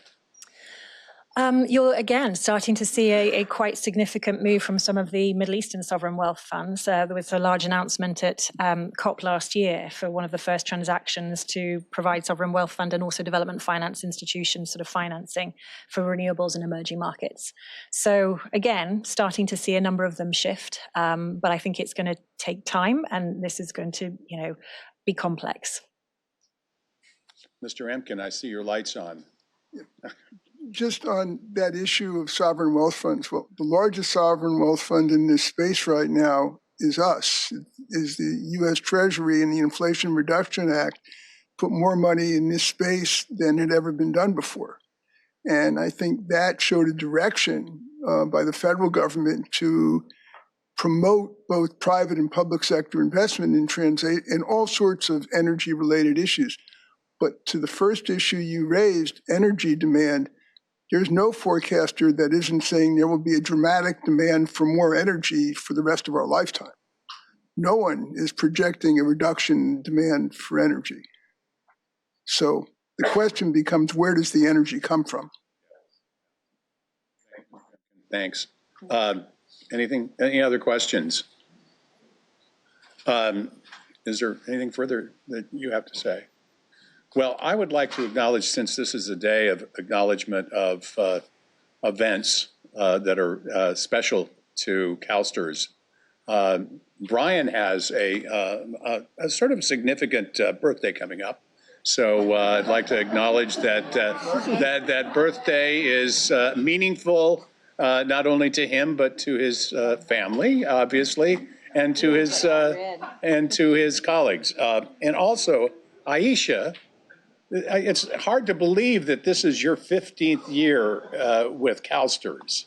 You're again starting to see a quite significant move from some of the Middle Eastern sovereign wealth funds. There was a large announcement at COP last year for one of the first transactions to provide sovereign wealth fund and also development finance institutions sort of financing for renewables in emerging markets. So again, starting to see a number of them shift, but I think it's going to take time, and this is going to, be complex. Mr. Emkin, I see your lights on. Just on that issue of sovereign wealth funds, well, the largest sovereign wealth fund in this space right now is us, is the U.S. Treasury, and the Inflation Reduction Act put more money in this space than had ever been done before. And I think that showed a direction by the federal government to promote both private and public sector investment in all sorts of energy-related issues. But to the first issue you raised, energy demand, there's no forecaster that isn't saying there will be a dramatic demand for more energy for the rest of our lifetime. No one is projecting a reduction in demand for energy. So the question becomes, where does the energy come from? Thanks. Any other questions? Is there anything further that you have to say? Well, I would like to acknowledge, since this is a day of acknowledgement of events that are special to CalSTRS, Brian has a sort of significant birthday coming up. So I'd like to acknowledge that that birthday is meaningful, not only to him, but to his family, obviously, and to his colleagues. And also, Aisha, it's hard to believe that this is your 15th year with CalSTRS.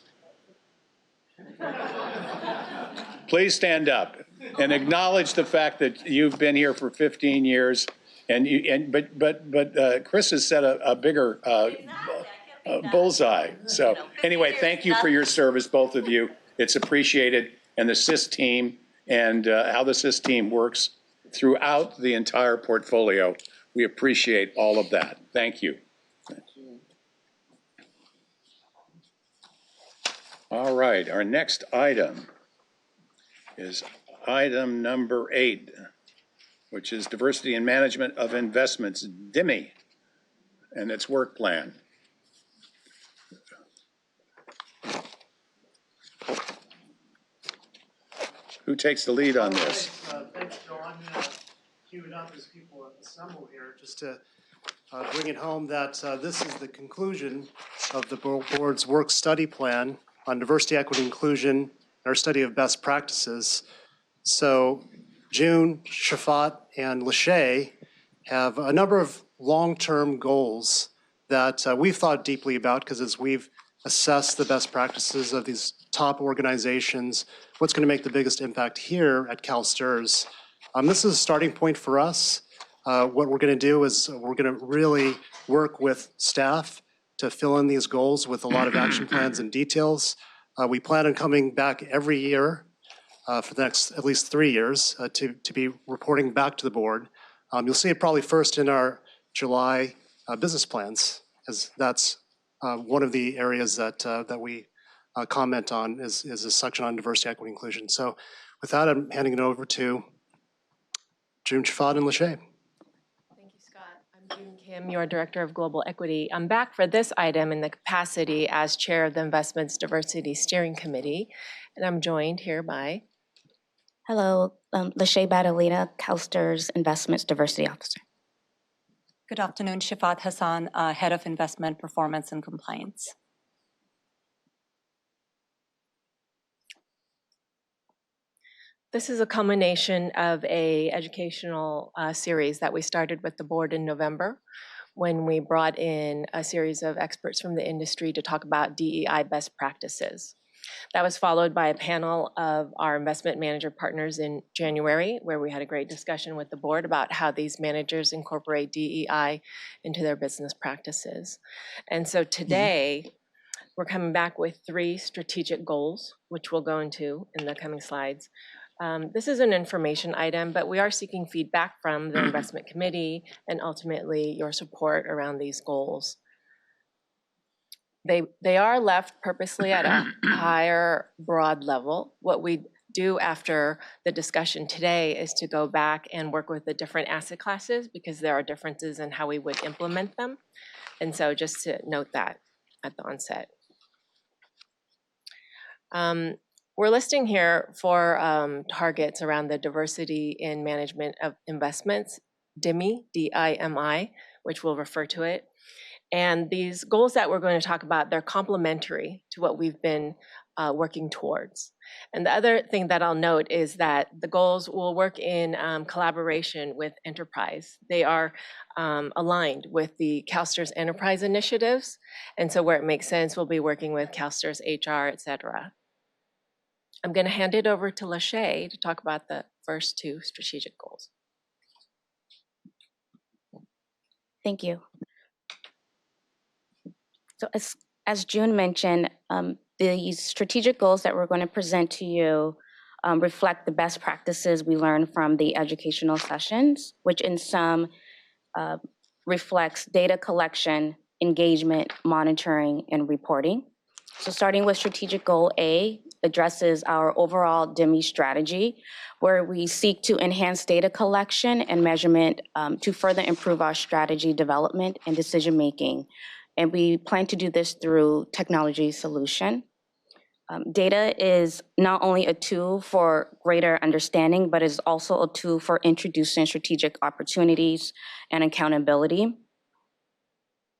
Please stand up and acknowledge the fact that you've been here for 15 years. But Chris has set a bigger bullseye. So anyway, thank you for your service, both of you. It's appreciated. And the SIS team and how the SIS team works throughout the entire portfolio. We appreciate all of that. Thank you. All right, our next item is item number 8, which is Diversity and Management of Investments, DIMI, and its work plan. Who takes the lead on this? Thanks, Joe. I'm going to queue it up as people assemble here, just to bring it home that this is the conclusion of the board's work study plan on diversity, equity, inclusion, and our study of best practices. So June, Shafat, and Lachey have a number of long-term goals that we've thought deeply about, because as we've assessed the best practices of these top organizations, what's going to make the biggest impact here at CalSTRS. This is a starting point for us. What we're going to do is we're going to really work with staff to fill in these goals with a lot of action plans and details. We plan on coming back every year for the next at least 3 years to be reporting back to the board. You'll see it probably first in our July business plans, as that's one of the areas that we comment on is a section on diversity, equity, inclusion. So with that, I'm handing it over to June, Shafat, and Lachey. Thank you, Scott. I'm June Kim, your Director of Global Equity. I'm back for this item in the capacity as Chair of the Investments Diversity Steering Committee, and I'm joined here by... Hello, Lachey Badalina, CalSTRS Investments Diversity Officer. Good afternoon, Shafat Hassan, Head of Investment Performance and Compliance. This is a culmination of a educational series that we started with the board in November, when we brought in a series of experts from the industry to talk about DEI best practices. That was followed by a panel of our investment manager partners in January, where we had a great discussion with the board about how these managers incorporate DEI into their business practices. And so today, we're coming back with 3 strategic goals, which we'll go into in the coming slides. This is an information item, but we are seeking feedback from the investment committee and ultimately your support around these goals. They are left purposely at a higher broad level. What we do after the discussion today is to go back and work with the different asset classes, because there are differences in how we would implement them. And so just to note that at the onset. We're listing here 4 targets around the diversity in management of investments, DIMI, D-I-M-I, which we'll refer to it. And these goals that we're going to talk about, they're complementary to what we've been working towards. And the other thing that I'll note is that the goals will work in collaboration with enterprise. They are aligned with the CalSTRS enterprise initiatives. And so where it makes sense, we'll be working with CalSTRS HR, et cetera. I'm going to hand it over to Lachey to talk about the first 2 strategic goals. Thank you. So as June mentioned, these strategic goals that we're going to present to you reflect the best practices we learned from the educational sessions, which in sum reflects data collection, engagement, monitoring, and reporting. So starting with strategic goal A, addresses our overall DIMI strategy, where we seek to enhance data collection and measurement to further improve our strategy development and decision-making. And we plan to do this through technology solution. Data is not only a tool for greater understanding, but is also a tool for introducing strategic opportunities and accountability.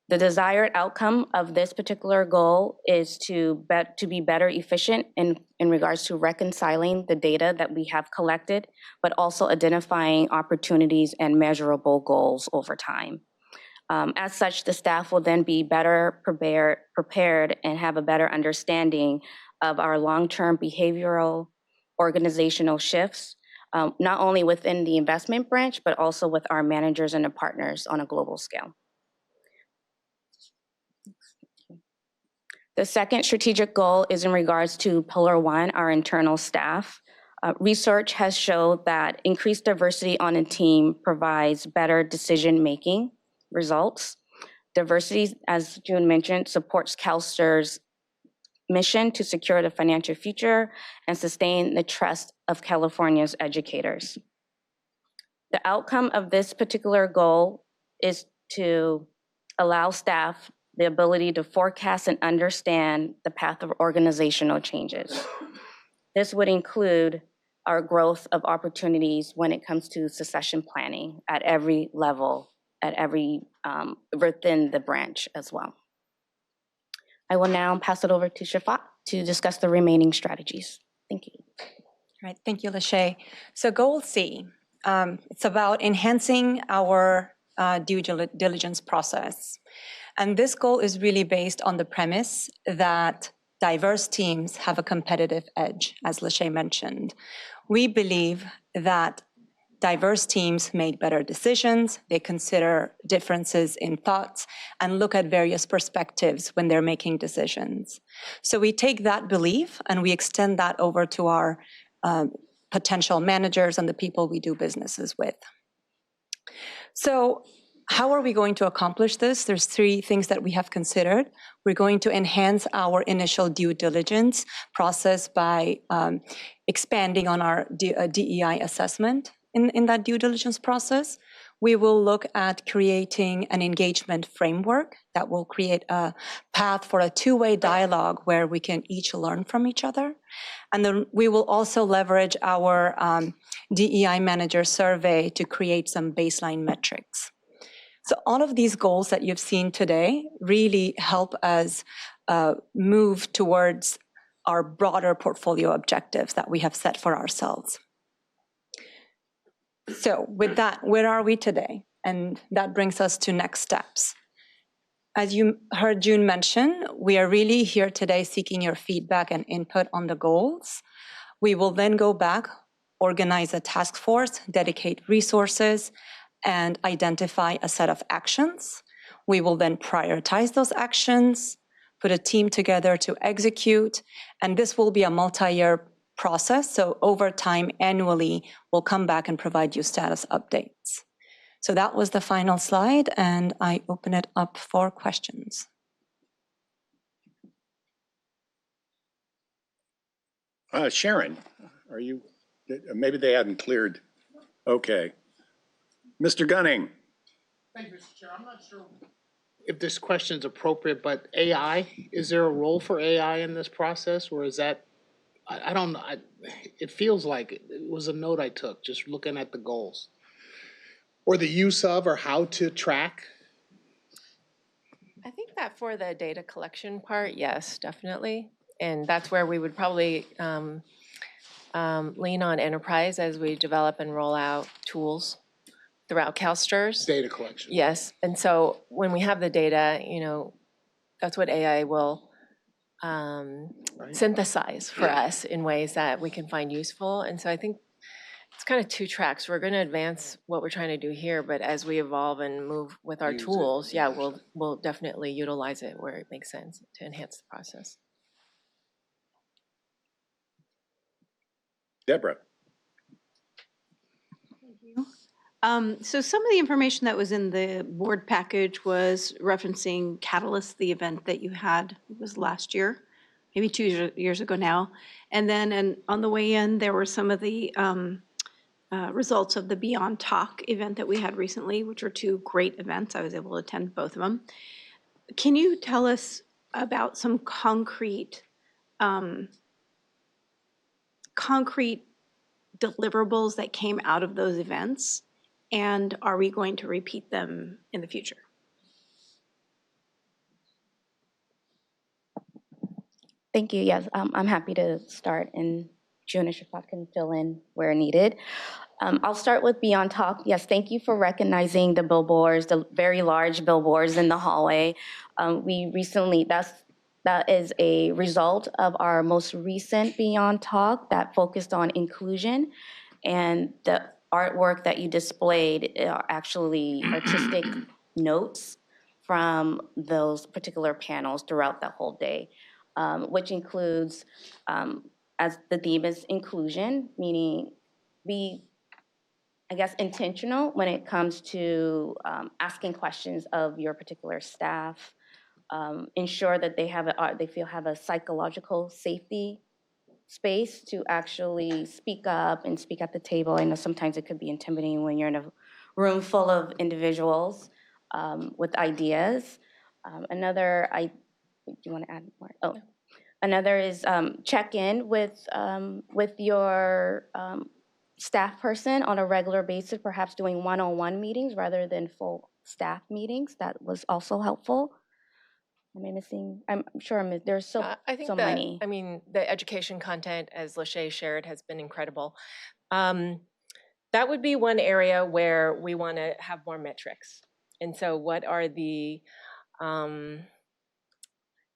The desired outcome of this particular goal is to be better efficient in regards to reconciling the data that we have collected, but also identifying opportunities and measurable goals over time. As such, the staff will then be better prepared and have a better understanding of our long-term behavioral organizational shifts, not only within the investment branch, but also with our managers and the partners on a global scale. The second strategic goal is in regards to Pillar 1, our internal staff. Research has showed that increased diversity on a team provides better decision-making results. Diversity, as June mentioned, supports CalSTRS' mission to secure the financial future and sustain the trust of California's educators. The outcome of this particular goal is to allow staff the ability to forecast and understand the path of organizational changes. This would include our growth of opportunities when it comes to succession planning at every level, within the branch as well. I will now pass it over to Shafat to discuss the remaining strategies. Thank you. All right, thank you, Lachey. So goal C, it's about enhancing our due diligence process. And this goal is really based on the premise that diverse teams have a competitive edge, as Lachey mentioned. We believe that diverse teams make better decisions, they consider differences in thoughts, and look at various perspectives when they're making decisions. So we take that belief and we extend that over to our potential managers and the people we do businesses with. So how are we going to accomplish this? There's 3 things that we have considered. We're going to enhance our initial due diligence process by expanding on our DEI assessment in that due diligence process. We will look at creating an engagement framework that will create a path for a 2-way dialogue where we can each learn from each other. And then we will also leverage our DEI manager survey to create some baseline metrics. So all of these goals that you've seen today really help us move towards our broader portfolio objectives that we have set for ourselves. So with that, where are we today? And that brings us to next steps. As you heard June mention, we are really here today seeking your feedback and input on the goals. We will then go back, organize a task force, dedicate resources, and identify a set of actions. We will then prioritize those actions, put a team together to execute, and this will be a multi-year process. So over time, annually, we'll come back and provide you status updates. So that was the final slide, and I open it up for questions. Sharon, are you, maybe they hadn't cleared. Okay. Mr. Gunning. Thank you, Mr. Chair. I'm not sure if this question is appropriate, but AI, is there a role for AI in this process, or is that, I don't know, it feels like it was a note I took, just looking at the goals. Or the use of, or how to track? I think that for the data collection part, yes, definitely. And that's where we would probably lean on enterprise as we develop and roll out tools throughout CalSTRS. Data collection. Yes, and so when we have the data, that's what AI will synthesize for us in ways that we can find useful. And so I think it's kind of 2 tracks. We're going to advance what we're trying to do here, but as we evolve and move with our tools, we'll definitely utilize it where it makes sense to enhance the process. Deborah. Thank you. So some of the information that was in the board package was referencing Catalyst, the event that you had, it was last year. maybe 2 years ago now. And then on the way in, there were some of the results of the Beyond Talk event that we had recently, which were 2 great events. I was able to attend both of them. Can you tell us about some concrete deliverables that came out of those events? And are we going to repeat them in the future? Thank you. Yes, I'm happy to start, and June and Shafat can fill in where needed. I'll start with Beyond Talk. Yes, thank you for recognizing the billboards, the very large billboards in the hallway. We recently, that is a result of our most recent Beyond Talk that focused on inclusion, and the artwork that you displayed are actually artistic notes from those particular panels throughout the whole day, which includes, as the theme is inclusion, meaning be, I guess, intentional when it comes to asking questions of your particular staff, ensure that they have a psychological safety space to actually speak up and speak at the table. I know sometimes it could be intimidating when you're in a room full of individuals with ideas. Do you want to add more? Oh, another is check in with your staff person on a regular basis, perhaps doing one-on-one meetings rather than full staff meetings. That was also helpful. Am I missing? I'm sure there's I think so many. I mean, the education content, as Lachey shared, has been incredible. That would be one area where we want to have more metrics. And so what are the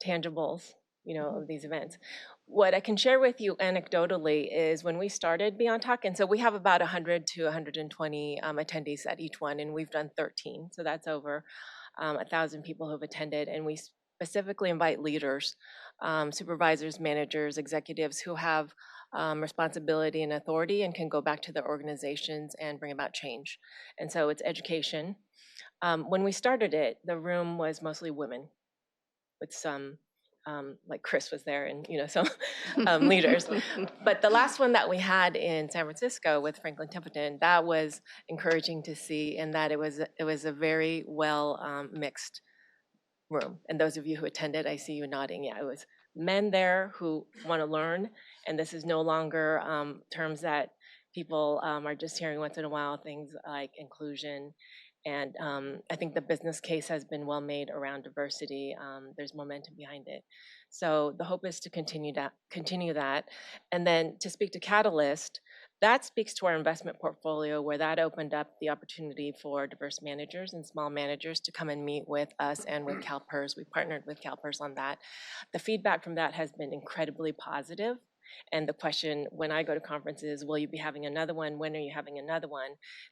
tangibles, of these events? What I can share with you anecdotally is when we started Beyond Talk, and so we have about 100 to 120 attendees at each one, and we've done 13. So that's over 1,000 people who've attended, and we specifically invite leaders, supervisors, managers, executives who have responsibility and authority and can go back to their organizations and bring about change. And so it's education. When we started it, the room was mostly women with some, like Chris was there and, some leaders. But the last one that we had in San Francisco with Franklin Templeton, that was encouraging to see in that it was a very well mixed room. And those of you who attended, I see you nodding. Yeah, it was men there who want to learn. And this is no longer terms that people are just hearing once in a while, things like inclusion. And I think the business case has been well made around diversity. There's momentum behind it. So the hope is to continue that. And then to speak to Catalyst, that speaks to our investment portfolio, where that opened up the opportunity for diverse managers and small managers to come and meet with us and with CalPERS. We partnered with CalPERS on that. The feedback from that has been incredibly positive. And the question when I go to conferences, will you be having another one? When are you having another one?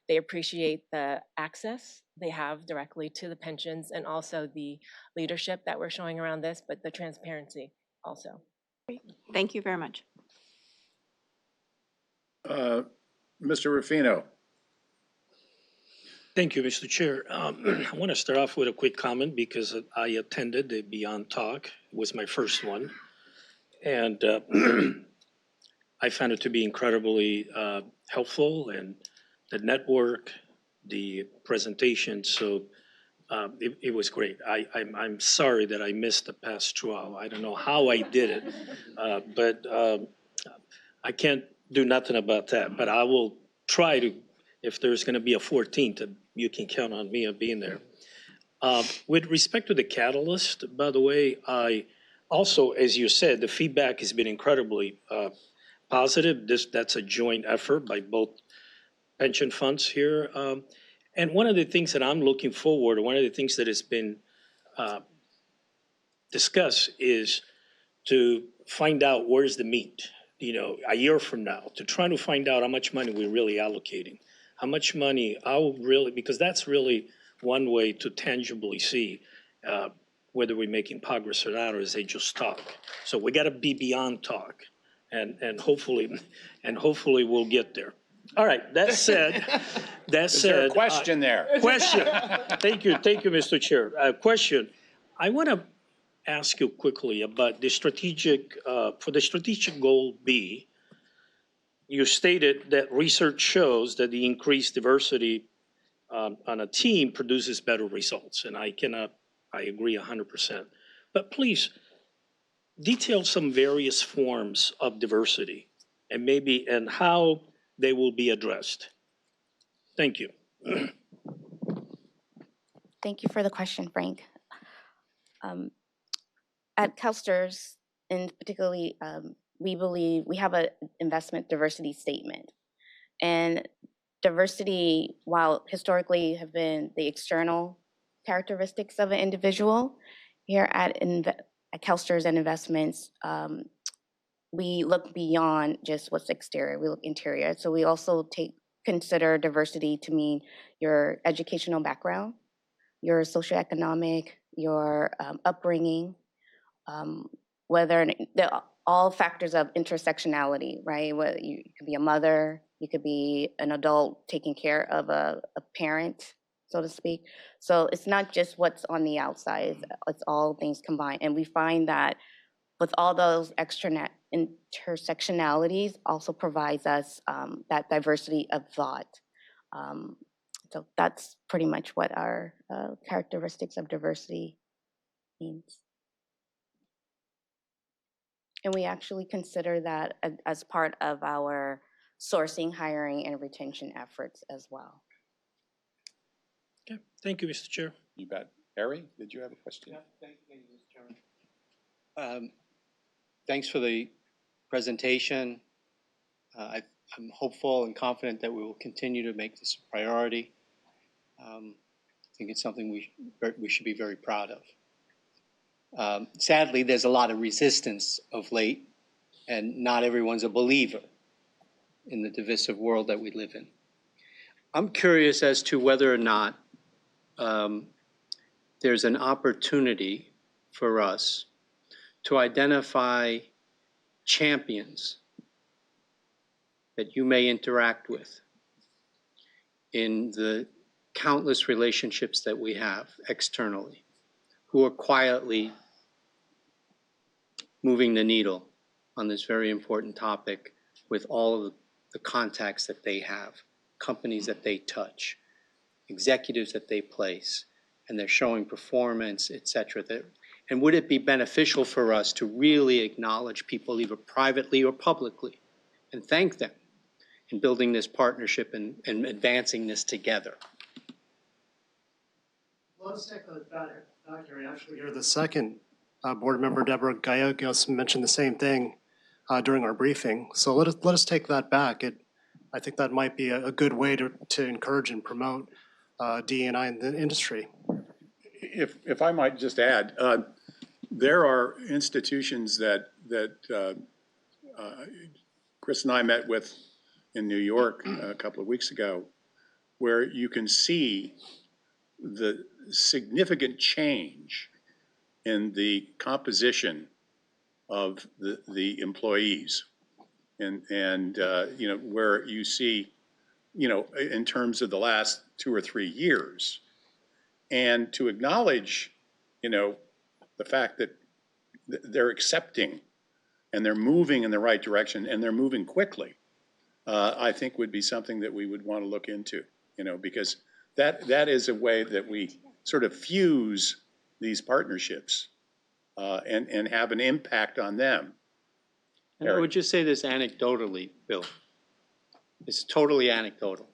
They appreciate the access they have directly to the pensions and also the leadership that we're showing around this, but the transparency also. Great. Thank you very much. Mr. Ruffino. Thank you, Mr. Chair. I want to start off with a quick comment because I attended the Beyond Talk. It was my first one. And I found it to be incredibly helpful, and the network, the presentation, so it was great. I'm sorry that I missed the past 12. I don't know how I did it, but I can't do nothing about that. But I will try to, if there's going to be a 14th, you can count on me of being there. With respect to the Catalyst, by the way, I also, as you said, the feedback has been incredibly positive. That's a joint effort by both pension funds here. And one of the things that I'm looking forward, one of the things that has been discussed is to find out where's the meat, a year from now, to try to find out how much money we're really allocating. How much money, because that's really one way to tangibly see whether we're making progress or not, or is it just talk? So we got to be beyond talk, and hopefully we'll get there. All right. That said, Is there a question there? Question. Thank you, Mr. Chair. Question. I want to ask you quickly about the strategic, for the strategic goal B, you stated that research shows that the increased diversity on a team produces better results, and I agree 100%. But please, detail some various forms of diversity and how they will be addressed. Thank you. Thank you for the question, Frank. At CalSTRS, and particularly, we believe we have an investment diversity statement. And diversity, while historically have been the external characteristics of an individual, here at CalSTRS and investments, we look beyond just what's exterior, we look interior. So we also consider diversity to mean your educational background, your socioeconomic, your upbringing, all factors of intersectionality, right? Whether you could be a mother, you could be an adult taking care of a parent, so to speak. So it's not just what's on the outside, it's all things combined. And we find that with all those extra intersectionalities also provides us that diversity of thought. So that's pretty much what our characteristics of diversity means. And we actually consider that as part of our sourcing, hiring, and retention efforts as well. Okay, thank you, Mr. Chair. You bet. Harry, did you have a question? Yeah, thank you, Mr. Chairman. Thanks for the presentation. I'm hopeful and confident that we will continue to make this a priority. I think it's something we should be very proud of. Sadly, there's a lot of resistance of late, and not everyone's a believer in the divisive world that we live in. I'm curious as to whether or not there's an opportunity for us to identify champions that you may interact with in the countless relationships that we have externally, who are quietly moving the needle on this very important topic with all of the contacts that they have, companies that they touch, executives that they place, and they're showing performance, et cetera. And would it be beneficial for us to really acknowledge people either privately or publicly and thank them in building this partnership and advancing this together? Let's take that back, Gary. Actually, here the second board member, Deborah Gallegos, mentioned the same thing during our briefing. So let us take that back. I think that might be a good way to encourage and promote DE&I in the industry. If I might just add, there are institutions that Chris and I met with in New York a couple of weeks ago, where you can see the significant change in the composition of the employees, and you know, where you see, you know, in terms of the last 2 or 3 years, and to acknowledge, you know, the fact that they're accepting and they're moving in the right direction and they're moving quickly, I think would be something that we would want to look into, you know, because that is a way that we sort of fuse these partnerships and have an impact on them. And I would just say this anecdotally, Bill. It's totally anecdotal.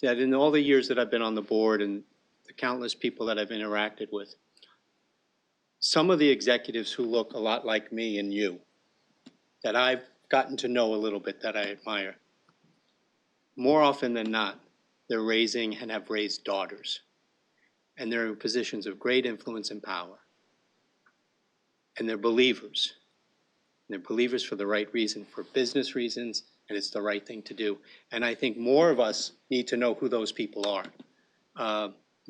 That in all the years that I've been on the board and the countless people that I've interacted with, some of the executives who look a lot like me and you, that I've gotten to know a little bit, that I admire, more often than not, they're raising and have raised daughters. And they're in positions of great influence and power. And they're believers. And they're believers for the right reason, for business reasons, and it's the right thing to do. And I think more of us need to know who those people are,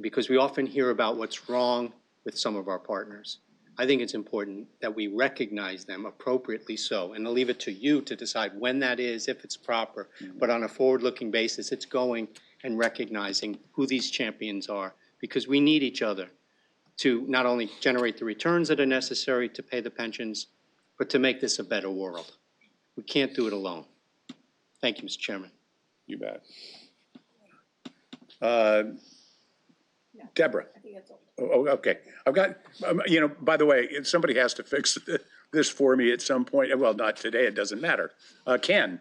because we often hear about what's wrong with some of our partners. I think it's important that we recognize them appropriately so, and I'll leave it to you to decide when that is, if it's proper. But on a forward-looking basis, it's going and recognizing who these champions are, because we need each other to not only generate the returns that are necessary to pay the pensions, but to make this a better world. We can't do it alone. Thank you, Mr. Chairman. You bet. Deborah. Oh, okay. I've got, by the way, if somebody has to fix this for me at some point. Well, not today, it doesn't matter. Ken.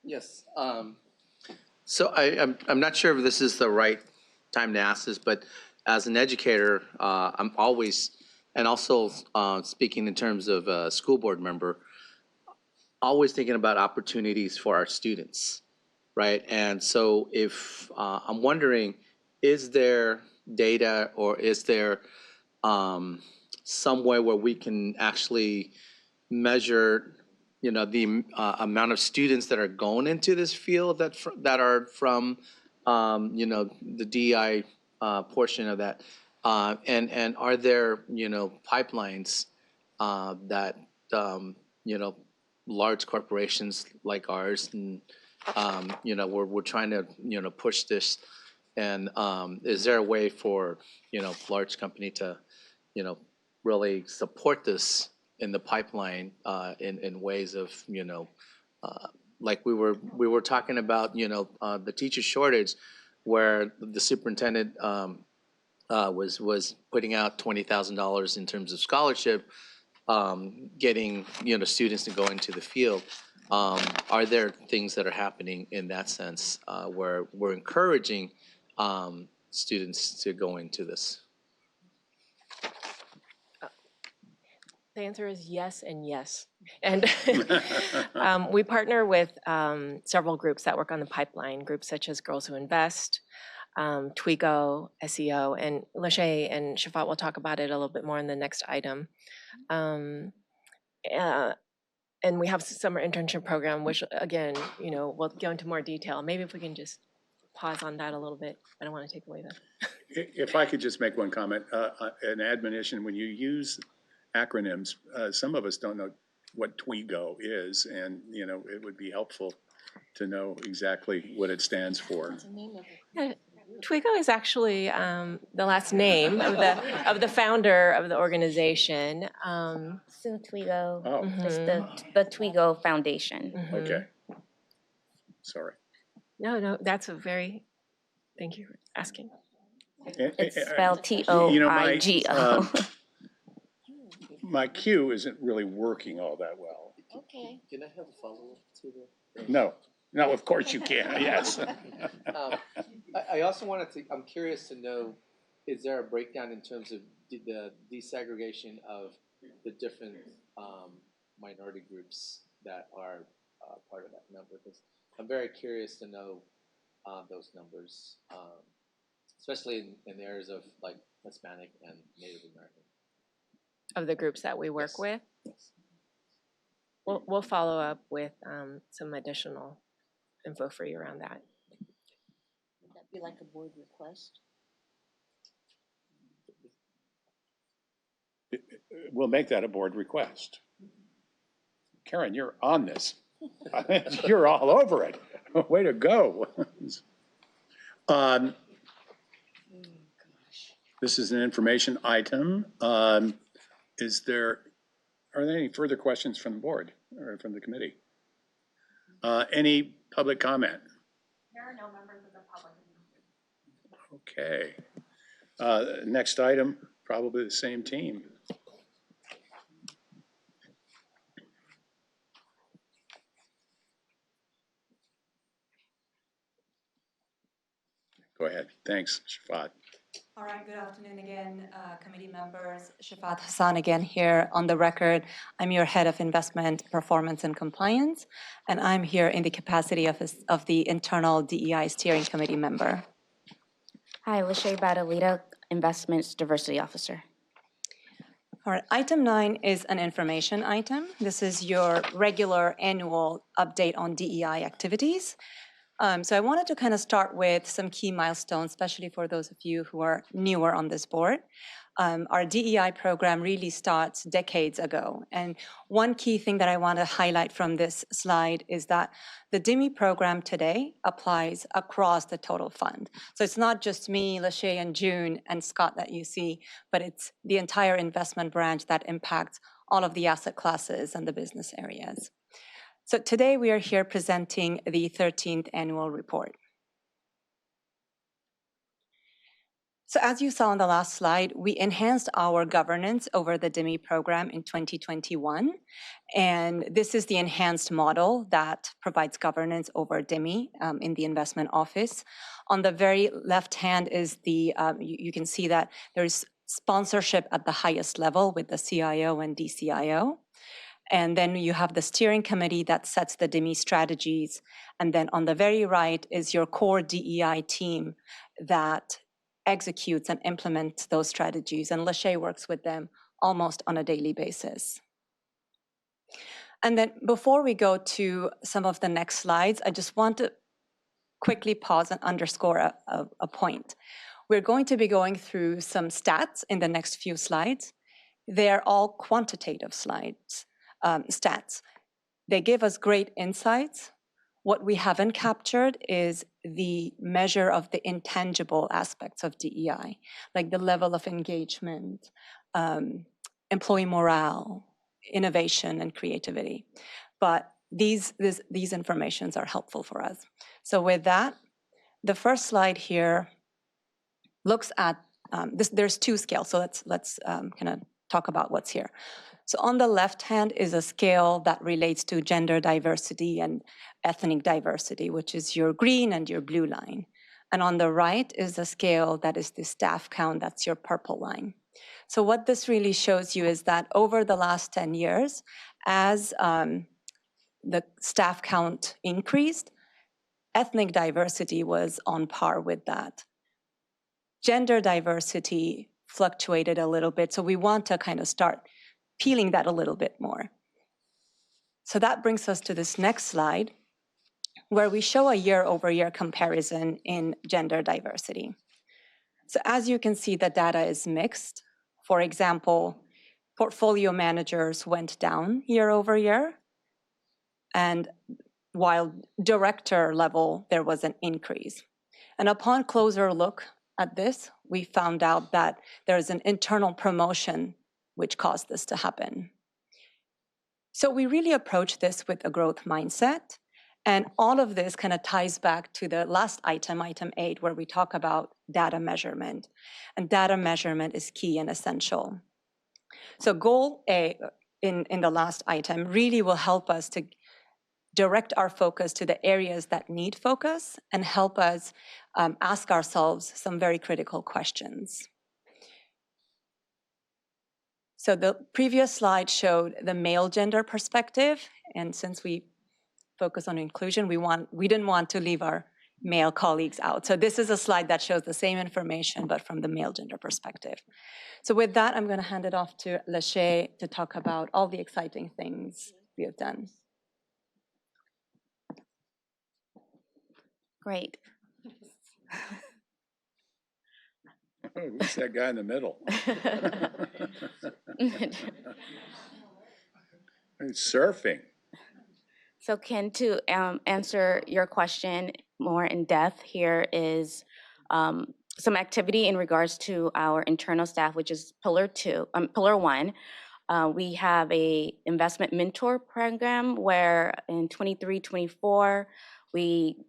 Yes. So I'm not sure if this is the right time to ask this, but as an educator, I'm always, and also speaking in terms of a school board member, always thinking about opportunities for our students, right? And so if I'm wondering, is there data or is there some way where we can actually measure, the amount of students that are going into this field that are from, the DEI portion of that, and are there, pipelines that, large corporations like ours, and we're trying to, push this, and is there a way for, large company to, really support this in the pipeline in ways of, like we were talking about, the teacher shortage, where the superintendent was putting out $20,000 in terms of scholarship, getting, students to go into the field. Are there things that are happening in that sense where we're encouraging students to go into this? The answer is yes and yes. And we partner with several groups that work on the pipeline, groups such as Girls Who Invest, Twigo, SEO, and Lachey and Shafat will talk about it a little bit more in the next item. And we have a summer internship program, which again, we'll go into more detail. Maybe if we can just pause on that a little bit. I don't want to take away that. If I could just make one comment, an admonition, when you use acronyms, some of us don't know what Twigo is, and it would be helpful to know exactly what it stands for. Yeah, Twigo is actually the last name of the founder of the organization. Sue Twigo. Oh. It's the Twigo Foundation. Okay. Sorry. No, that's thank you for asking. It's spelled T-O-I-G-O. My cue isn't really working all that well. Okay. Can I have a follow-up to the? No, of course you can, yes. I also I'm curious to know, is there a breakdown in terms of the desegregation of the different minority groups that are part of that number? Because I'm very curious to know those numbers, especially in the areas of like Hispanic and Native American. Of the groups that we work with. Yes. We'll follow up with some additional info for you around that. Would that be like a board request? We'll make that a board request. Karen, you're on this. You're all over it. Way to go. This is an information item. Are there any further questions from the board or from the committee? Any public comment? There are no members of the public. Okay. Next item, probably the same team. Go ahead. Thanks, Shafat. All right, good afternoon again, committee members. Shafat Hassan again here on the record. I'm your head of investment performance and compliance, and I'm here in the capacity of the internal DEI steering committee member. Hi, Lachey Badalita, Investments Diversity Officer. All right, item 9 is an information item. This is your regular annual update on DEI activities. So I wanted to kind of start with some key milestones, especially for those of you who are newer on this board. Our DEI program really starts decades ago. And one key thing that I want to highlight from this slide is that the DIMI program today applies across the total fund. So it's not just me, Lachey, and June, and Scott that you see, but it's the entire investment branch that impacts all of the asset classes and the business areas. So today we are here presenting the 13th annual report. So as you saw on the last slide, we enhanced our governance over the DIMI program in 2021. And this is the enhanced model that provides governance over DIMI in the investment office. On the very left hand is the, you can see that there's sponsorship at the highest level with the CIO and DCIO. And then you have the steering committee that sets the DIMI strategies. And then on the very right is your core DEI team that executes and implements those strategies. And Lachey works with them almost on a daily basis. And then before we go to some of the next slides, I just want to quickly pause and underscore a point. We're going to be going through some stats in the next few slides. They're all quantitative slides. Stats. They give us great insights. What we haven't captured is the measure of the intangible aspects of DEI, like the level of engagement, employee morale, innovation, and creativity. But these informations are helpful for us. So with that, the first slide here looks at there's two scales. So let's kind of talk about what's here. So on the left hand is a scale that relates to gender diversity and ethnic diversity, which is your green and your blue line. And on the right is a scale that is the staff count, that's your purple line. So what this really shows you is that over the last 10 years, as the staff count increased, ethnic diversity was on par with that. Gender diversity fluctuated a little bit, so we want to kind of start peeling that a little bit more. So that brings us to this next slide, where we show a year-over-year comparison in gender diversity. So as you can see, the data is mixed. For example, portfolio managers went down year over year, and while director level, there was an increase. And upon closer look at this, we found out that there is an internal promotion which caused this to happen. So we really approach this with a growth mindset. And all of this kind of ties back to the last item, item 8, where we talk about data measurement. And data measurement is key and essential. So goal A in the last item really will help us to direct our focus to the areas that need focus and help us ask ourselves some very critical questions. So the previous slide showed the male gender perspective, and since we focus on inclusion, we didn't want to leave our male colleagues out. So this is a slide that shows the same information, but from the male gender perspective. So with that, I'm going to hand it off to Lachey to talk about all the exciting things we have done. Great. Oh, who's that guy in the middle? He's surfing. So Ken, to answer your question more in depth, here is some activity in regards to our internal staff, which is pillar 1. We have a investment mentor program where in 23-24, we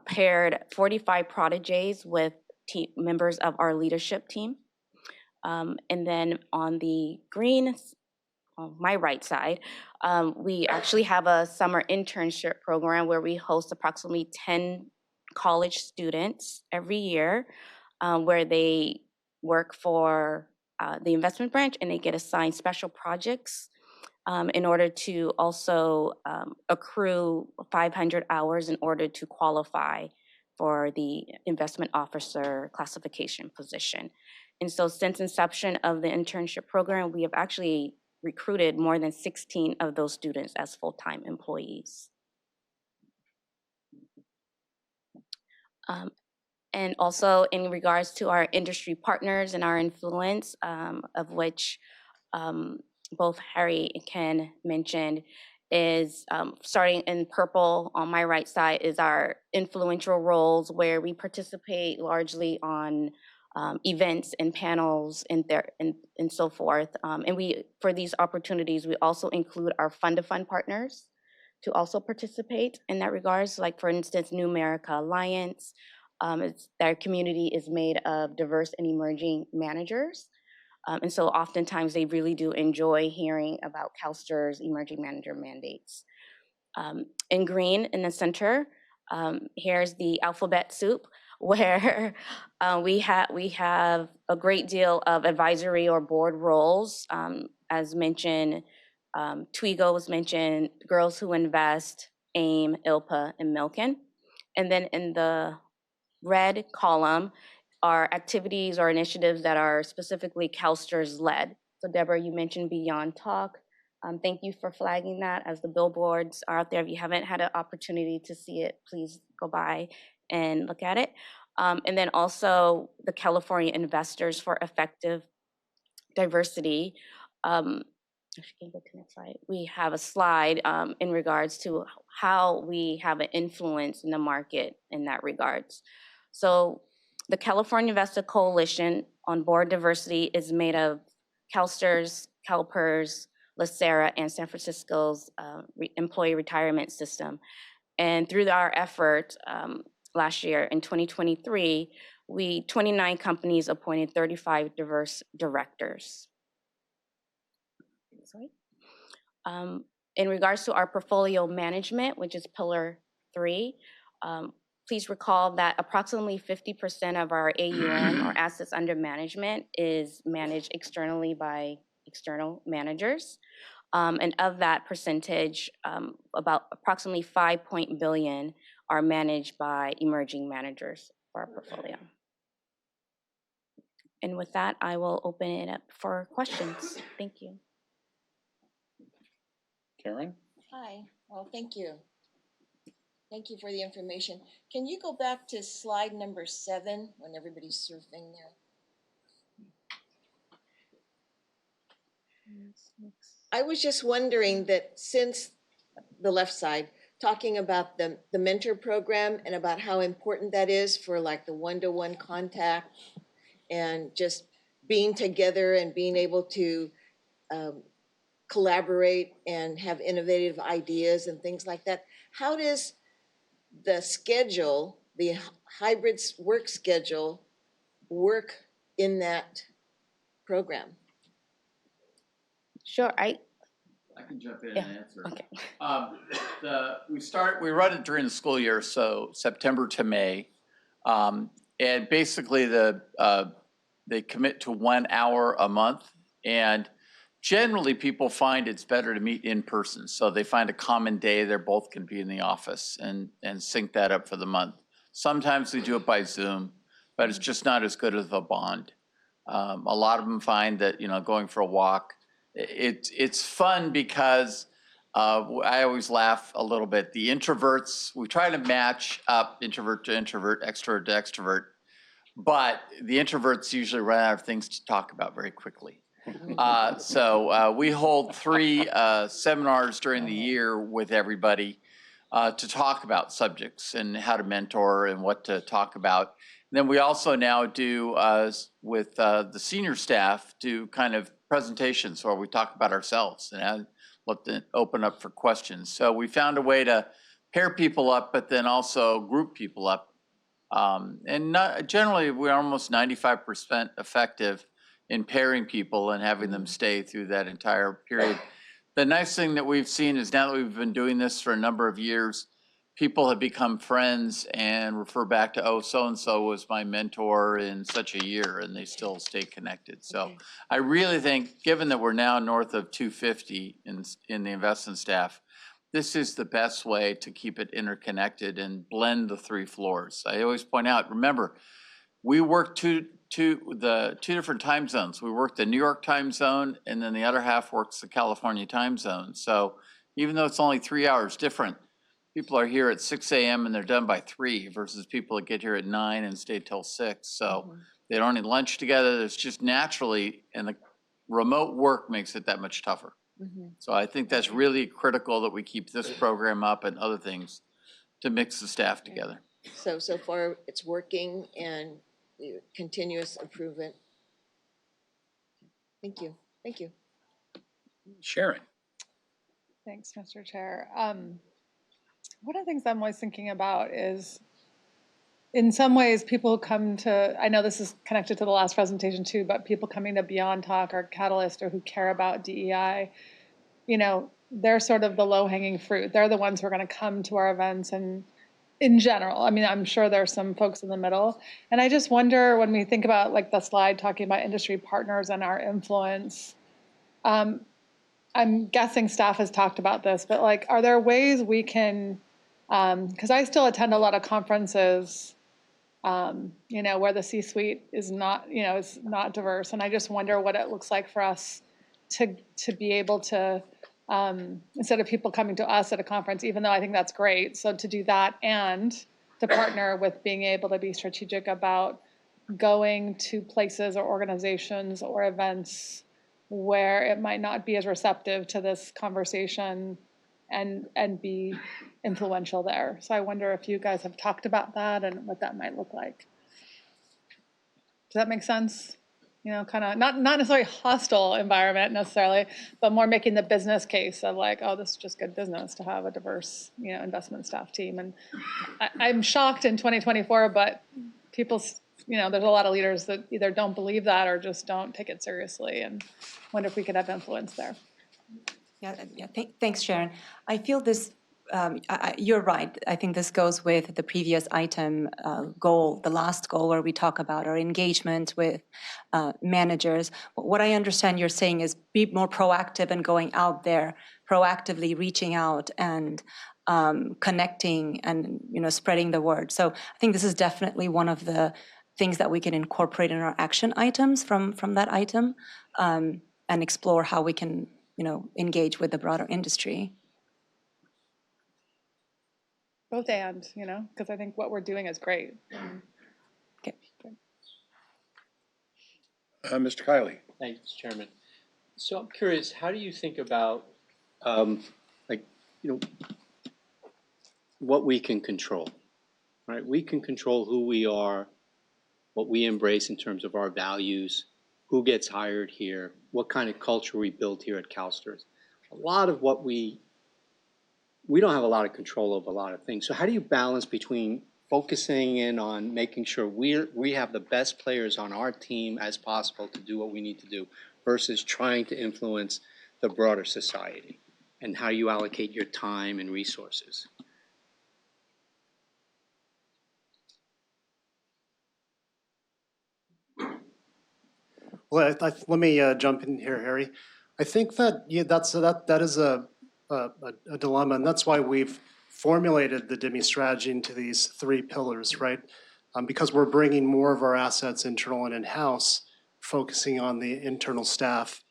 paired 45 proteges with members of our leadership team. And then on the green, on my right side, we actually have a summer internship program where we host approximately 10 college students every year, where they work for the investment branch and they get assigned special projects in order to also accrue 500 hours in order to qualify for the investment officer classification position. And so since inception of the internship program, we have actually recruited more than 16 of those students as full-time employees. And also in regards to our industry partners and our influence, of which both Harry and Ken mentioned, is starting in purple on my right side is our influential roles, where we participate largely on events and panels and so forth. And we, for these opportunities, we also include our fund-to-fund partners to also participate in that regards. Like for instance, New America Alliance, their community is made of diverse and emerging managers. And so oftentimes they really do enjoy hearing about CalSTRS emerging manager mandates. In green in the center, here's the alphabet soup, where we have a great deal of advisory or board roles. As mentioned, TWIGO was mentioned, Girls Who Invest, AIM, ILPA, and Milken. And then in the red column are activities or initiatives that are specifically CalSTRS led. So Deborah, you mentioned Beyond Talk. Thank you for flagging that, as the billboards are out there. If you haven't had an opportunity to see it, please go by and look at it. And then also the California Investors for Effective Diversity. Actually, can you go to the next slide? We have a slide in regards to how we have an influence in the market in that regards. So the California Investor Coalition on Board Diversity is made of CalSTRS, CalPERS, LaSera, and San Francisco's employee retirement system. And through our effort last year in 2023, 29 companies appointed 35 diverse directors. Sorry. In regards to our portfolio management, which is pillar 3, please recall that approximately 50% of our AUM, or assets under management, is managed externally by external managers. And of that percentage, about approximately $5 billion are managed by emerging managers for our portfolio. And with that, I will open it up for questions. Thank you. Karen? Hi, well, thank you. Thank you for the information. Can you go back to slide number 7 when everybody's surfing there? I was just wondering that since the left side, talking about the mentor program and about how important that is for like the one-to-one contact and just being together and being able to collaborate and have innovative ideas and things like that. How does the schedule, the hybrid work schedule, work in that program? Sure, I can jump in and answer. Okay. We run it during the school year, so September to May, and basically they commit to 1 hour a month, and generally people find it's better to meet in person, so they find a common day they both can be in the office and sync that up for the month. Sometimes we do it by Zoom, but it's just not as good as a bond. A lot of them find that, you know, going for a walk, it's fun because I always laugh a little bit. The introverts, we try to match up introvert to introvert, extrovert to extrovert, but the introverts usually run out of things to talk about very quickly. So we hold 3 seminars during the year with everybody to talk about subjects and how to mentor and what to talk about. And then we also now do with the senior staff do kind of presentations where we talk about ourselves and let them open up for questions. So we found a way to pair people up, but then also group people up. And generally, we're almost 95% effective in pairing people and having them stay through that entire period. The nice thing that we've seen is now that we've been doing this for a number of years, people have become friends and refer back to, oh, so-and-so was my mentor in such a year, and they still stay connected. So I really think, given that we're now north of 250 in the investment staff, this is the best way to keep it interconnected and blend the 3 floors. I always point out, remember, we work two different time zones. We work the New York time zone, and then the other half works the California time zone. So even though it's only 3 hours different, people are here at 6 a.m. and they're done by 3 versus people that get here at 9 and stay till 6. So they don't eat lunch together. There's just naturally, and the remote work makes it that much tougher. So I think that's really critical that we keep this program up and other things to mix the staff together. So far, it's working and continuous improvement. Thank you. Thank you. Sharon. Thanks, Mr. Chair. One of the things I'm always thinking about is, in some ways, people come to, I know this is connected to the last presentation too, but people coming to Beyond Talk or Catalyst or who care about DEI, you know, they're sort of the low-hanging fruit. They're the ones who are going to come to our events and in general. I mean, I'm sure there's some folks in the middle. And I just wonder, when we think about like the slide talking about industry partners and our influence, I'm guessing staff has talked about this, but like, are there ways we can, because I still attend a lot of conferences, you know, where the C-suite is not, you know, is not diverse. And I just wonder what it looks like for us to be able to, instead of people coming to us at a conference, even though I think that's great. So to do that and to partner with being able to be strategic about going to places or organizations or events where it might not be as receptive to this conversation and be influential there. So I wonder if you guys have talked about that and what that might look like. Does that make sense? You know, kind of not necessarily hostile environment necessarily, but more making the business case of like, oh, this is just good business to have a diverse, you know, investment staff team. And I'm shocked in 2024, but people, you know, there's a lot of leaders that either don't believe that or just don't take it seriously, and wonder if we could have influence there. Thanks, Sharon. I feel this, you're right. I think this goes with the previous item goal, the last goal where we talk about our engagement with managers. What I understand you're saying is be more proactive and going out there, proactively reaching out and connecting and, you know, spreading the word. So I think this is definitely one of the things that we can incorporate in our action items from that item, and explore how we can, you know, engage with the broader industry. Both and, you know, because I think what we're doing is great. Okay. Mr. Kiley. Thanks, Chairman. So I'm curious, how do you think about, like, you know, what we can control, right? We can control who we are, what we embrace in terms of our values, who gets hired here, what kind of culture we build here at CalSTRS. A lot of what we don't have a lot of control over a lot of things. So how do you balance between focusing in on making sure we have the best players on our team as possible to do what we need to do versus trying to influence the broader society, and how you allocate your time and resources? Well, let me jump in here, Harry. I think that that is a dilemma, and that's why we've formulated the DIMI strategy into these 3 pillars, right? Because we're bringing more of our assets internal and in-house, focusing on the internal staff,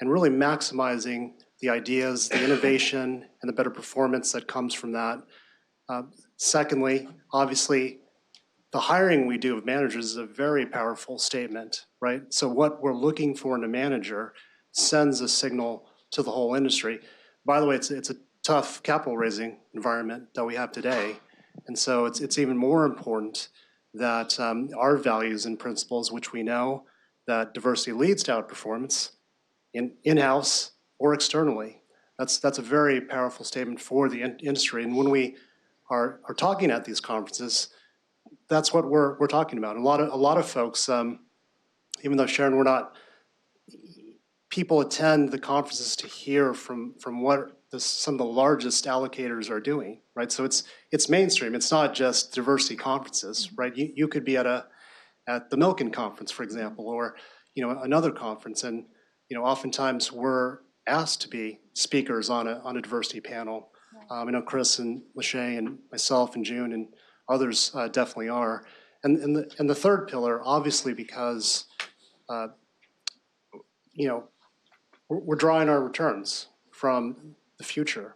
and really maximizing the ideas, the innovation, and the better performance that comes from that. Secondly, obviously, the hiring we do of managers is a very powerful statement, right? So what we're looking for in a manager sends a signal to the whole industry. By the way, it's a tough capital raising environment that we have today. And so it's even more important that our values and principles, which we know that diversity leads to outperformance in-house or externally. That's a very powerful statement for the industry. And when we are talking at these conferences, that's what we're talking about. A lot of folks, even though Sharon, people attend the conferences to hear from what some of the largest allocators are doing, right? So it's mainstream. It's not just diversity conferences, right? You could be at the Milken conference, for example, or another conference, and oftentimes we're asked to be speakers on a diversity panel. I know Chris and Lachey and myself and June and others definitely are. And the third pillar, obviously, because we're drawing our returns from the future.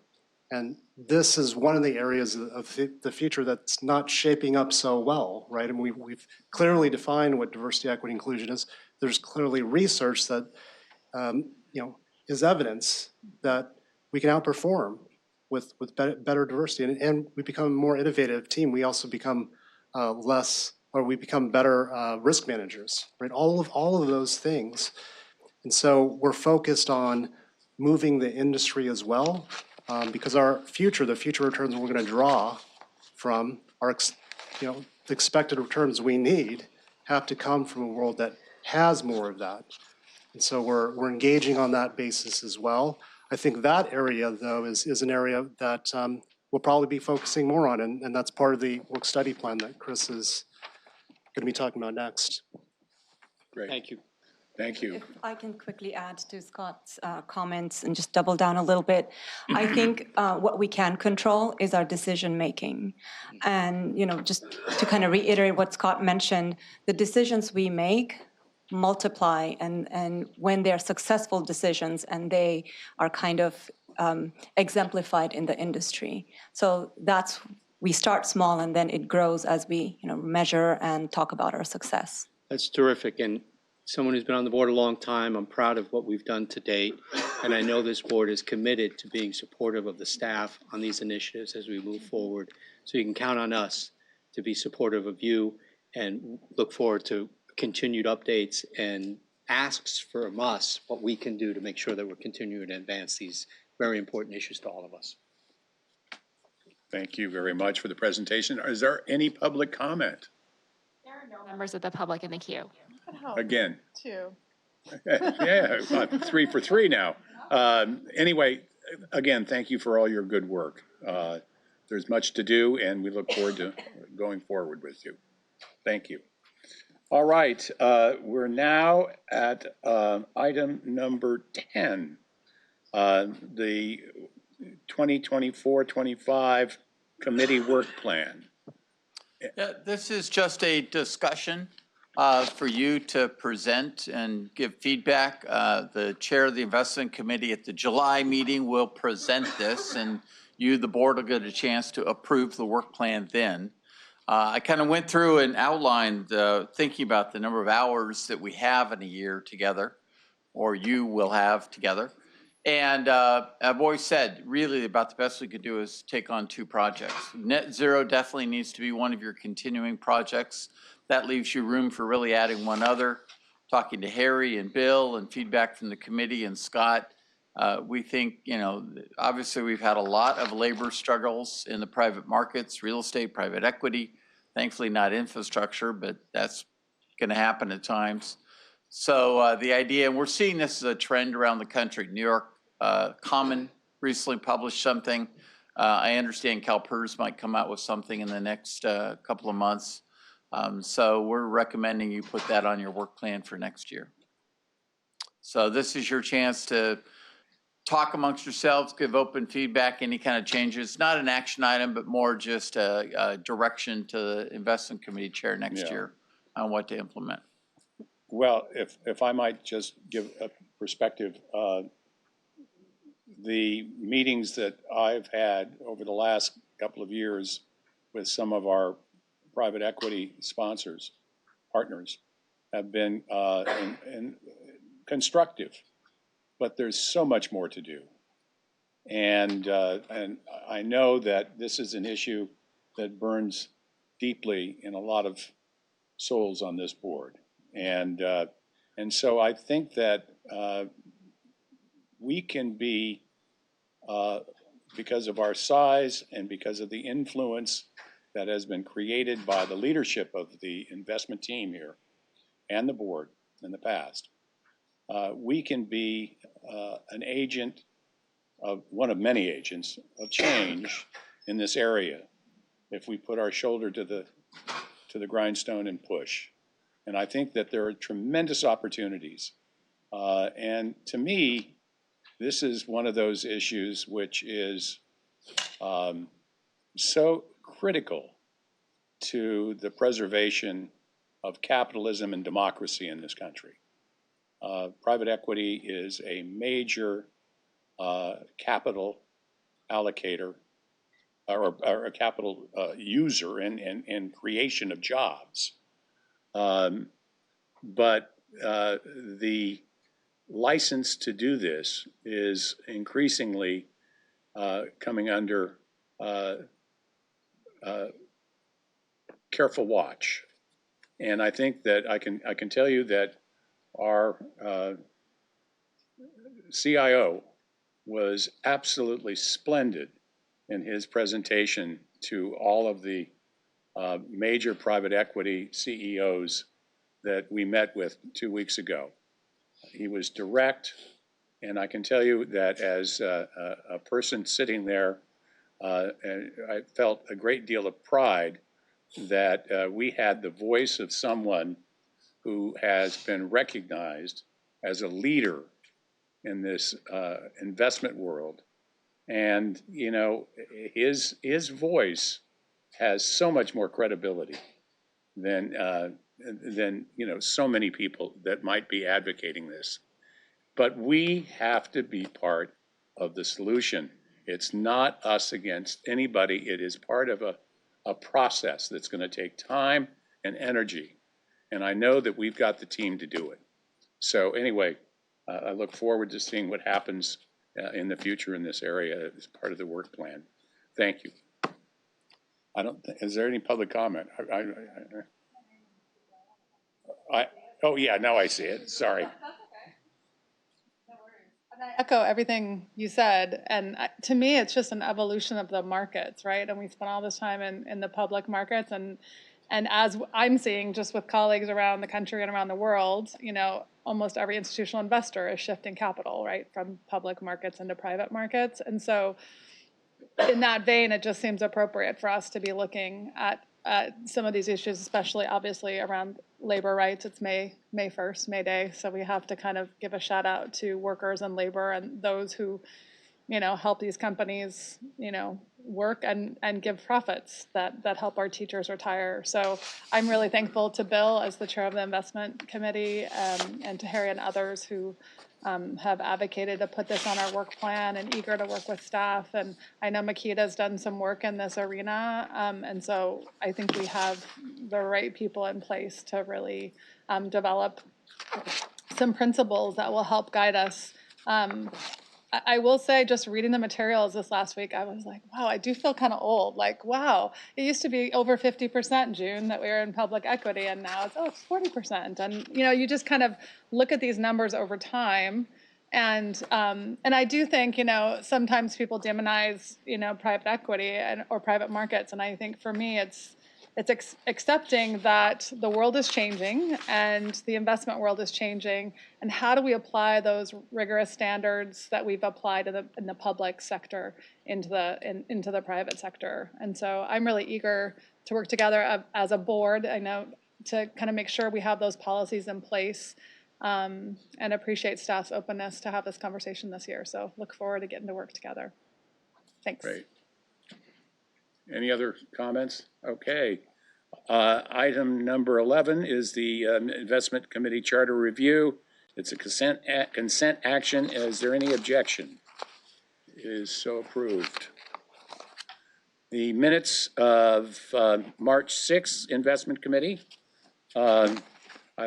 And this is one of the areas of the future that's not shaping up so well, right? And we've clearly defined what diversity, equity, inclusion is. There's clearly research that is evidence that we can outperform with better diversity, and we become a more innovative team. We also become we become better risk managers, right? All of those things. And so we're focused on moving the industry as well, because the future returns we're going to draw from our, the expected returns we need have to come from a world that has more of that. And so we're engaging on that basis as well. I think that area, though, is an area that we'll probably be focusing more on, and that's part of the work study plan that Chris is going to be talking about next. Great. Thank you. Thank you. If I can quickly add to Scott's comments and just double down a little bit, I think what we can control is our decision making. And just to kind of reiterate what Scott mentioned, the decisions we make multiply, and when they're successful decisions, and they are kind of exemplified in the industry. So we start small, and then it grows as we measure and talk about our success. That's terrific. And someone who's been on the board a long time, I'm proud of what we've done to date. And I know this board is committed to being supportive of the staff on these initiatives as we move forward. So you can count on us to be supportive of you, and look forward to continued updates and asks from us what we can do to make sure that we're continuing to advance these very important issues to all of us. Thank you very much for the presentation. Is there any public comment? There are no members of the public in the queue. Again. Two. Yeah, 3 for 3 now. Anyway, again, thank you for all your good work. There's much to do, and we look forward to going forward with you. Thank you. All right, we're now at item number 10, the 2024-25 committee work plan. Yeah, this is just a discussion for you to present and give feedback. The chair of the investment committee at the July meeting will present this, and you, the board, will get a chance to approve the work plan then. I kind of went through and outlined thinking about the number of hours that we have in a year together, or you will have together. And I've always said, really, about the best we could do is take on 2 projects. Net zero definitely needs to be one of your continuing projects. That leaves you room for really adding one other. Talking to Harry and Bill and feedback from the committee and Scott, we think, obviously we've had a lot of labor struggles in the private markets, real estate, private equity. Thankfully not infrastructure, but that's going to happen at times. So the idea, and we're seeing this as a trend around the country. New York Common recently published something. I understand CalPERS might come out with something in the next couple of months. So we're recommending you put that on your work plan for next year. So this is your chance to talk amongst yourselves, give open feedback, any kind of changes. Not an action item, but more just a direction to the investment committee chair next year on what to implement. Well, if I might just give a perspective, the meetings that I've had over the last couple of years with some of our private equity sponsors, partners, have been constructive, but there's so much more to do. And I know that this is an issue that burns deeply in a lot of souls on this board. And so I think that we can be, because of our size and because of the influence that has been created by the leadership of the investment team here and the board in the past, we can be an agent of one of many agents of change in this area if we put our shoulder to the grindstone and push. And I think that there are tremendous opportunities. And to me, this is one of those issues which is so critical to the preservation of capitalism and democracy in this country. Private equity is a major capital allocator or a capital user and creation of jobs. But the license to do this is increasingly coming under careful watch. And I think that I can tell you that our CIO was absolutely splendid in his presentation to all of the major private equity CEOs that we met with 2 weeks ago. He was direct, and I can tell you that as a person sitting there, I felt a great deal of pride that we had the voice of someone who has been recognized as a leader in this investment world. And, you know, his voice has so much more credibility than you know, so many people that might be advocating this. But we have to be part of the solution. It's not us against anybody. It is part of a process that's going to take time and energy. And I know that we've got the team to do it. So anyway, I look forward to seeing what happens in the future in this area as part of the work plan. Thank you. Is there any public comment? Oh yeah, now I see it. Sorry. I echo everything you said, and to me, it's just an evolution of the markets, right? And we spent all this time in the public markets, and as I'm seeing just with colleagues around the country and around the world, you know, almost every institutional investor is shifting capital, right, from public markets into private markets. And so in that vein, it just seems appropriate for us to be looking at some of these issues, especially obviously around labor rights. It's May 1st, May Day, so we have to kind of give a shout out to workers and labor and those who, you know, help these companies, you know, work and give profits that help our teachers retire. So I'm really thankful to Bill as the chair of the investment committee, and to Harry and others who have advocated to put this on our work plan and eager to work with staff. And I know Makita's done some work in this arena. And so I think we have the right people in place to really develop some principles that will help guide us. I will say, just reading the materials this last week, I was like, wow, I do feel kind of old. Like, wow, it used to be over 50%, June, that we were in public equity, and now it's 40%. And, you know, you just kind of look at these numbers over time. And I do think, you know, sometimes people demonize, you know, private equity or private markets. And I think for me, it's accepting that the world is changing and the investment world is changing, and how do we apply those rigorous standards that we've applied in the public sector into the private sector. And so I'm really eager to work together as a board, I know, to kind of make sure we have those policies in place, and appreciate staff's openness to have this conversation this year. So look forward to getting to work together. Thanks. Great. Any other comments? Okay. Item number 11 is the Investment Committee Charter Review. It's a consent action. Is there any objection? It is so approved. The minutes of March 6th Investment Committee. I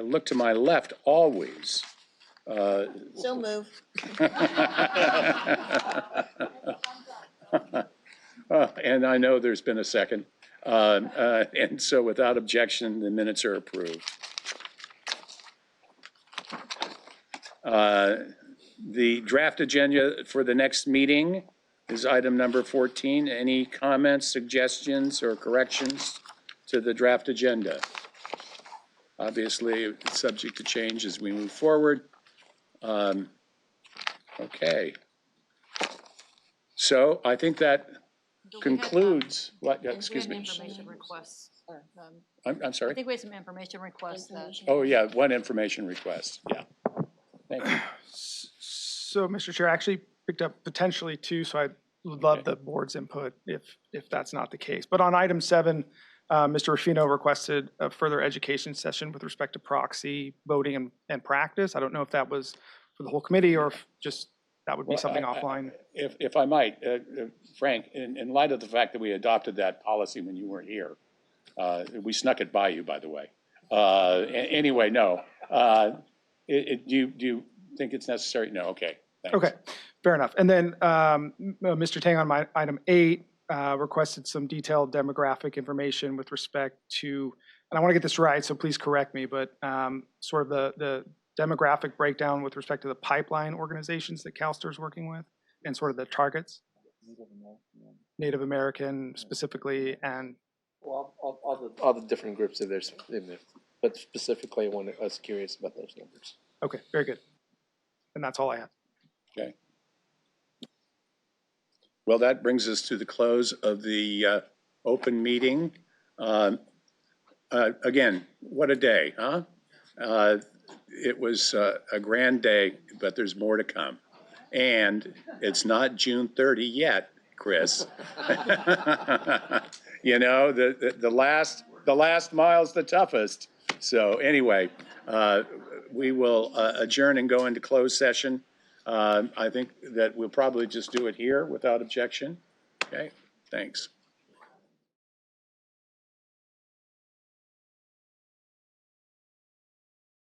look to my left always. So move. And I know there's been a second. And so without objection, the minutes are approved. The draft agenda for the next meeting is item number 14. Any comments, suggestions, or corrections to the draft agenda? Obviously, it's subject to change as we move forward. Okay. So I think that concludes what, excuse me. Information requests. I'm sorry? I think we have some information requests. Oh, yeah, one information request, yeah. Thank you. So, Mr. Chair, I actually picked up potentially two, so I would love the board's input if that's not the case. But on item 7, Mr. Ruffino requested a further education session with respect to proxy voting and practice. I don't know if that was for the whole committee or if just that would be something offline. If I might, Frank, in light of the fact that we adopted that policy when you weren't here, we snuck it by you, by the way. Anyway, no. Do you think it's necessary? No, okay. Thanks. Okay, fair enough. And then Mr. Tang on my item 8 requested some detailed demographic information with respect to, and I want to get this right, so please correct me, but sort of the demographic breakdown with respect to the pipeline organizations that CalSTRS is working with and sort of the targets. Native American specifically, and well, all the different groups that there's in there, but specifically, I was curious about those numbers. Okay, very good. And that's all I have. Okay. Well, that brings us to the close of the open meeting. Again, what a day, huh? It was a grand day, but there's more to come. And it's not June 30 yet, Chris. You know, the last mile's the toughest. So anyway, we will adjourn and go into closed session. I think that we'll probably just do it here without objection. Okay, thanks.